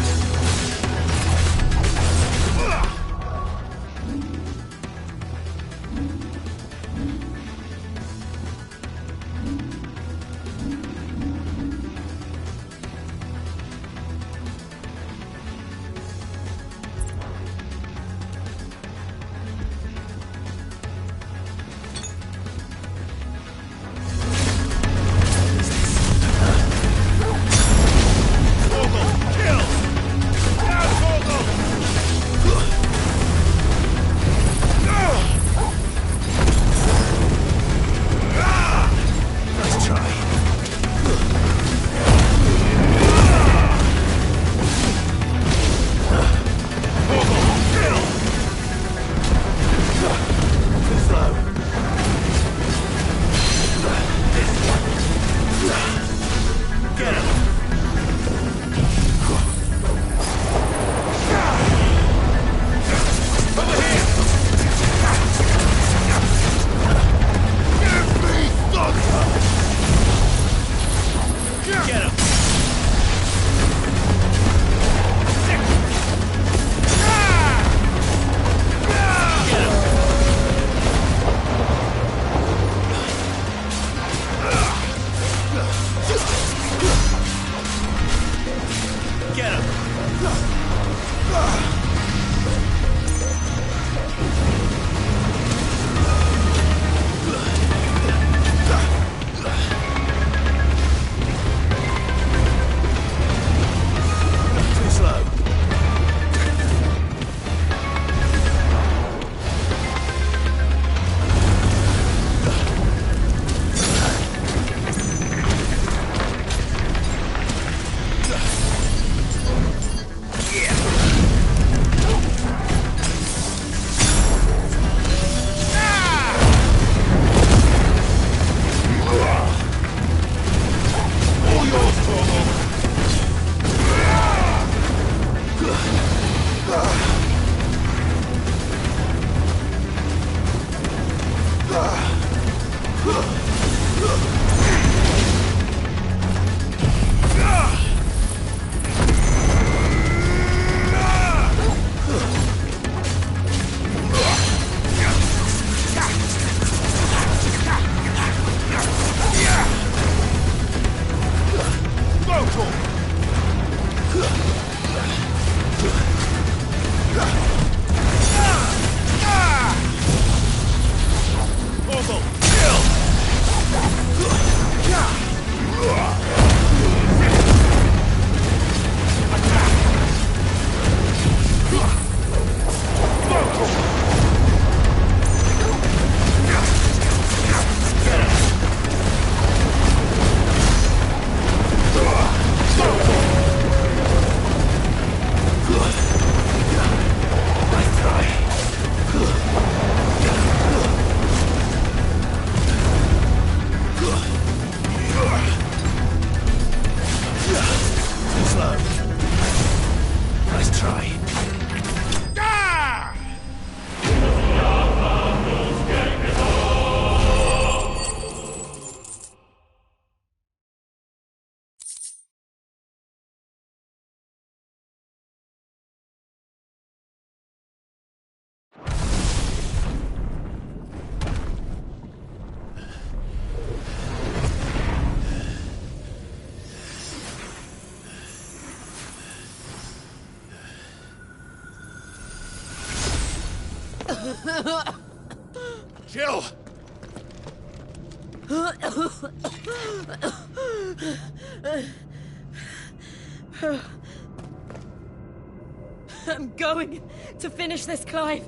Jill! I'm going to finish this, Clive.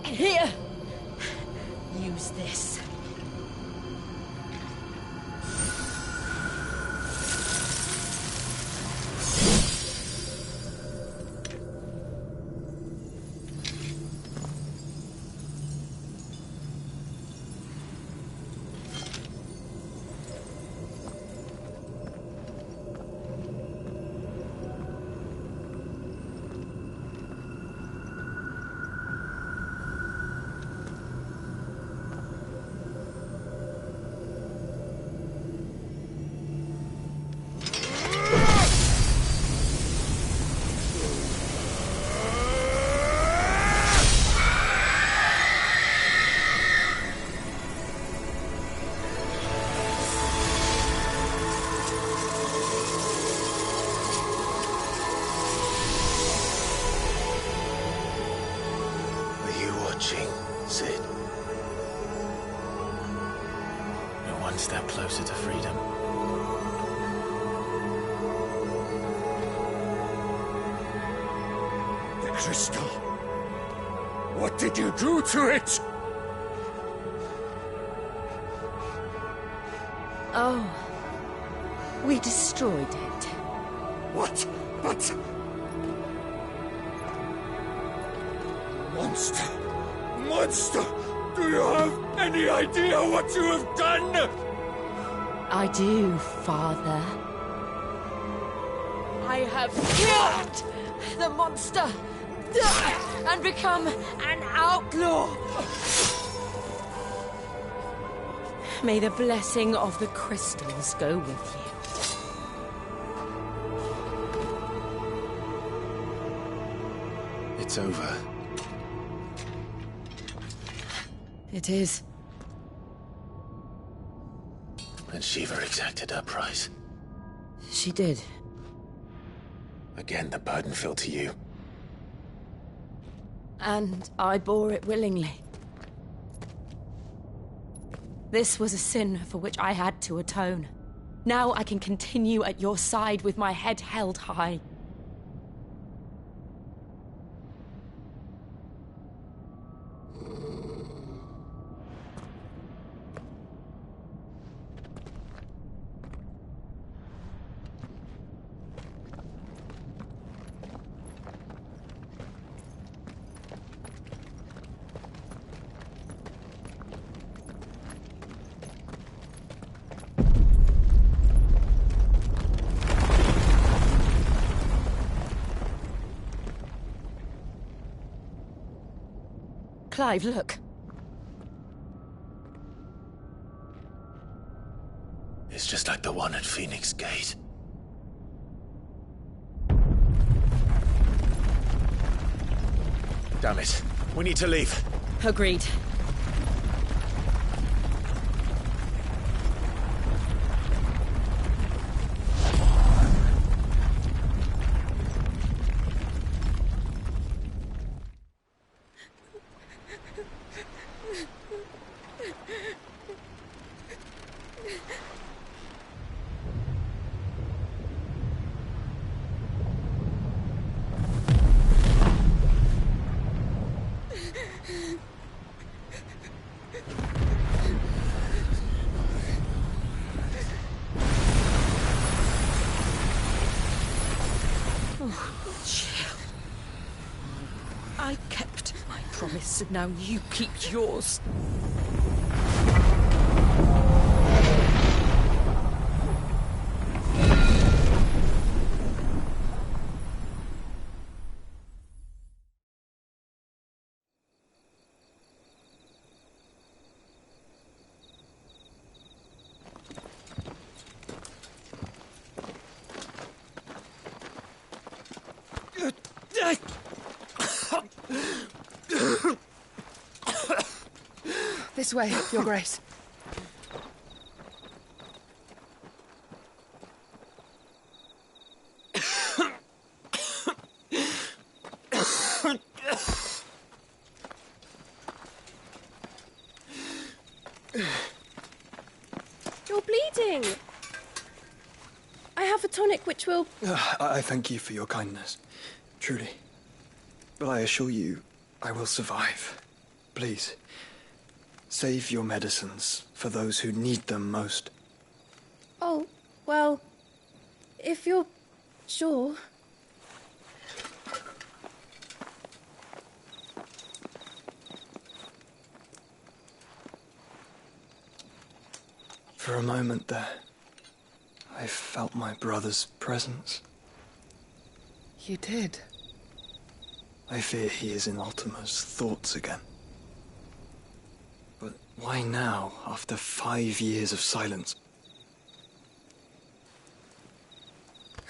Here! Use this. Sid. You're one step closer to freedom. The crystal. What did you do to it? Oh. We destroyed it. What? But... Monster! Monster! Do you have any idea what you have done? I do, Father. I have killed the monster and become an outlaw. May the blessing of the crystals go with you. It's over. It is. And Shiva exacted her price. She did. Again, the burden fell to you. And I bore it willingly. This was a sin for which I had to atone. Now I can continue at your side with my head held high. Clive, look. It's just like the one at Phoenix Gate. Damn it. We need to leave. Agreed. I kept my promise, and now you keep yours. This way, Your Grace. You're bleeding. I have a tonic which will... I thank you for your kindness, truly. But I assure you, I will survive. Please, save your medicines for those who need them most. Oh, well, if you're sure... For a moment there, I felt my brother's presence. You did? I fear he is in Ultima's thoughts again. But why now, after 5 years of silence?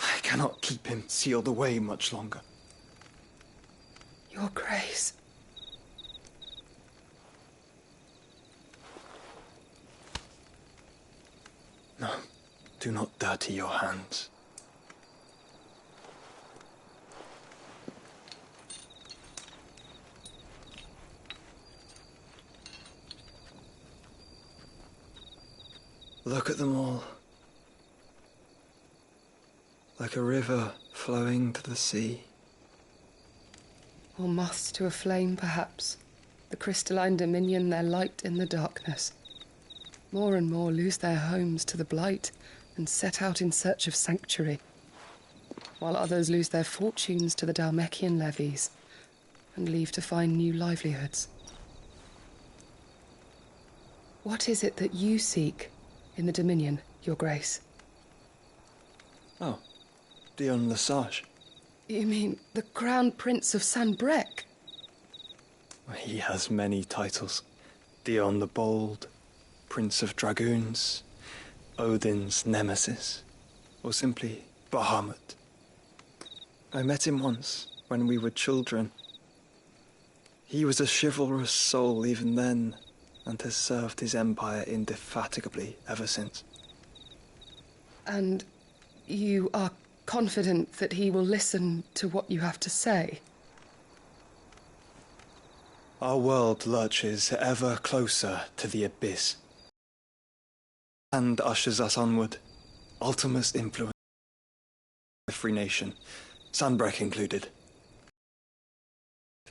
I cannot keep him sealed away much longer. Your Grace. No, do not dirty your hands. Look at them all. Like a river flowing to the sea. Or moths to a flame, perhaps. The crystalline dominion their light in the darkness. More and more lose their homes to the blight and set out in search of sanctuary, while others lose their fortunes to the Dhalmekian levies and leave to find new livelihoods. What is it that you seek in the Dominion, Your Grace? Oh, Dion Lesage. You mean the Crown Prince of Sanbreque? He has many titles. Dion the Bold, Prince of Dragoons, Odin's Nemesis, or simply Bahamut. I met him once, when we were children. He was a chivalrous soul even then, and has served his empire indefatigably ever since. And you are confident that he will listen to what you have to say? Our world lurches ever closer to the abyss, and ushers us onward. Ultima's influence, the free nation, Sanbreque included.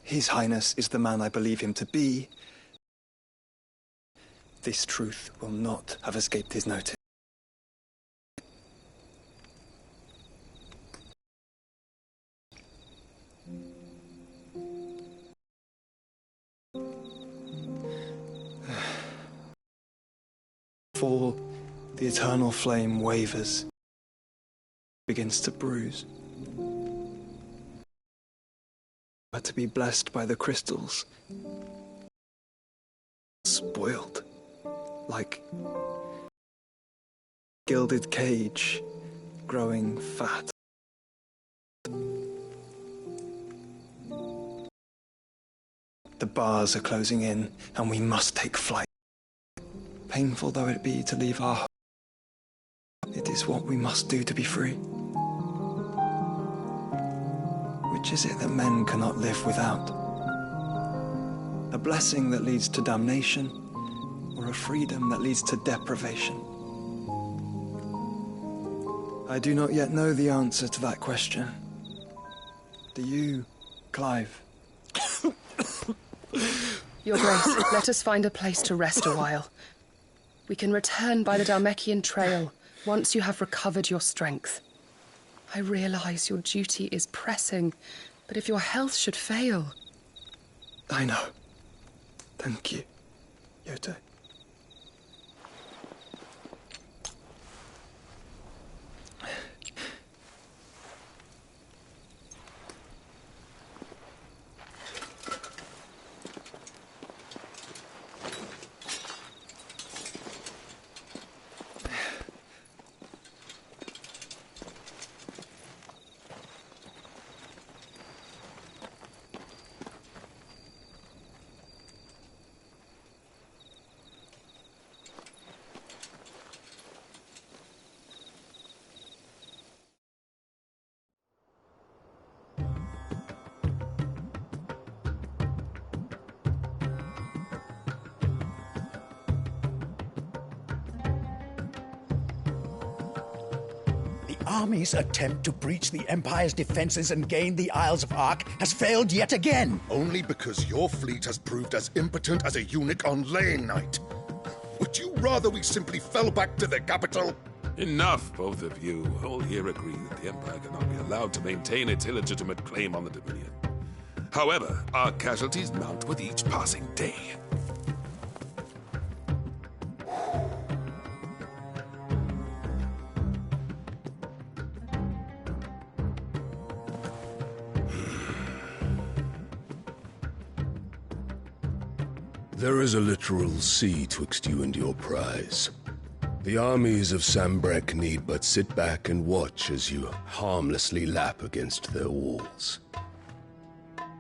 His Highness is the man I believe him to be. This truth will not have escaped his notice. Fall, the eternal flame wavers, begins to bruise. But to be blessed by the crystals, spoiled, like gilded cage, growing fat. The bars are closing in, and we must take flight. Painful though it be to leave our home, it is what we must do to be free. Which is it that men cannot live without? A blessing that leads to damnation, or a freedom that leads to deprivation? I do not yet know the answer to that question. Do you, Clive? Your Grace, let us find a place to rest a while. We can return by the Dhalmekian trail once you have recovered your strength. I realize your duty is pressing, but if your health should fail... I know. Thank you, Yote. army's attempt to breach the Empire's defenses and gain the Isles of Ark has failed yet again. Only because your fleet has proved as impotent as a eunuch on laying night. Would you rather we simply fell back to the capital? Enough, both of you. All here agree that the Empire cannot be allowed to maintain its illegitimate claim on the Dominion. However, our casualties mount with each passing day. There is a literal sea twixt you and your prize. The armies of Sambrek need but sit back and watch as you harmlessly lap against their walls.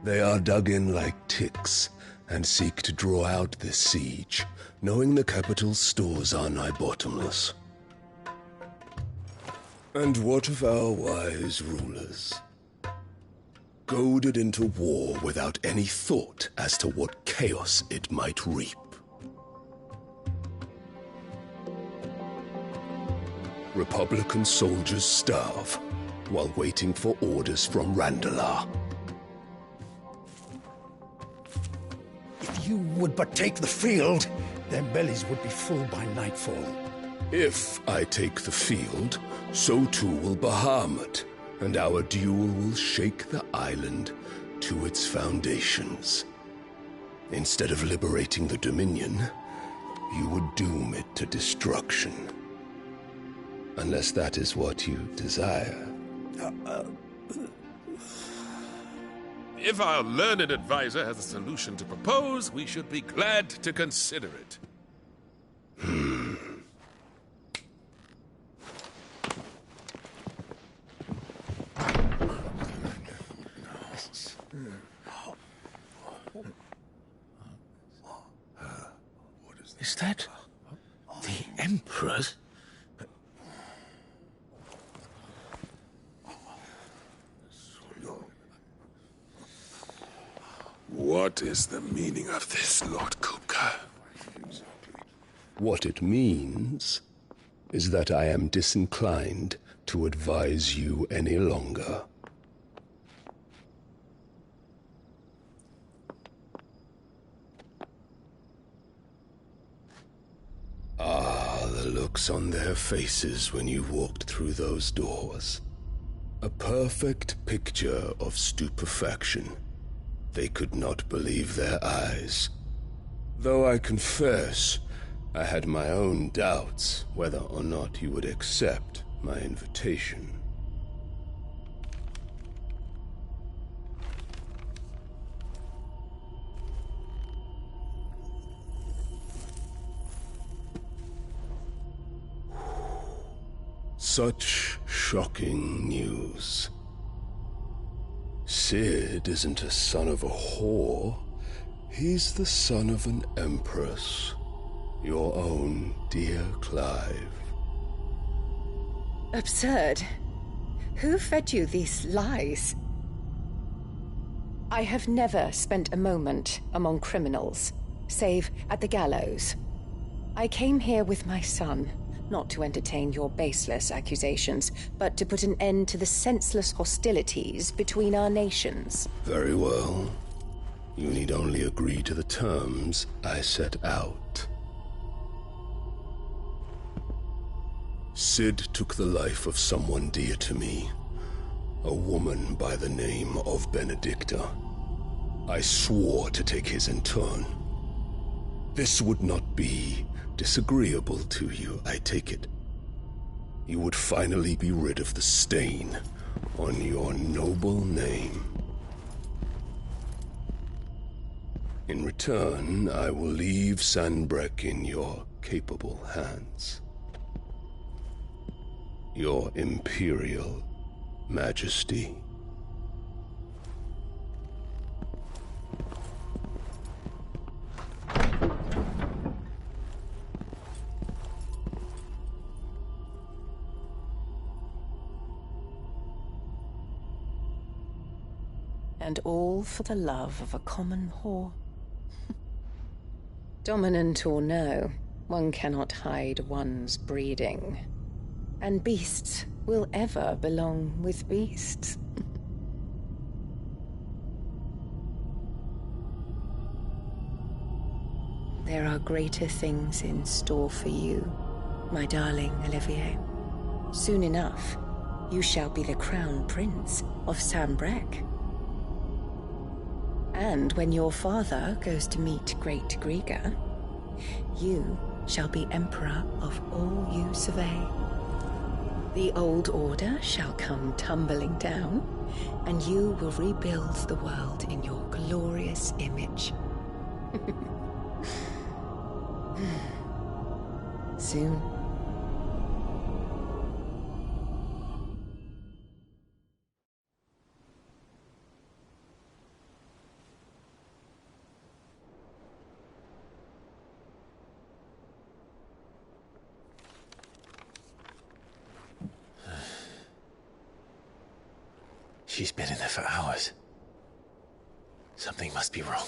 They are dug in like ticks and seek to draw out this siege, knowing the capital's stores are nigh bottomless. And what of our wise rulers? Goaded into war without any thought as to what chaos it might reap. Republican soldiers starve while waiting for orders from Randalar. If you would but take the field, their bellies would be full by nightfall. If I take the field, so too will Bahamut, and our duel will shake the island to its foundations. Instead of liberating the Dominion, you would doom it to destruction. Unless that is what you desire. If our learned advisor has a solution to propose, we should be glad to consider it. Is that the Emperor's? What is the meaning of this, Lord Kupka? What it means is that I am disinclined to advise you any longer. Ah, the looks on their faces when you walked through those doors. A perfect picture of stupefaction. They could not believe their eyes. Though I confess, I had my own doubts whether or not you would accept my invitation. Such shocking news. Sid isn't a son of a whore. He's the son of an empress. Your own dear Clive. Absurd. Who fed you these lies? I have never spent a moment among criminals, save at the gallows. I came here with my son, not to entertain your baseless accusations, but to put an end to the senseless hostilities between our nations. Very well. You need only agree to the terms I set out. Sid took the life of someone dear to me, a woman by the name of Benedicta. I swore to take his in turn. This would not be disagreeable to you, I take it. You would finally be rid of the stain on your noble name. In return, I will leave Sanbrek in your capable hands. Your Imperial Majesty. And all for the love of a common whore. Dominant or no, one cannot hide one's breeding. And beasts will ever belong with beasts. There are greater things in store for you, my darling Olivier. Soon enough, you shall be the crown prince of Sambrec. And when your father goes to meet Great Griga, you shall be emperor of all you survey. The old order shall come tumbling down, and you will rebuild the world in your glorious image. Soon. She's been in there for hours. Something must be wrong.